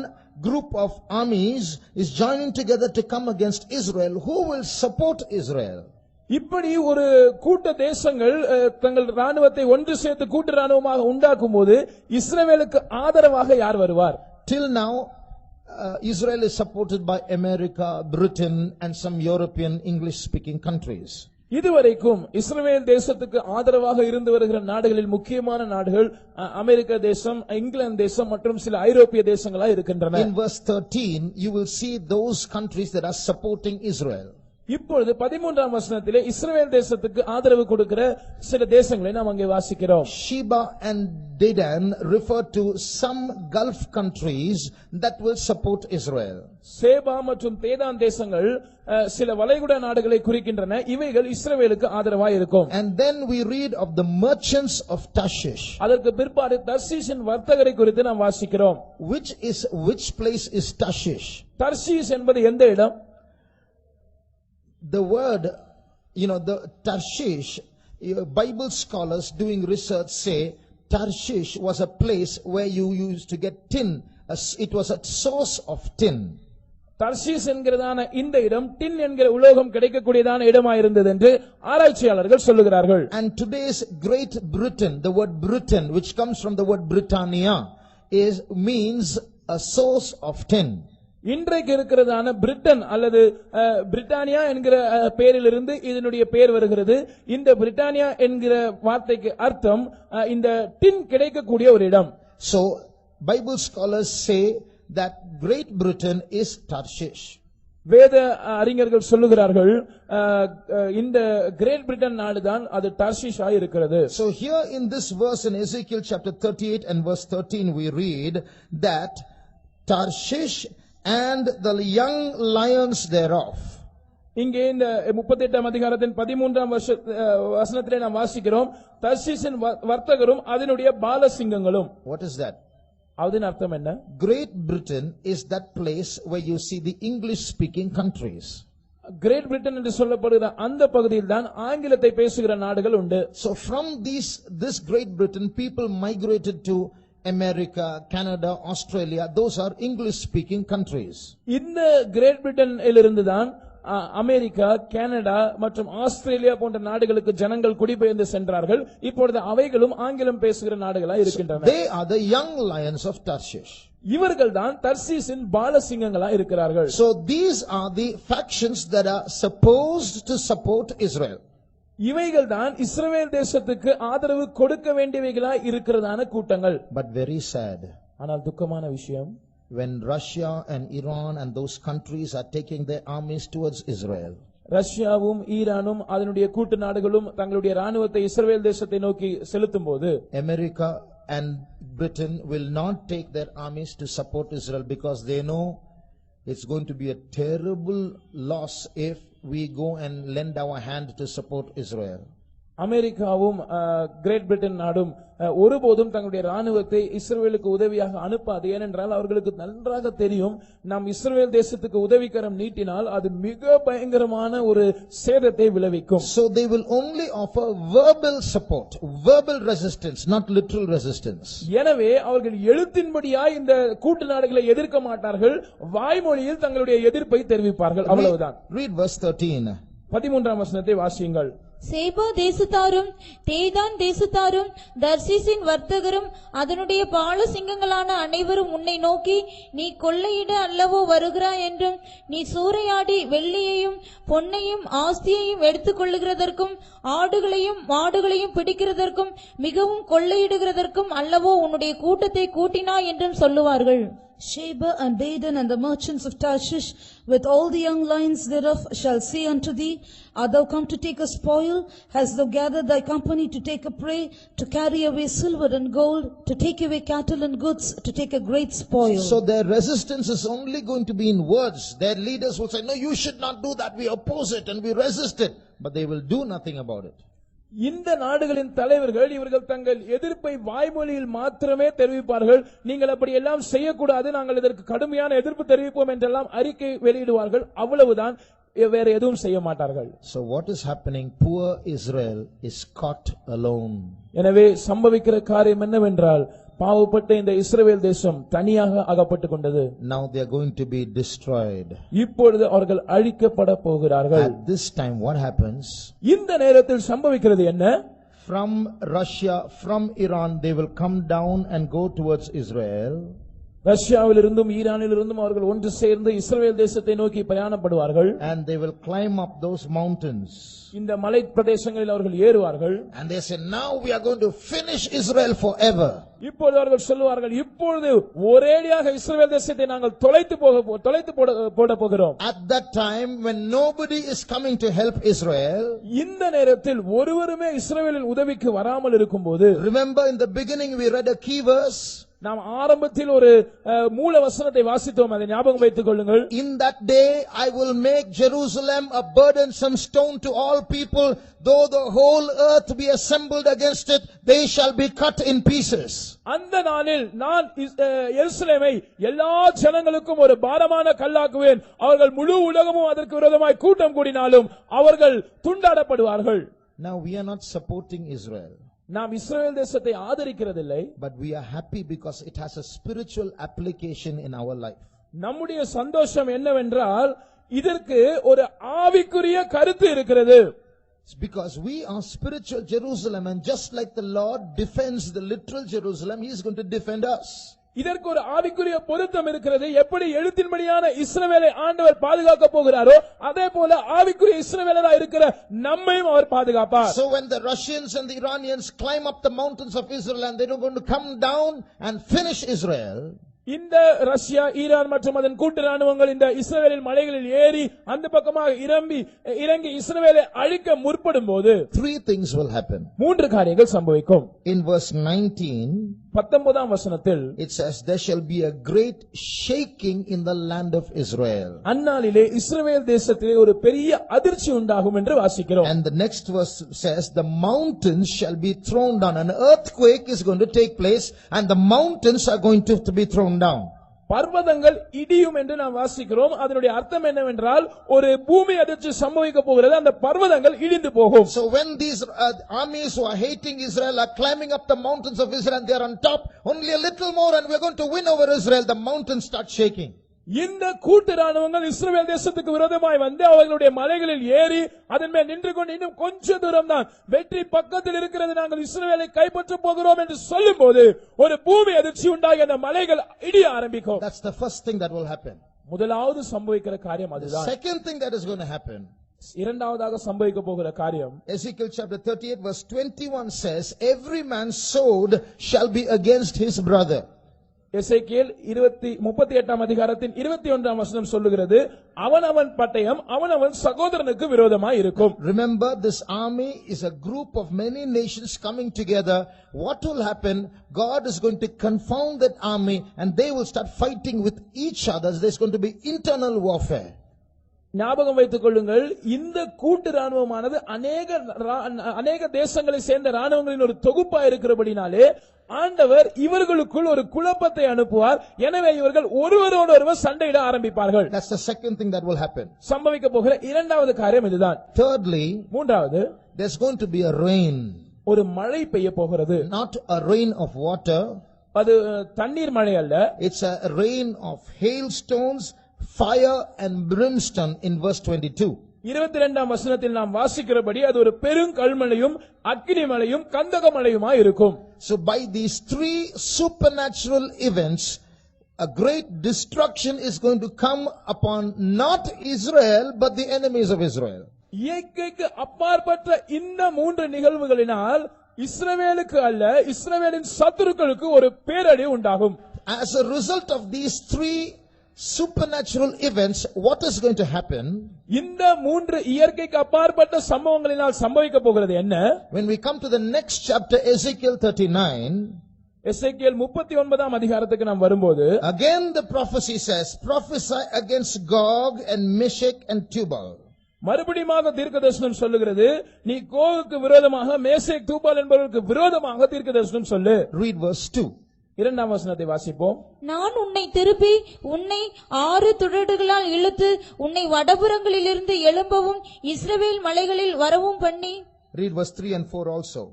group of armies is joining together to come against Israel, who will support Israel? இப்படி ஒரு கூட்ட தேசங்கள் தங்கள் ராணுவத்தை ஒன்று சேர்த்து கூட்டு ராணுவமாக உண்டாக்கும் போது இஸ்ரவேலுக்கு ஆதரவாக யார் வருவார்? Till now, Israel is supported by America, Britain and some European English-speaking countries. இதுவரைக்கும் இஸ்ரவேல் தேசத்துக்கு ஆதரவாக இருந்து வருகிற நாடுகளில் முக்கியமான நாடுகள் அமெரிக்க தேசம், இங்கிலாந்து தேசம் மற்றும் சில ஐரோப்பிய தேசங்களா இருக்கின்றன. In verse 13, you will see those countries that are supporting Israel. இப்பொழுது 13ஆம் வசனத்திலே இஸ்ரவேல் தேசத்துக்கு ஆதரவு கொடுக்கிற சில தேசங்களை நாம் அங்கே வாசிக்கிறோம். Sheba and Dedan refer to some Gulf countries that will support Israel. சேபா மற்றும் தேதான் தேசங்கள் சில வளைகுடா நாடுகளை குறிக்கின்றன. இவைகள் இஸ்ரவேலுக்கு ஆதரவாய் இருக்கும். And then we read of the merchants of Tarshish. அதற்கு பிற்பாடு தர்ஷீஷின் வர்த்தகரை குறித்து நாம் வாசிக்கிறோம். Which place is Tarshish? Tarshish என்பது எந்த இடம்? The word, the Tarshish, Bible scholars doing research say Tarshish was a place where you used to get tin. It was a source of tin. தர்ஷீஸ் என்கிறதான இந்த இடம் டின் என்கிற உலோகம் கிடைக்கக்கூடியதான இடமாக இருந்தது என்று ஆராய்ச்சியாளர்கள் சொல்லுகிறார்கள். And today's Great Britain, the word Britain, which comes from the word Britannia, means a source of tin. இன்றைக்கு இருக்கிறதான பிரிட்டன் அல்லது பிரிட்டானியா என்கிற பெயரிலிருந்து இதனுடைய பெயர் வருகிறது. இந்த பிரிட்டானியா என்கிற வார்த்தைக்கு அர்த்தம் இந்த டின் கிடைக்கக்கூடிய ஒரு இடம். So Bible scholars say that Great Britain is Tarshish. வேத அறிஞர்கள் சொல்லுகிறார்கள் இந்த கிரேட் பிரிட்டன் நாடுதான் அது டார்ஷிஷ் ஆய் இருக்கிறது. So here in this verse in Ezekiel chapter 38 and verse 13 we read that Tarshish and the young lions thereof. இங்கே இந்த 38ஆம் அதிகாரத்தின் 13ஆம் வசனத்திலே நாம் வாசிக்கிறோம் தர்ஷீஷின் வர்த்தகரும் அதனுடைய பாலசிங்கங்களும். What is that? அதன் அர்த்தம் என்ன? Great Britain is that place where you see the English speaking countries. Great Britain என்று சொல்லப்படுகிற அந்த பகுதியில் தான் ஆங்கிலத்தை பேசுகிற நாடுகள் உண்டு. So from this Great Britain people migrated to America, Canada, Australia. Those are English speaking countries. இந்த கிரேட் பிரிட்டனிலிருந்து தான் அமெரிக்கா, கனடா மற்றும் ஆஸ்திரேலியா போன்ற நாடுகளுக்கு ஜனங்கள் குடிபெயர்ந்து சென்றார்கள். இப்பொழுது அவைகளும் ஆங்கிலம் பேசுகிற நாடுகளாய் இருக்கின்றன. They are the young lions of Tarshish. இவர்கள் தான் தர்ஷீஷின் பாலசிங்கங்களாய் இருக்கிறார்கள். So these are the factions that are supposed to support Israel. இவைகள் தான் இஸ்ரவேல் தேசத்துக்கு ஆதரவு கொடுக்க வேண்டியவைகளாய் இருக்கிறதான கூட்டங்கள். But very sad. ஆனால் துக்கமான விஷயம், when Russia and Iran and those countries are taking their armies towards Israel. ரஷ்யாவும் ஈரானும் அதனுடைய கூட்டு நாடுகளும் தங்களுடைய ராணுவத்தை இஸ்ரவேல் தேசத்தை நோக்கி செலுத்தும் போது America and Britain will not take their armies to support Israel because they know it's going to be a terrible loss if we go and lend our hand to support Israel. அமெரிக்காவும் great Britain நாடும் ஒருபோதும் தங்களுடைய ராணுவத்தை இஸ்ரவேலுக்கு உதவியாக அனுப்பாது. ஏனென்றால் அவர்களுக்கு நன்றாக தெரியும் நாம் இஸ்ரவேல் தேசத்துக்கு உதவிக்கரம் நீட்டினால் அது மிக பயங்கரமான ஒரு சேதத்தை விளைவிக்கும். So they will only offer verbal support, verbal resistance, not literal resistance. எனவே அவர்கள் எழுத்தின்படியாய் இந்த கூட்டு நாடுகளை எதிர்க்க மாட்டார்கள், வாய்மொழியில் தங்களுடைய எதிர்ப்பை தெரிவிப்பார்கள், அவ்வளவுதான். Read verse 13. 13ஆம் வசனத்தை வாசியுங்கள். சேபா தேசத்தாரும் தேதான் தேசத்தாரும் தர்ஷீசின் வர்த்தகரும் அதனுடைய பாலசிங்கங்களான அனைவரும் உன்னை நோக்கி, நீ கொள்ளையிட அல்லவோ வருகிறாய் என்றும், நீ சூறையாடி வெள்ளியையும் பொன்னையும் ஆஸ்தியையும் எடுத்துக் கொள்ளுகிறதற்கும் ஆடுகளையும் மாடுகளையும் பிடிக்கிறதற்கும் மிகவும் கொள்ளையிடுகிறதற்கும் அல்லவோ உன்னுடைய கூட்டத்தை கூட்டினாய் என்றும் சொல்லுவார்கள். Sheba and Dedan and the merchants of Tarshish with all the young lions thereof shall say unto thee, art thou come to take a spoil? Hast thou gathered thy company to take a prey, to carry away silver and gold, to take away cattle and goods, to take a great spoil? So their resistance is only going to be in words. Their leaders will say, no, you should not do that. We oppose it and we resist it. But they will do nothing about it. இந்த நாடுகளின் தலைவர்கள் இவர்கள் தங்கள் எதிர்ப்பை வாய்மொழியில் மாத்திரமே தெரிவிப்பார்கள். நீங்கள் அப்படி எல்லாம் செய்யக்கூடாது, நாங்கள் இதற்கு கடுமையான எதிர்ப்பு தெரிவிப்போம் என்றெல்லாம் அறிக்கை வெளியிடுவார்கள், அவ்வளவுதான், வேற எதுவும் செய்ய மாட்டார்கள். So what is happening? Poor Israel is caught alone. எனவே சம்பவிக்கிற காரியம் என்னவென்றால் பாவப்பட்ட இந்த இஸ்ரவேல் தேசம் தனியாக அகப்பட்டுக் கொண்டது. Now they are going to be destroyed. இப்பொழுது அவர்கள் அழிக்கப்பட போகிறார்கள். At this time what happens? இந்த நேரத்தில் சம்பவிக்கிறது என்ன? From Russia, from Iran, they will come down and go towards Israel. ரஷ்யாவிலிருந்தும் ஈரானிலிருந்தும் அவர்கள் ஒன்று சேர்ந்து இஸ்ரவேல் தேசத்தை நோக்கி பிரயாணப்படுவார்கள். And they will climb up those mountains. இந்த மலை பிரதேசங்களில் அவர்கள் ஏறுவார்கள். And they say, now we are going to finish Israel forever. இப்பொழுது அவர்கள் சொல்லுவார்கள், இப்பொழுது ஒரேடியாக இஸ்ரவேல் தேசத்தை நாங்கள் தொலைத்து போட போகிறோம். At that time when nobody is coming to help Israel, இந்த நேரத்தில் ஒருவருமே இஸ்ரவேலின் உதவிக்கு வராமல் இருக்கும்போது, remember in the beginning we read a key verse. நாம் ஆரம்பத்தில் ஒரு மூல வசனத்தை வாசித்தோம், அதை ஞாபகம் வைத்துக் கொள்ளுங்கள். In that day I will make Jerusalem a burdensome stone to all people, though the whole earth be assembled against it, they shall be cut in pieces. அந்த நாளில் நான் எருசலேமை எல்லா ஜனங்களுக்கும் ஒரு பாரமான கல்லாக்குவேன், அவர்கள் முழு உலகமும் அதற்கு விரோதமாய் கூட்டம் கூடினாலும் அவர்கள் துண்டாடப்படுவார்கள். Now we are not supporting Israel, நாம் இஸ்ரவேல் தேசத்தை ஆதரிக்கிறதில்லை, but we are happy because it has a spiritual application in our life. நம்முடைய சந்தோஷம் என்னவென்றால் இதற்கு ஒரு ஆவிக்குரிய கருத்து இருக்கிறது. It's because we are spiritual Jerusalem, and just like the Lord defends the literal Jerusalem, He is going to defend us. இதற்கு ஒரு ஆவிக்குரிய பொருத்தம் இருக்கிறது. எப்படி எழுத்தின்படியான இஸ்ரவேலை ஆண்டவர் பாதுகாக்க போகிறாரோ அதே போல ஆவிக்குரிய இஸ்ரவேலராய் இருக்கிற நம்மையும் அவர் பாதுகாப்பார். So when the Russians and the Iranians climb up the mountains of Israel and they are going to come down and finish Israel, இந்த ரஷ்யா, ஈரான் மற்றும் அதன் கூட்டு ராணுவங்கள் இந்த இஸ்ரவேலின் மலைகளில் ஏறி அந்த பக்கமாக இறங்கி இஸ்ரவேலை அழிக்க முற்படும் போது 3 things will happen. 3 காரியங்கள் சம்பவிக்கும். In verse 19, 19ஆம் வசனத்தில் it says, there shall be a great shaking in the land of Israel. அந்நாளிலே இஸ்ரவேல் தேசத்திலே ஒரு பெரிய அதிர்ச்சி உண்டாகும் என்று வாசிக்கிறோம். And the next verse says, the mountains shall be thrown down. An earthquake is going to take place and the mountains are going to be thrown down. பர்வதங்கள் இடியும் என்று நாம் வாசிக்கிறோம். அதனுடைய அர்த்தம் என்னவென்றால் ஒரு பூமி அதிர்ச்சி சம்பவிக்க போகிறது, அந்த பர்வதங்கள் இடிந்து போகும். So when these armies who are hating Israel are climbing up the mountains of Israel and they are on top, only a little more and we are going to win over Israel, the mountains start shaking. இந்த கூட்டு ராணுவங்கள் இஸ்ரவேல் தேசத்துக்கு விரோதமாய் வந்து அவர்களுடைய மலைகளில் ஏறி அதன் மேல் நின்று கொண்டு இன்னும் கொஞ்ச தூரம் தான் வெற்றி பக்கத்தில் இருக்கிறது, நாங்கள் இஸ்ரவேலை கைப்பற்ற போகிறோம் என்று சொல்லும் போது ஒரு பூமி அதிர்ச்சி உண்டாகி அந்த மலைகள் இடிய ஆரம்பிக்கும். That's the first thing that will happen. முதலாவது சம்பவிக்கிற காரியம் அதுதான். The second thing that is going to happen, இரண்டாவதாக சம்பவிக்க போகிற காரியம், Ezekiel chapter 38 verse 21 says, every man's sword shall be against his brother. எசேக்கியேல் 38ஆம் அதிகாரத்தின் 21ஆம் வசனம் சொல்லுகிறது, அவனவன் பட்டயம் அவனவன் சகோதரனுக்கு விரோதமாய் இருக்கும். Remember, this army is a group of many nations coming together. What will happen? God is going to confound that army and they will start fighting with each other. There's going to be internal warfare. ஞாபகம் வைத்துக் கொள்ளுங்கள், இந்த கூட்டு ராணுவமானது அநேக தேசங்களை சேர்ந்த ராணுவங்களின் ஒரு தொகுப்பா இருக்கிறபடினாலே ஆண்டவர் இவர்களுக்குள் ஒரு குழப்பத்தை அனுப்புவார். எனவே இவர்கள் ஒருவரோடு ஒருவர் சண்டையிட ஆரம்பிப்பார்கள். That's the second thing that will happen. சம்பவிக்க போகிற இரண்டாவது காரியம் இதுதான். Thirdly, மூன்றாவது, there's going to be a rain. ஒரு மழை பெய்ய போகிறது. Not a rain of water. அது தண்ணீர் மழை அல்ல. It's a rain of hailstones, fire and brimstone in verse 22. 22ஆம் வசனத்தில் நாம் வாசிக்கிறபடி அது ஒரு பெருங்கல்மழையும் அக்கினி மழையும் கந்தக மழையுமாய் இருக்கும். So by these 3 supernatural events, a great destruction is going to come upon not Israel but the enemies of Israel. இயற்கைக்கு அப்பாற்பட்ட இந்த 3 நிகழ்வுகளினால் இஸ்ரவேலுக்கு அல்ல, இஸ்ரவேலின் சத்துருக்களுக்கு ஒரு பேரழிவு உண்டாகும். As a result of these 3 supernatural events, what is going to happen? இந்த 3 இயற்கைக்கு அப்பாற்பட்ட சம்பவங்களினால் சம்பவிக்க போகிறது என்ன? When we come to the next chapter, Ezekiel 39, எசேக்கியேல் 39ஆம் அதிகாரத்துக்கு நாம் வரும்போது, again the prophecy says, prophesy against Gog and Meshech and Tubal. மறுபடியும் தீர்க்கதரிசனம் சொல்லுகிறது, நீ கோகுக்கு விரோதமாக மேசேக் தூபால் என்பவர்களுக்கு விரோதமாக தீர்க்கதரிசனம் சொல்லு. Read verse 2. 2ஆம் வசனத்தை வாசிப்போம். நான் உன்னை திருப்பி உன்னை 6 துறடுகளால் இழுத்து உன்னை வடபுறங்களிலிருந்து எழும்பவும் இஸ்ரவேல் மலைகளில் வரவும் பண்ணி. Read verse 3 and 4 also.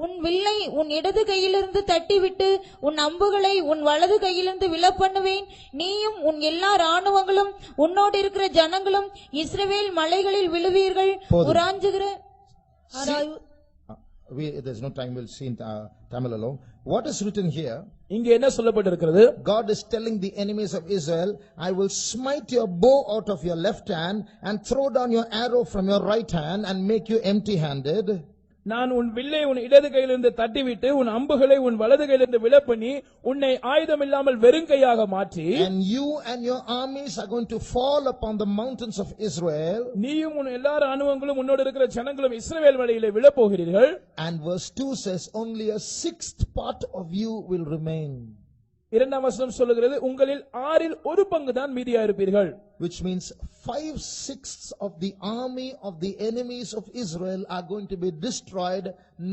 உன் வில்லை உன் இடது கையிலிருந்து தட்டிவிட்டு உன் அம்புகளை உன் வலது கையிலிருந்து விழப்பண்ணுவேன். நீயும் உன் எல்லா ராணுவங்களும் உன்னோடு இருக்கிற ஜனங்களும் இஸ்ரவேல் மலைகளில் விழுவீர்கள். உராஞ்சுகிற there's no time, we'll see in Tamil alone. What is written here? இங்க என்ன சொல்லப்பட்டிருக்கிறது? God is telling the enemies of Israel, I will smite your bow out of your left hand and throw down your arrow from your right hand and make you empty-handed. நான் உன் வில்லை உன் இடது கையிலிருந்து தட்டிவிட்டு உன் அம்புகளை உன் வலது கையிலிருந்து விழப்பண்ணி உன்னை ஆயுதம் இல்லாமல் வெறுங்கையாக மாற்றி, and you and your armies are going to fall upon the mountains of Israel. நீயும் உன் எல்லா ராணுவங்களும் உன்னோடு இருக்கிற ஜனங்களும் இஸ்ரவேல் மலையிலே விழப்போகிறீர்கள். And verse 2 says only a sixth part of you will remain. இரண்டாம் வசனம் சொல்லுகிறது, உங்களில் 1/6 தான் மீதியா இருப்பீர்கள். Which means 5/6 of the army of the enemies of Israel are going to be destroyed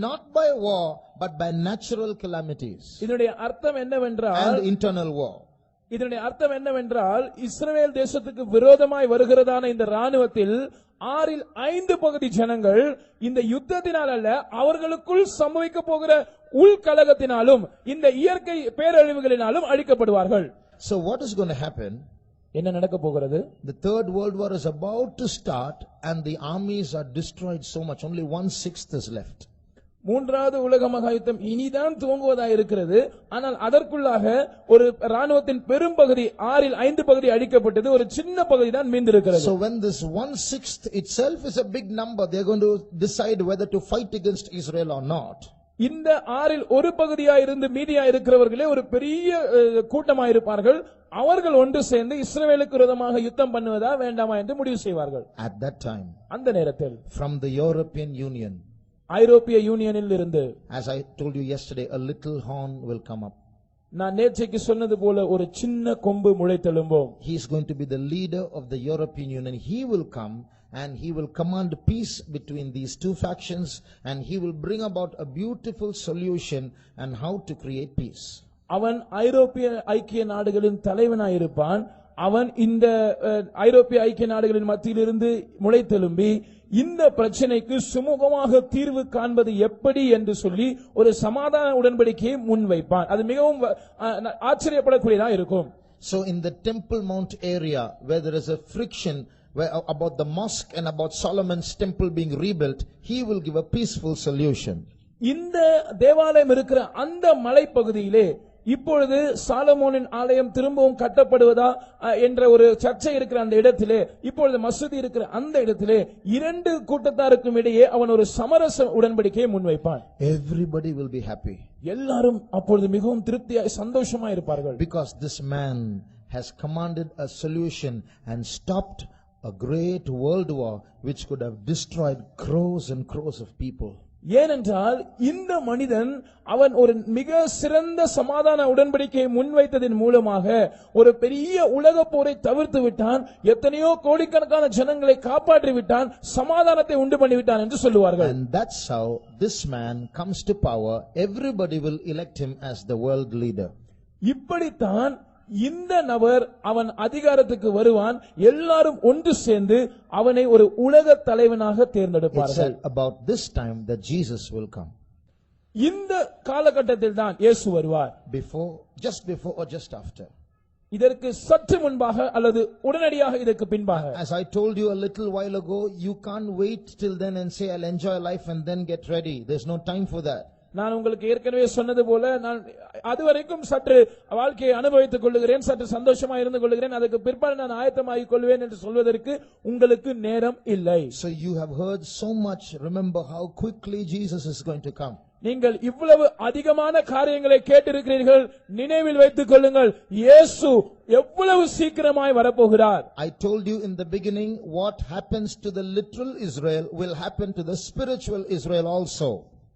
not by war but by natural calamities இதனுடைய அர்த்தம் என்னவென்றால், and internal war. இதனுடைய அர்த்தம் என்னவென்றால், இஸ்ரவேல் தேசத்துக்கு விரோதமாய் வருகிறதான இந்த ராணுவத்தில் 5/6 ஜனங்கள் இந்த யுத்தத்தினால் அல்ல, அவர்களுக்குள் சம்பவிக்க போகிற உள்கலகத்தினாலும் இந்த இயற்கை பேரழிவுகளினாலும் அழிக்கப்படுவார்கள். So what is going to happen? என்ன நடக்க போகிறது? The third world war is about to start and the armies are destroyed so much, only 1/6 is left. மூன்றாவது உலக மகா யுத்தம் இனிதான் துவங்குவதாக இருக்கிறது. ஆனால் அதற்குள்ளாக ஒரு ராணுவத்தின் பெரும்பகுதி 5/6 அழிக்கப்பட்டது, ஒரு சின்ன பகுதி தான் மீந்திருக்கிறது. So when this 1/6 itself is a big number, they are going to decide whether to fight against Israel or not. இந்த 1/6 இருந்து மீதியா இருக்கிறவர்களே ஒரு பெரிய கூட்டமாயிருப்பார்கள். அவர்கள் ஒன்று சேர்ந்து இஸ்ரவேலுக்கு விரோதமாக யுத்தம் பண்ணுவதா வேண்டாமா என்று முடிவு செய்வார்கள். At that time, அந்த நேரத்தில் from the European Union, ஐரோப்பிய யூனியனில் இருந்து, as I told you yesterday, a little horn will come up. நான் நேற்றைக்கு சொன்னது போல ஒரு சின்ன கொம்பு முளைத்தெழும்பும். He is going to be the leader of the European Union. He will come and he will command peace between these two factions and he will bring about a beautiful solution and how to create peace. அவன் ஐரோப்பிய ஐக்கிய நாடுகளின் தலைவனாயிருப்பான். அவன் இந்த ஐரோப்பிய ஐக்கிய நாடுகளின் மத்தியிலிருந்து முளைத்தெழும்பி இந்த பிரச்சனைக்கு சுமூகமாக தீர்வு காண்பது எப்படி என்று சொல்லி ஒரு சமாதான உடன்படிக்கையை முன்வைப்பான். அது மிகவும் ஆச்சரியப்படக்கூடியதா இருக்கும். So in the Temple Mount area where there is a friction about the mosque and about Solomon's temple being rebuilt, he will give a peaceful solution. இந்த தேவாலயம் இருக்கிற அந்த மலைப்பகுதியிலே இப்பொழுது சாலமோனின் ஆலயம் திரும்பவும் கட்டப்படுவதா என்ற ஒரு சர்ச்சை இருக்கிற அந்த இடத்திலே, இப்பொழுது மசூதி இருக்கிற அந்த இடத்திலே 2 கூட்டத்தாருக்கும் இடையே அவன் ஒரு சமரச உடன்படிக்கையை முன்வைப்பான். Everybody will be happy. எல்லாரும் அப்பொழுது மிகவும் திருப்தியாய் சந்தோஷமாய் இருப்பார்கள். Because this man has commanded a solution and stopped a great world war which could have destroyed crores and crores of people. ஏனென்றால் இந்த மனிதன் அவன் ஒரு மிக சிறந்த சமாதான உடன்படிக்கையை முன்வைத்ததின் மூலமாக ஒரு பெரிய உலக போரை தவிர்த்து விட்டான், எத்தனையோ கோடிக்கணக்கான ஜனங்களை காப்பாற்றி விட்டான், சமாதானத்தை உண்டு பண்ணிவிட்டான் என்று சொல்லுவார்கள். And that's how this man comes to power. Everybody will elect him as the world leader. இப்படித்தான் இந்த நபர் அவன் அதிகாரத்துக்கு வருவான். எல்லாரும் ஒன்று சேர்ந்து அவனை ஒரு உலக தலைவனாக தேர்ந்தெடுப்பார்கள். About this time that Jesus will come. இந்த காலகட்டத்தில் தான் இயேசு வருவார். Just before or just after? இதற்கு சற்று முன்பாக அல்லது உடனடியாக இதற்கு பின்பாக? As I told you a little while ago, you can't wait till then and say I'll enjoy life and then get ready. There's no time for that. நான் உங்களுக்கு ஏற்கனவே சொன்னது போல, நான் அதுவரைக்கும் சற்று வாழ்க்கையை அனுபவித்துக் கொள்ளுகிறேன், சற்று சந்தோஷமா இருந்து கொள்ளுகிறேன், அதுக்கு பிற்பாடு நான் ஆயத்தமாகிக் கொள்வேன் என்று சொல்வதற்கு உங்களுக்கு நேரம் இல்லை. So you have heard so much. Remember how quickly Jesus is going to come. நீங்கள் இவ்வளவு அதிகமான காரியங்களை கேட்டிருக்கிறீர்கள். நினைவில் வைத்துக் கொள்ளுங்கள், இயேசு எவ்வளவு சீக்கிரமாய் வரப்போகிறார். I told you in the beginning, what happens to the literal Israel will happen to the spiritual Israel also.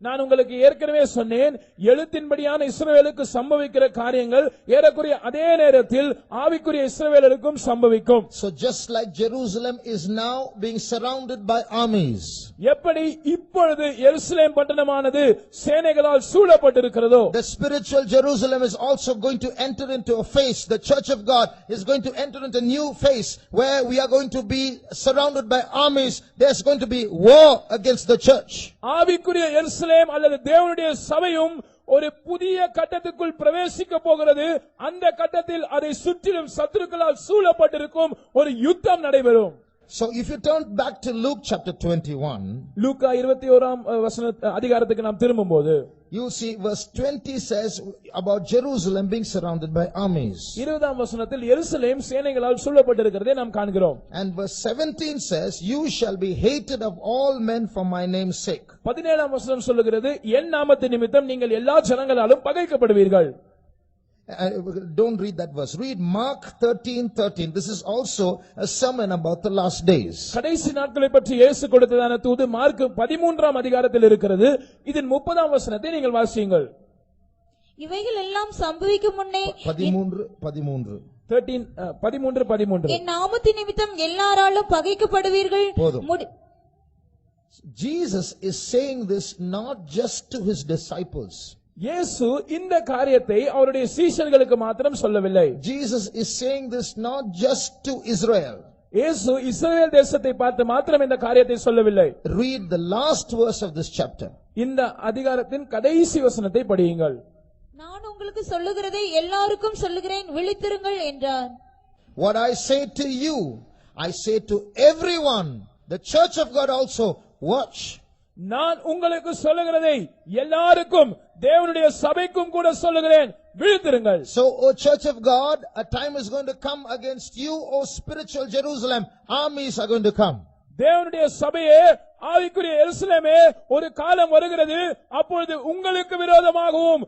நான் உங்களுக்கு ஏற்கனவே சொன்னேன், எழுத்தின்படியான இஸ்ரவேலுக்கு சம்பவிக்கிற காரியங்கள் ஏறக்குறைய அதே நேரத்தில் ஆவிக்குரிய இஸ்ரவேலருக்கும் சம்பவிக்கும். So just like Jerusalem is now being surrounded by armies, எப்படி இப்பொழுது எருசலேம் பட்டணமானது சேனைகளால் சூழப்பட்டிருக்கிறதோ, the spiritual Jerusalem is also going to enter into a phase. The church of God is going to enter into a new phase where we are going to be surrounded by armies. There's going to be war against the church. ஆவிக்குரிய எருசலேம் எருசலேம் அல்லது தேவனுடைய சபையும் ஒரு புதிய கட்டத்துக்குள் பிரவேசிக்க போகிறது. அந்த கட்டத்தில் அதை சுற்றிலும் சத்துருக்களால் சூழப்பட்டிருக்கும் ஒரு யுத்தம் நடைபெறும். So if you turn back to Luke chapter 21, லூக்கா 21ஆம் அதிகாரத்துக்கு நாம் திரும்பும்போது you see verse 20 says about Jerusalem being surrounded by armies. 20ஆம் வசனத்தில் எருசலேம் சேனைகளால் சூழப்பட்டிருக்கிறதை நாம் காண்கிறோம். And verse 17 says, you shall be hated of all men for my name's sake. 17ஆம் வசனம் சொல்லுகிறது, என் நாமத்தின் நிமித்தம் நீங்கள் எல்லா ஜனங்களாலும் பகைக்கப்படுவீர்கள். Don't read that verse. Read Mark 13:13. This is also a sermon about the last days. கடைசி நாட்களை பற்றி இயேசு கொடுத்ததான தூது மார்க் 13ஆம் அதிகாரத்தில் இருக்கிறது. இதன் 30ஆம் வசனத்தை நீங்கள் வாசியுங்கள். இவைகள் எல்லாம் சம்பவிக்கும் முன்னே 13 என் நாமத்தின் நிமித்தம் எல்லாராலும் பகைக்கப்படுவீர்கள். Jesus is saying this not just to his disciples. இயேசு இந்த காரியத்தை அவருடைய சீஷர்களுக்கு மாத்திரம் சொல்லவில்லை. Jesus is saying this not just to Israel. இயேசு இஸ்ரவேல் தேசத்தை பார்த்து மாத்திரம் இந்த காரியத்தை சொல்லவில்லை. Read the last verse of this chapter. இந்த அதிகாரத்தின் கடைசி வசனத்தை படியுங்கள். நான் உங்களுக்கு சொல்லுகிறதை எல்லாருக்கும் சொல்லுகிறேன், விழித்திருங்கள் என்றார். What I say to you, I say to everyone, the church of God also, watch. நான் உங்களுக்கு சொல்லுகிறதை எல்லாருக்கும் தேவனுடைய சபைக்கும் கூட சொல்லுகிறேன், விழித்திருங்கள். So, O church of God, a time is going to come against you, O spiritual Jerusalem. Armies are going to come. தேவனுடைய சபையே, ஆவிக்குரிய எருசலேமே, ஒரு காலம் வருகிறது, அப்பொழுது உங்களுக்கு விரோதமாகவும்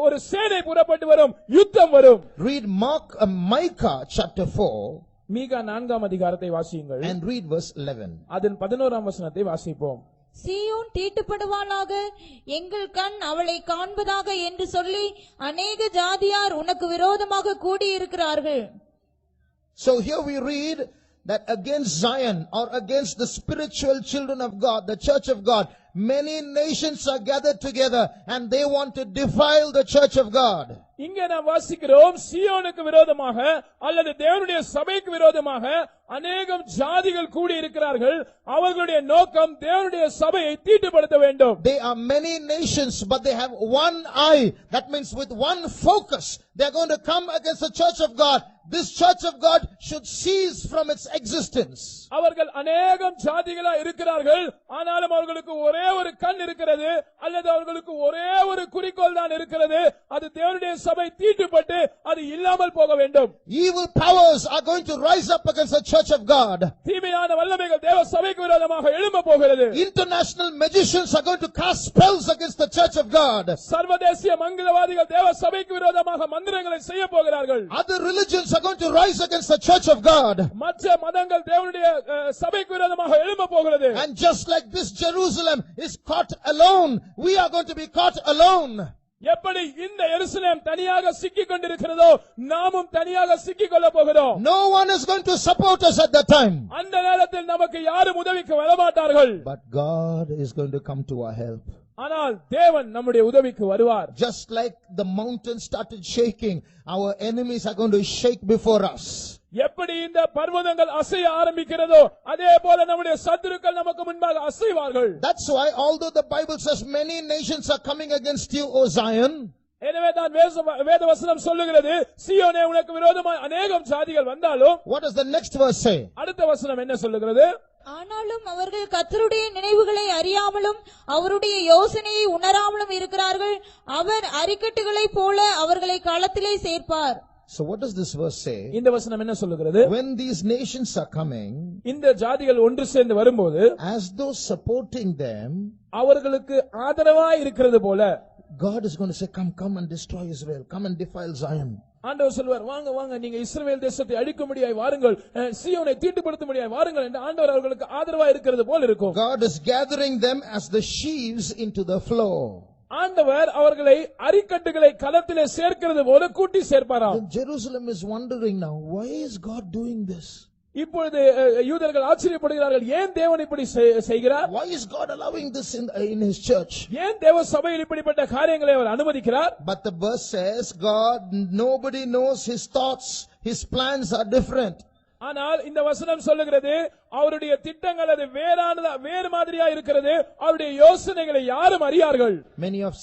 ஒரு சேனை புறப்பட்டு வரும், யுத்தம் வரும். Read Micah chapter 4. மீகா 4ஆம் அதிகாரத்தை வாசியுங்கள். And read verse 11. அதன் 11ஆம் வசனத்தை வாசிப்போம். சீயோன் தீட்டுப்படுவாளாக, எங்கள் கண் அவளை காண்பதாக என்று சொல்லி அநேக ஜாதியார் உனக்கு விரோதமாக கூடியிருக்கிறார்கள். So here we read that against Zion or against the spiritual children of God, the church of God, many nations are gathered together and they want to defile the church of God. இங்கே நாம் வாசிக்கிறோம், சீயோனுக்கு விரோதமாக அல்லது தேவனுடைய சபைக்கு விரோதமாக அநேகம் ஜாதிகள் கூடி இருக்கிறார்கள். அவர்களுடைய நோக்கம் தேவனுடைய சபையை தீட்டுப்படுத்த வேண்டும். They are many nations, but they have one eye. That means with one focus, they are going to come against the church of God. This church of God should cease from its existence. அவர்கள் அநேகம் ஜாதிகளா இருக்கிறார்கள், ஆனாலும் அவர்களுக்கு ஒரே ஒரு கண் இருக்கிறது, அல்லது அவர்களுக்கு ஒரே ஒரு குறிக்கோள் தான் இருக்கிறது. அது தேவனுடைய சபை தீட்டுப்பட்டு அது இல்லாமல் போக வேண்டும். Evil powers are going to rise up against the church of God. தீமையான வல்லமைகள் தேவ சபைக்கு விரோதமாக எழும்ப போகிறது. International magicians are going to cast spells against the church of God. சர்வதேசிய மந்திரவாதிகள் தேவ சபைக்கு விரோதமாக மந்திரங்களை செய்ய போகிறார்கள். Other religions are going to rise against the church of God. மற்ற மதங்கள் தேவனுடைய சபைக்கு விரோதமாக எழும்ப போகிறது. And just like this Jerusalem is caught alone, we are going to be caught alone. எப்படி இந்த எருசலேம் தனியாக சிக்கிக் கொண்டிருக்கிறதோ, நாமும் தனியாக சிக்கிக் கொள்ள போகிறோம். No one is going to support us at that time. அந்த நேரத்தில் நமக்கு யாரும் உதவிக்கு வரமாட்டார்கள். But God is going to come to our help. ஆனால் தேவன் நம்முடைய உதவிக்கு வருவார். Just like the mountain started shaking, our enemies are going to shake before us. எப்படி இந்த பர்வதங்கள் அசைய ஆரம்பிக்கிறதோ, அதே போல நம்முடைய சத்துருக்கள் நமக்கு முன்பாக அசைவார்கள். That's why although the Bible says many nations are coming against you, O Zion, எனவே தான் வேத வசனம் சொல்லுகிறது, சீயோனே உனக்கு விரோதமாய் அநேகம் ஜாதிகள் வந்தாலும், what does the next verse say? அடுத்த வசனம் என்ன சொல்லுகிறது? ஆனாலும் அவர்கள் கர்த்தருடைய நினைவுகளை அறியாமலும் அவருடைய யோசனையை உணராமலும் இருக்கிறார்கள். அவர் அரிக்கட்டுகளைப் போல அவர்களை களத்திலே சேர்ப்பார். So what does this verse say? இந்த வசனம் என்ன சொல்லுகிறது? When these nations are coming, இந்த ஜாதிகள் ஒன்று சேர்ந்து வரும்போது, as though supporting them, அவர்களுக்கு ஆதரவாய் இருக்கிறது போல, God is going to say, come and destroy Israel, come and defile Zion. ஆண்டவர் சொல்வார், வாங்க வாங்க நீங்க இஸ்ரவேல் தேசத்தை அழிக்கும்படியாய் வாருங்கள், சீயோனை தீட்டுப்படுத்தும்படியாய் வாருங்கள் என்று ஆண்டவர் அவர்களுக்கு ஆதரவாய் இருக்கிறது போல இருக்கும். God is gathering them as the sheaves into the floor. ஆண்டவர் அவர்களை அரிக்கட்டுகளை களத்திலே சேர்க்கிறது போல கூட்டி சேர்ப்பாராம். Jerusalem is wondering now, why is God doing this? இப்பொழுது யூதர்கள் ஆச்சரியப்படுகிறார்கள், ஏன் தேவன் இப்படி செய்கிறார்? Why is God allowing this in his church? ஏன் தேவ சபையில் இப்படிப்பட்ட காரியங்களை அவர் அனுமதிக்கிறார்? But the verse says, God, nobody knows his thoughts, his plans are different. ஆனால் இந்த வசனம் சொல்லுகிறது அவருடைய திட்டங்கள் அது வேறு மாதிரியா இருக்கிறது. அவருடைய யோசனைகளை யாரும் அறியார்கள்.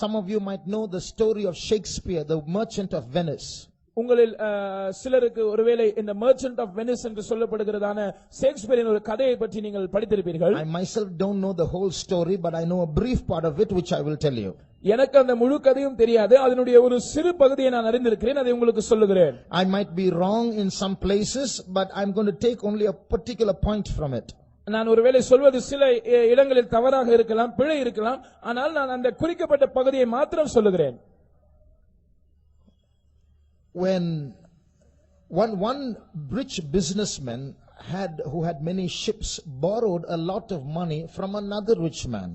Some of you might know the story of Shakespeare, the merchant of Venice. உங்களில் சிலருக்கு ஒருவேளை இந்த மர்ச்சன்ட் ஆஃப் வெனிஸ் என்று சொல்லப்படுகிறதான ஷேக்ஸ்பியரின் ஒரு கதையை பற்றி நீங்கள் படித்திருப்பீர்கள். I myself don't know the whole story, but I know a brief part of it which I will tell you. எனக்கு அந்த முழு கதையும் தெரியாது, அதனுடைய ஒரு சிறு பகுதியை நான் அறிந்திருக்கிறேன், அதை உங்களுக்கு சொல்லுகிறேன். I might be wrong in some places, but I'm going to take only a particular point from it. நான் ஒருவேளை சொல்வது சில இடங்களில் தவறாக இருக்கலாம், பிழை இருக்கலாம், ஆனால் நான் அந்த குறிக்கப்பட்ட பகுதியை மாத்திரம் சொல்லுகிறேன். When one rich businessman who had many ships borrowed a lot of money from another rich man.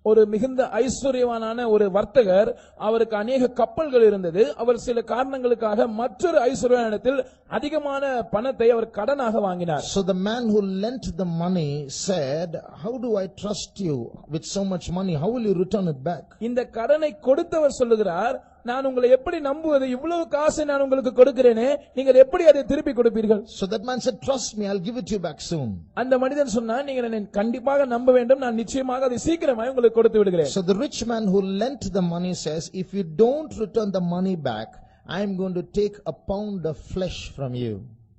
ஒரு மிகுந்த ஐஸ்வர்யவானான ஒரு வர்த்தகர், அவருக்கு அநேக கப்பல்கள் இருந்தது. அவர் சில காரணங்களுக்காக மற்றொரு ஐஸ்வர்யவானிடத்தில் அதிகமான பணத்தை அவர் கடனாக வாங்கினார். So the man who lent the money said, how do I trust you with so much money? How will you return it back? இந்த கடனை கொடுத்தவர் சொல்லுகிறார், நான் உங்களை எப்படி நம்புவது? இவ்வளவு காசை நான் உங்களுக்கு கொடுக்கிறேனே, நீங்கள் எப்படி அதை திருப்பி கொடுப்பீர்கள்? So that man said, trust me, I'll give it to you back soon. அந்த மனிதன் சொன்னான், நீங்கள் என்னை கண்டிப்பாக நம்ப வேண்டும், நான் நிச்சயமாக அதை சீக்கிரமாக உங்களுக்கு கொடுத்து விடுகிறேன். So the rich man who lent the money says, if you don't return the money back, I am going to take a pound of flesh from you.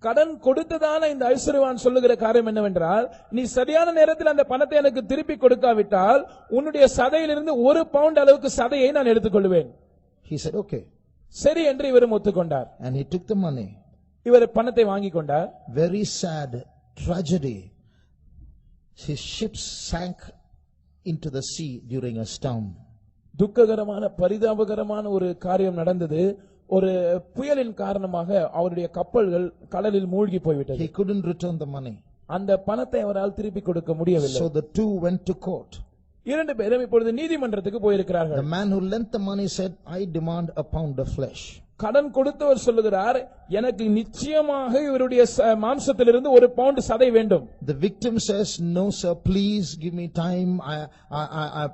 கடன் கொடுத்ததான இந்த ஐஸ்வர்யவான் சொல்லுகிற காரியம் என்னவென்றால், நீ சரியான நேரத்தில் அந்த பணத்தை எனக்கு திருப்பி கொடுக்காவிட்டால் உன்னுடைய சதையிலிருந்து 1 பவுண்ட் அளவுக்கு சதையை நான் எடுத்துக்கொள்வேன். He said, okay. சரி என்று இவரும் ஒத்துக்கொண்டார். And he took the money. இவர் பணத்தை வாங்கிக் கொண்டார். Very sad tragedy. His ships sank into the sea during a storm. துக்ககரமான பரிதாபகரமான ஒரு காரியம் நடந்தது. ஒரு புயலின் காரணமாக அவருடைய கப்பல்கள் கடலில் மூழ்கி போய்விட்டது. He couldn't return the money. அந்த பணத்தை அவரால் திருப்பி கொடுக்க முடியவில்லை. So the two went to court. இரண்டு பேரும் இப்பொழுது நீதிமன்றத்துக்கு போயிருக்கிறார்கள். The man who lent the money said, I demand a pound of flesh. கடன் கொடுத்தவர் சொல்லுகிறார், எனக்கு நிச்சயமாக இவருடைய மாம்சத்திலிருந்து 1 பவுண்ட் சதை வேண்டும். The victim says, no sir, please give me time,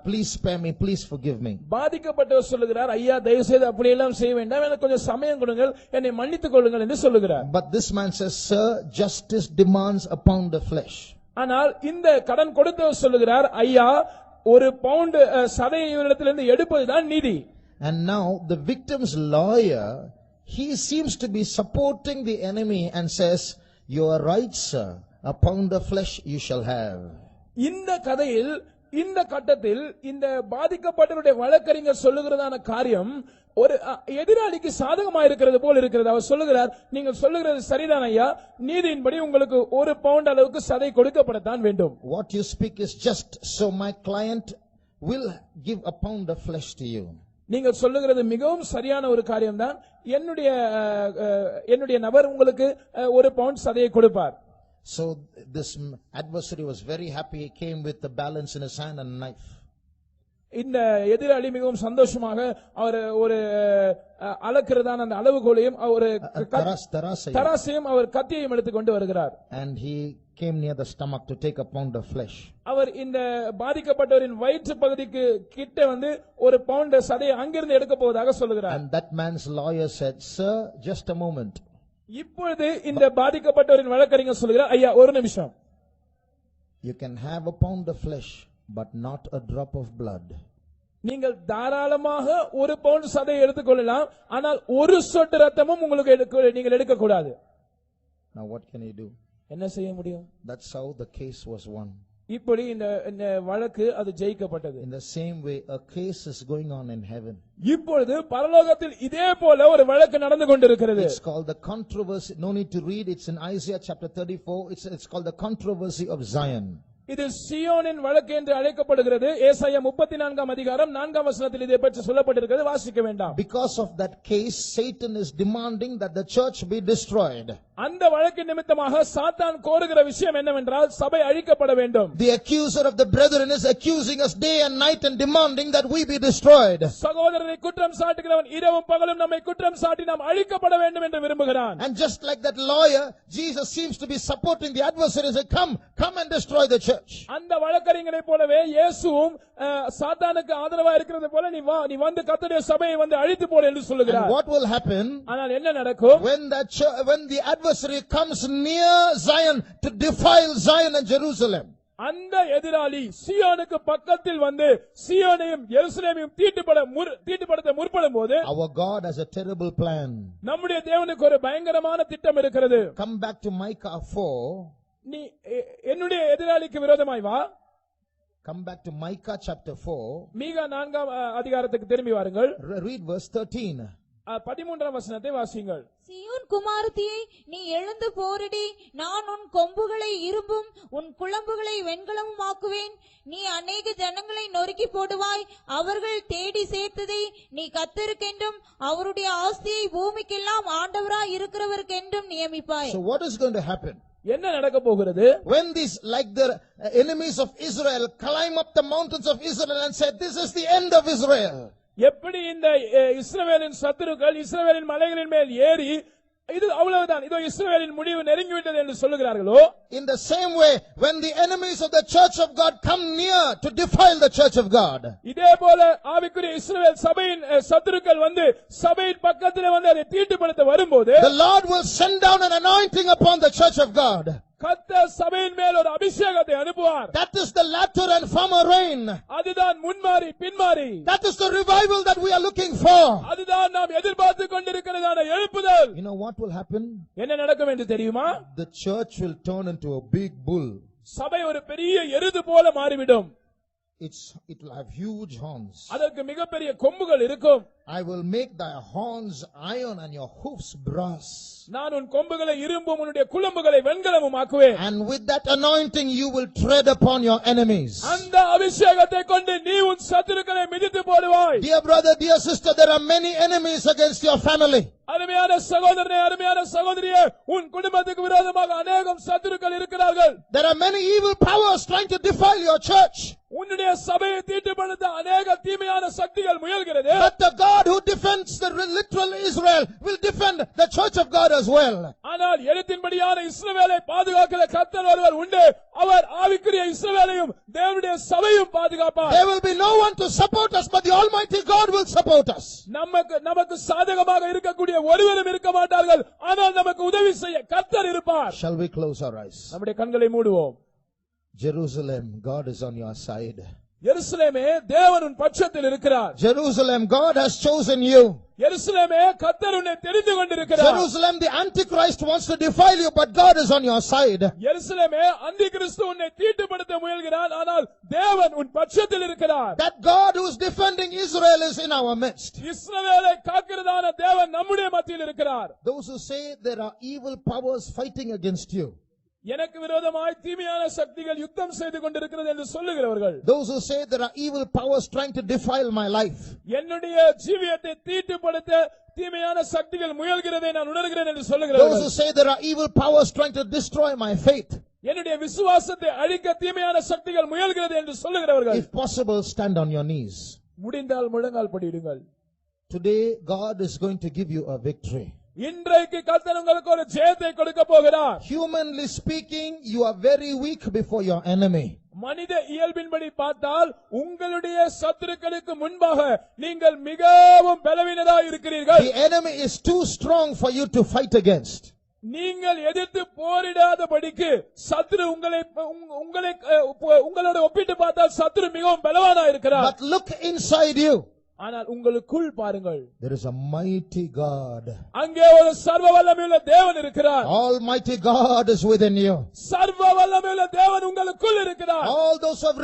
please spare me, please forgive me. பாதிக்கப்பட்டவர் சொல்லுகிறார், ஐயா தயவு செய்து அப்படி எல்லாம் செய்ய வேண்டாம், எனக்கு கொஞ்சம் சமயம் கொடுங்கள், என்னை மன்னித்துக் கொள்ளுங்கள் என்று சொல்லுகிறார். But this man says, sir, justice demands a pound of flesh. ஆனால் இந்த கடன் கொடுத்தவர் சொல்லுகிறார், ஐயா 1 பவுண்ட் சதையை இவரிடத்திலிருந்து எடுப்பதுதான் நீதி. And now the victim's lawyer, he seems to be supporting the enemy and says, you are right sir, a pound of flesh you shall have. இந்த கதையில் இந்த கட்டத்தில் இந்த பாதிக்கப்பட்டவருடைய வழக்கறிஞர் சொல்லுகிறதான காரியம் ஒரு எதிராளிக்கு சாதகமா இருக்கிறது போல் இருக்கிறது. அவர் சொல்லுகிறார், நீங்கள் சொல்லுகிறது சரிதான் ஐயா, நீதியின்படி உங்களுக்கு 1 பவுண்ட் அளவுக்கு சதை கொடுக்கப்படத்தான் வேண்டும். What you speak is just, so my client will give a pound of flesh to you. நீங்கள் சொல்லுகிறது மிகவும் சரியான ஒரு காரியம்தான். என்னுடைய நபர் உங்களுக்கு 1 பவுண்ட் சதையை கொடுப்பார். So this adversary was very happy. He came with the balance in his hand and a knife. இந்த எதிராளி மிகவும் சந்தோஷமாக அவர் ஒரு அளக்கிறதான அந்த அளவுகோலையும் ஒரு தராசையும் அவர் கத்தியையும் எடுத்துக்கொண்டு வருகிறார். And he came near the stomach to take a pound of flesh. அவர் இந்த பாதிக்கப்பட்டவரின் வயிற்று பகுதிக்கு கிட்ட வந்து 1 பவுண்ட் சதையை அங்கிருந்து எடுக்க போவதாக சொல்லுகிறார். And that man's lawyer said, sir, just a moment. இப்பொழுது இந்த பாதிக்கப்பட்டவரின் வழக்கறிஞர் சொல்லுகிறார், ஐயா ஒரு நிமிஷம், you can have a pound of flesh but not a drop of blood. நீங்கள் தாராளமாக 1 பவுண்ட் சதையை எடுத்துக்கொள்ளலாம், ஆனால் ஒரு சொட்டு ரத்தமும் உங்களுக்கு நீங்கள் எடுக்க கூடாது. Now what can he do? என்ன செய்ய முடியும்? That's how the case was won. இப்படி இந்த வழக்கு அது ஜெயிக்கப்பட்டது. In the same way a case is going on in heaven. இப்பொழுது பரலோகத்தில் இதே போல ஒரு வழக்கு நடந்து கொண்டிருக்கிறது. It's called the controversy. No need to read. It's in Isaiah chapter 34. It's called the controversy of Zion. இது சியோனின் வழக்கு என்று அழைக்கப்படுகிறது. ஏசாயா 34ஆம் அதிகாரம் 4ஆம் வசனத்தில் இதை பற்றி சொல்லப்பட்டிருக்கிறது, வாசிக்க வேண்டாம். Because of that case, Satan is demanding that the church be destroyed. அந்த வழக்கு நிமித்தமாக சாத்தான் கோருகிற விஷயம் என்னவென்றால் சபை அழிக்கப்பட வேண்டும். The accuser of the brethren is accusing us day and night and demanding that we be destroyed. சகோதரரை குற்றம் சாட்டுகிறவன் இரவும் பகலும் நம்மை குற்றம் சாட்டி நாம் அழிக்கப்பட வேண்டும் என்று விரும்புகிறான். And just like that lawyer, Jesus seems to be supporting the adversary. Say, come and destroy the church. church. அந்த வழக்கறிஞரை போலவே இயேசுவும் சாத்தானுக்கு ஆதரவா இருக்கிறது போல நீ வந்து கர்த்தருடைய சபையை வந்து அழித்து போடு என்று And சொல்லுகிறார். what will happen? ஆனால் என்ன நடக்கும்? When the adversary comes near Zion to defile Zion and Jerusalem. அந்த எதிராளி சீயோனுக்கு பக்கத்தில் வந்து சீயோனையும் எருசலேமையும் தீட்டுப்படுத்த முற்படும் போது, our God has a terrible plan. நம்முடைய தேவனுக்கு ஒரு பயங்கரமான திட்டம் இருக்கிறது. Come back to Micah 4. நீ என்னுடைய எதிராளிக்கு விரோதமாய் வா. Come back to Micah chapter 4. மீகா 4ஆம் அதிகாரத்துக்கு திரும்பி வாருங்கள். Read verse 13. 13ஆம் வசனத்தை வாசியுங்கள். சீயோன் குமாரத்தியே, நீ எழுந்து போரிடி, நான் உன் கொம்புகளை இரும்பும் உன் குளம்புகளை வெண்கலமும் ஆக்குவேன். நீ அநேக ஜனங்களை நொறுக்கி போடுவாய், அவர்கள் தேடி சேர்த்ததை நீ கர்த்தருக்கென்றும் அவருடைய ஆஸ்தியை பூமிக்கெல்லாம் ஆண்டவராய் இருக்கிறவருக்கென்றும் நியமிப்பாய். So what is going to happen? என்ன நடக்க போகிறது? When these, like the enemies of Israel, climb up the mountains of Israel and say, this is the end of Israel. எப்படி இந்த இஸ்ரவேலின் சத்துருக்கள் இஸ்ரவேலின் மலைகளின் மேல் ஏறி இது அவ்வளவுதான், இதோ இஸ்ரவேலின் முடிவு நெருங்கிவிட்டது என்று சொல்லுகிறார்களோ, in the same way, when the enemies of the church of God come near to defile the church of God, இதே போல ஆவிக்குரிய இஸ்ரவேல் சபையின் சத்துருக்கள் வந்து சபையின் பக்கத்திலே வந்து அதை தீட்டுப்படுத்த வரும்போது, the Lord will send down an anointing upon the church of God. கர்த்தர் சபையின் மேல் ஒரு அபிஷேகத்தை அனுப்புவார். That is the latter and former rain. அதுதான் முன்மாறி பின்மாறி. That is the revival that we are looking for. அதுதான் நாம் எதிர்பார்த்து கொண்டிருக்கிறதான எழுப்புதல். You know what will happen? என்ன நடக்கும் என்று தெரியுமா? The church will turn into a big bull. சபை ஒரு பெரிய எருது போல மாறிவிடும். It will have huge horns. அதற்கு மிகப்பெரிய கொம்புகள் இருக்கும். I will make thy horns iron and your hoofs brass. நான் உன் கொம்புகளை இரும்பும் உன்னுடைய குளம்புகளை வெண்கலமும் ஆக்குவேன். And with that anointing you will tread upon your enemies. அந்த அபிஷேகத்தை கொண்டு நீ உன் சத்துருக்களை மிதித்து போடுவாய். Dear brother, dear sister, there are many enemies against your family. அருமையான சகோதரனே, அருமையான சகோதரியே, உன் குடும்பத்துக்கு விரோதமாக அநேகம் சத்துருக்கள் இருக்கிறார்கள். There are many evil powers trying to defile your church. உன்னுடைய சபையை தீட்டுப்படுத்த அநேக தீமையான சக்திகள் முயல்கிறது. But the God who defends the literal Israel will defend the church of God as well. ஆனால் எழுத்தின்படியான இஸ்ரவேலை பாதுகாக்கிற கர்த்தர் ஒருவர் உண்டு. அவர் ஆவிக்குரிய இஸ்ரவேலையும் தேவனுடைய சபையும் பாதுகாப்பார். There will be no one to support us, but the Almighty God will support us. நமக்கு சாதகமாக இருக்கக்கூடிய ஒருவரும் இருக்க மாட்டார்கள், ஆனால் நமக்கு உதவி செய்ய கர்த்தர் இருப்பார். Shall we close our eyes? நம்முடைய கண்களை மூடுவோம். Jerusalem, God is on your side. எருசலேமே, தேவன் உன் பட்சத்தில் இருக்கிறார். Jerusalem, God has chosen you. எருசலேமே, கர்த்தர் உன்னை தெரிந்து கொண்டிருக்கிறார். Jerusalem, the Antichrist wants to defile you, but God is on your side. எருசலேமே, அந்தி கிறிஸ்து உன்னை தீட்டுப்படுத்த முயல்கிறான், ஆனால் தேவன் உன் பட்சத்தில் இருக்கிறார். That God who is defending Israel is in our midst. இஸ்ரவேலை காக்கிறதான தேவன் நம்முடைய மத்தியில் இருக்கிறார். Those who say there are evil powers fighting against you, எனக்கு விரோதமாய் தீமையான சக்திகள் யுத்தம் செய்து கொண்டிருக்கிறது என்று சொல்லுகிறவர்கள், those who say there are evil powers trying to defile my life, என்னுடைய ஜீவியத்தை தீட்டுப்படுத்த தீமையான சக்திகள் முயல்கிறதை நான் உணர்கிறேன் என்று those who சொல்லுகிறவர்கள், say there are evil powers trying to destroy my faith, என்னுடைய விசுவாசத்தை அழிக்க தீமையான சக்திகள் முயல்கிறது என்று சொல்லுகிறவர்கள், if possible, stand on your knees. முடிந்தால் முழங்கால் படியிடுங்கள். Today, God is going to give you a victory. இன்றைக்கு கர்த்தர் உங்களுக்கு ஒரு ஜெயத்தை கொடுக்க போகிறார். Humanly speaking, you are very weak before your enemy. மனித இயல்பின்படி பார்த்தால் உங்களுடைய சத்துருக்களுக்கு முன்பாக நீங்கள் மிகவும் பலவீனராய் இருக்கிறீர்கள். The enemy is too strong for you to fight against. நீங்கள் எதிர்த்து போரிடாதபடிக்கு சத்துரு உங்களோட ஒப்பிட்டு பார்த்தால் சத்துரு மிகவும் பலவானா இருக்கிறார். But look inside you. ஆனால் உங்களுக்குள் பாருங்கள், there is a mighty God. அங்கே ஒரு சர்வ வல்லமையுள்ள தேவன் இருக்கிறார். Almighty God is within you. சர்வ வல்லமையுள்ள தேவன் உங்களுக்குள் இருக்கிறார். All those who have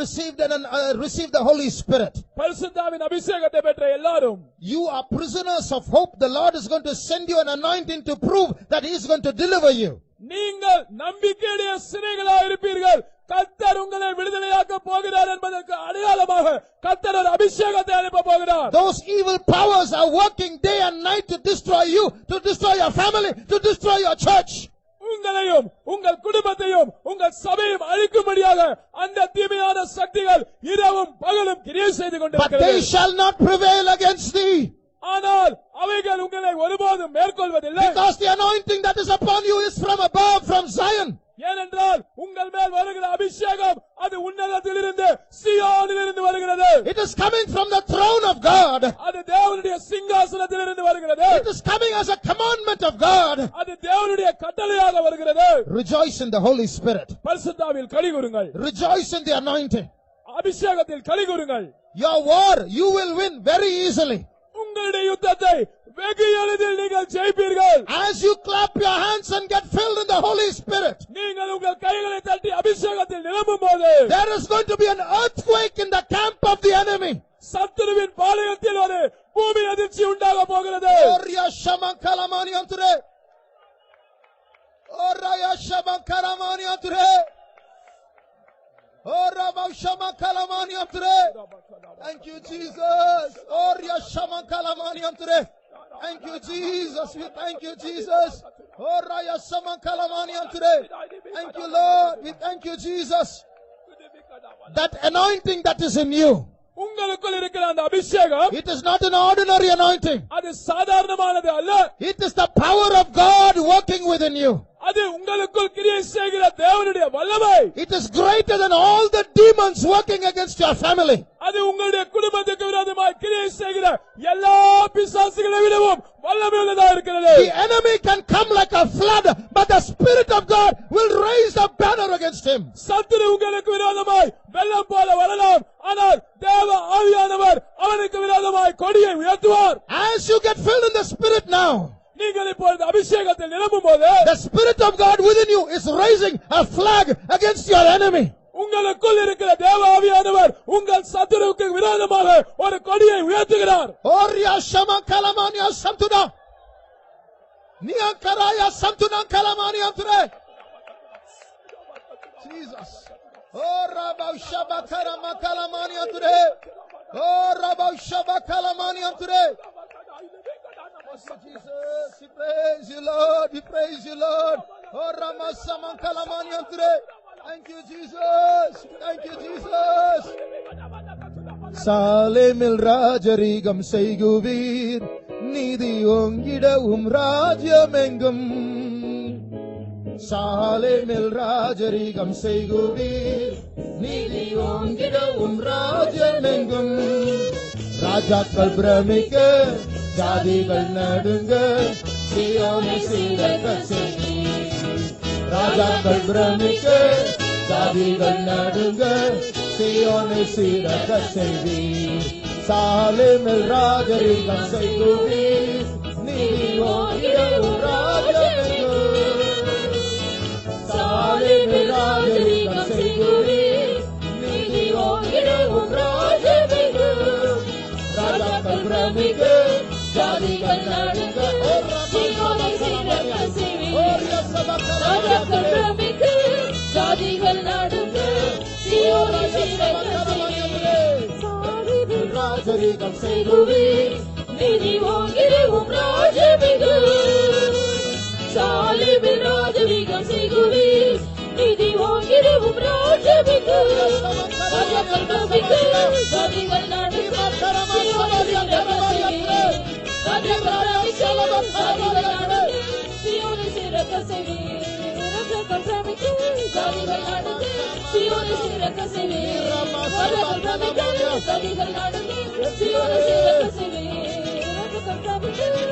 received the Holy Spirit, பரிசுத்தாவின் அபிஷேகத்தை பெற்ற எல்லாரும், you are prisoners of hope. The Lord is going to send you an anointing to prove that He is going to deliver you. நீங்கள் நம்பிக்கையுடைய சிறைகளாக இருப்பீர்கள். கர்த்தர் உங்களை விடுதலையாக்க போகிறார் என்பதற்கு அடையாளமாக கர்த்தர் ஒரு அபிஷேகத்தை அனுப்ப போகிறார். Those evil powers are working day and night to destroy you, to destroy your family, to destroy your church. உங்களையும் உங்கள் குடும்பத்தையும் உங்கள் சபையும் அழிக்கும்படியாக அந்த தீமையான சக்திகள் இரவும் பகலும் கிரியை செய்து But they கொண்டிருக்கிறது. shall not prevail against thee. ஆனால் அவைகள் உங்களை ஒருபோதும் மேற்கொள்வதில்லை. Because the anointing that is upon you is from above, from Zion. ஏனென்றால் உங்கள் மேல் வருகிற அபிஷேகம் அது is coming from the throne of God. அது தேவனுடைய சிங்காசனத்திலிருந்து வருகிறது. It is coming as a commandment of God. அது தேவனுடைய கட்டளையாக வருகிறது. Rejoice in the Holy Spirit. பரிசுத்தாவில் களிகூருங்கள். Rejoice in the anointing. அபிஷேகத்தில் களிகூருங்கள். Your war you will win very easily. உங்களுடைய யுத்தத்தை வெகு எளிதில் நீங்கள் ஜெயிப்பீர்கள். As you clap your hands and get filled in the Holy Spirit, நீங்கள் உங்கள் கைகளை தட்டி அபிஷேகத்தில் நிரம்பும்போது there is going to be an earthquake in the camp of the enemy. சத்துருவின் பாளையத்தில் ஒரு பூமி அதிர்ச்சி உண்டாக போகிறது. Orya shamankalamani anture. Oraya shamankalamani anture. Oraba shamankalamani anture. Thank you, Jesus. Orya shamankalamani anture. Thank you, Jesus. We thank you, Jesus. Oraya shamankalamani anture. Thank you, Lord. We thank you, Jesus. That anointing that is in you, உங்களுக்குள் இருக்கிற அந்த அபிஷேகம், it is not an ordinary anointing. அது சாதாரணமானது அல்ல. It is the power of God working within you. அது உங்களுக்குள் கிரியை செய்கிற தேவனுடைய வல்லமை. It is greater than all the demons working against your family. அது உங்களுடைய குடும்பத்துக்கு விரோதமாய் கிரியை செய்கிற எல்லா பிசாசுகளை விடவும் வல்லமை உள்ளதா இருக்கிறது. The enemy can come like a flood, but the Spirit of God will raise a banner against him. சத்துரு உங்களுக்கு விரோதமாய் வெள்ளம் போல வரலாம், ஆனால் தேவ ஆவியானவர் அவனுக்கு விரோதமாய் கொடியை உயர்த்துவார். As you get filled in the Spirit now, நீங்கள் இப்பொழுது அபிஷேகத்தில் நிரம்பும்போது the Spirit of God within you is raising a flag against your enemy. உங்களுக்குள் இருக்கிற தேவ ஆவியானவர் உங்கள் சத்துருவுக்கு விரோதமாக ஒரு கொடியை உயர்த்துகிறார். Orya shamankalamani samtuna. Niyankaraya samtuna kalamani anture. Jesus. Oh Rabba Shabakara Kalamani anture. Oh Rabba Shabakalamani anture. Jesus, we praise you, Lord. We praise you, Lord. Oh Rama Samankalamani anture. Thank you, Jesus. Thank you, Jesus. சாலேமில் ராஜரீகம் செய்குவீர், நீதி ஓங்கிடவும் ராஜ்யமெங்கும். சாலேமில் ராஜரீகம் செய்குவீர், நீதி ஓங்கிடவும் ராஜ்யமெங்கும். ராஜாக்கள் பிரமிக்க, ஜாதிகள் நடுங்க, சீயோனை சீரக்க செய்வீர். ராஜாக்கள் பிரமிக்க, ஜாதிகள் நடுங்க, சீயோனை சீரக்க செய்வீர். சாலேமில் ராஜரீகம் செய்குவீர், நீதி ஓங்கிடவும் ராஜ்யமெங்கும். சாலேமில் ராஜரீகம் செய்குவீர், நீதி ஓங்கிடவும் ராஜ்யமெங்கும். ராஜாக்கள் பிரமிக்க, ஜாதிகள் நடுங்க, சீயோனை சீரக்க செய்வீர். ராஜாக்கள் பிரமிக்க, ஜாதிகள் நடுங்க, சீயோனை சீரக்க செய்வீர். சாலேமில் ராஜரீகம் செய்குவீர், நீதி ஓங்கிடவும் ராஜ்யமெங்கும். சாலேமில் ராஜரீகம் செய்குவீர், நீதி ஓங்கிடவும் ராஜ்யமெங்கும். ராஜாக்கள் பிரமிக்க, ஜாதிகள் நடுங்க, சீயோனை சீரக்க செய்வீர். ராஜாக்கள் பிரமிக்க, ஜாதிகள் நடுங்க, சீயோனை சீரக்க செய்வீர். ராஜாக்கள் பிரமிக்க, ஜாதிகள் நடுங்க, சீயோனை சீரக்க செய்வீர். ராஜாக்கள் பிரமிக்க,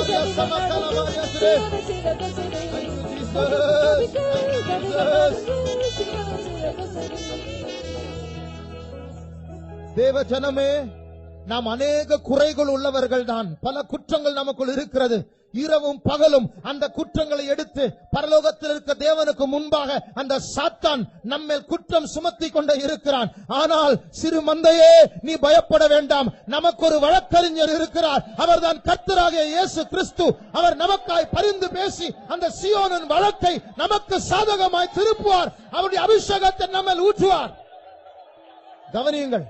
ஜாதிகள் நடுங்க, சீயோனை சீரக்க செய்வீர். ராஜாக்கள் பிரமிக்க, ஜாதிகள் நடுங்க, சீயோனை சீரக்க செய்வீர். தேவ ஜனமே, நாம் அநேக குறைகள் உள்ளவர்கள் தான். பல குற்றங்கள் நமக்குள் இருக்கிறது. இரவும் பகலும் அந்த குற்றங்களை எடுத்து பரலோகத்தில் இருக்க தேவனுக்கு முன்பாக அந்த சாத்தான் நம்மேல் குற்றம் சுமத்தி கொண்டே இருக்கிறான். ஆனால் சிறு மந்தையே, நீ பயப்பட வேண்டாம். நமக்கு ஒரு வழக்கறிஞர் இருக்கிறார். அவர்தான் கர்த்தராகிய இயேசு கிறிஸ்து. அவர் நமக்காய் பரிந்து பேசி அந்த சீயோனின் வழக்கை நமக்கு சாதகமாய் திருப்புவார். அவருடைய அபிஷேகத்தை நம்மேல் ஊற்றுவார். கவனியுங்கள்,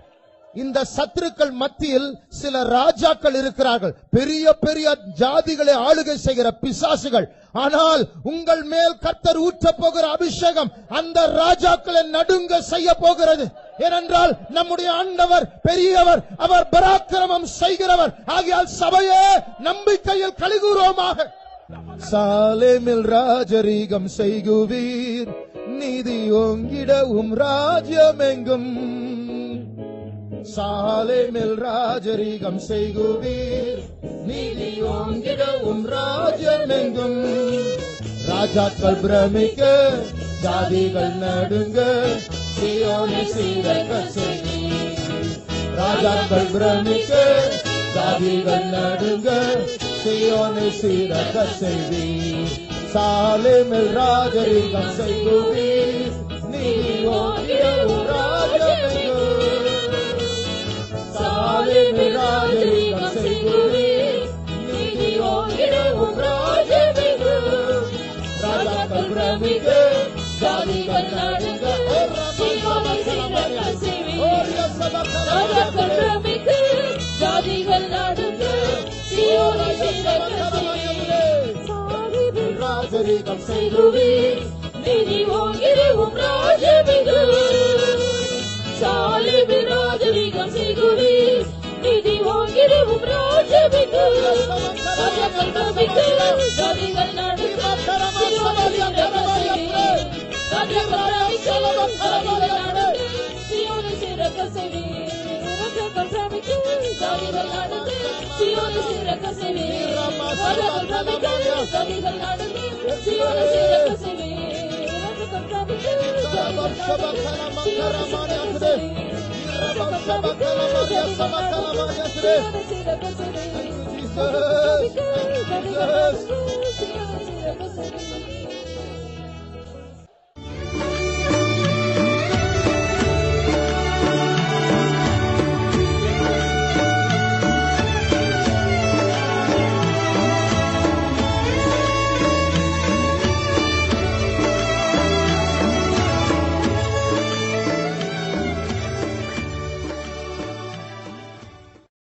இந்த சத்துருக்கள் மத்தியில் சில ராஜாக்கள் இருக்கிறார்கள், பெரிய பெரிய ஜாதிகளை ஆளுகை செய்கிற பிசாசுகள். ஆனால் உங்கள் மேல் கர்த்தர் ஊற்றப் போகிற அபிஷேகம் அந்த ராஜாக்களை நடுங்க செய்ய போகிறது. ஏனென்றால் நம்முடைய ஆண்டவர் பெரியவர், அவர் பராக்கிரமம் செய்கிறவர். ஆகையால் சபையே, நம்பிக்கையில் களிகூரோமாக. சாலேமில் ராஜரீகம் செய்குவீர், நீதி ஓங்கிடவும் ராஜ்யமெங்கும் சாலேமில் ராஜரீகம் செய்குவீர் நீதி ஓங்கிடவும் ராஜ்யமெங்கும் ராஜாக்கள் பிரமிக்க ஜாதிகள் நடுங்க சீயோனை சீரக்க செய்வீர் ராஜாக்கள் பிரமிக்க ஜாதிகள் நடுங்க சீயோனை சீரக்க செய்வீர் சாலேமில் ராஜரீகம் செய்குவீர் நீதி ஓங்கிடவும் ராஜ்யமெங்கும் சாலேமில் ராஜரீகம் செய்குவீர் நீதி ஓங்கிடவும் ராஜ்யமெங்கும் ராஜாக்கள் பிரமிக்க ஜாதிகள் நடுங்க சீயோனை சீரக்க செய்வீர் ராஜாக்கள் பிரமிக்க ஜாதிகள் நடுங்க சீயோனை சீரக்க செய்வீர் ராஜரீகம் செய்குவீர் நீதி ஓங்கிடவும் ராஜ்யமெங்கும் சாலேமில் ராஜரீகம் செய்குவீர் நீதி ஓங்கிடவும் ராஜ்யமெங்கும் ராஜாக்கள் பிரமிக்க ஜாதிகள் நடுங்க சீயோனை சீரக்க செய்வீர் ராஜாக்கள் பிரமிக்க ஜாதிகள் நடுங்க சீயோனை சீரக்க செய்வீர் ராஜாக்கள் பிரமிக்க ஜாதிகள் நடுங்க சீயோனை சீரக்க செய்வீர் ராஜாக்கள் பிரமிக்க ஜாதிகள் நடுங்க சீயோனை சீரக்க செய்வீர் ராஜாக்கள் பிரமிக்க ஜாதிகள் நடுங்க சீயோனை சீரக்க செய்வீர்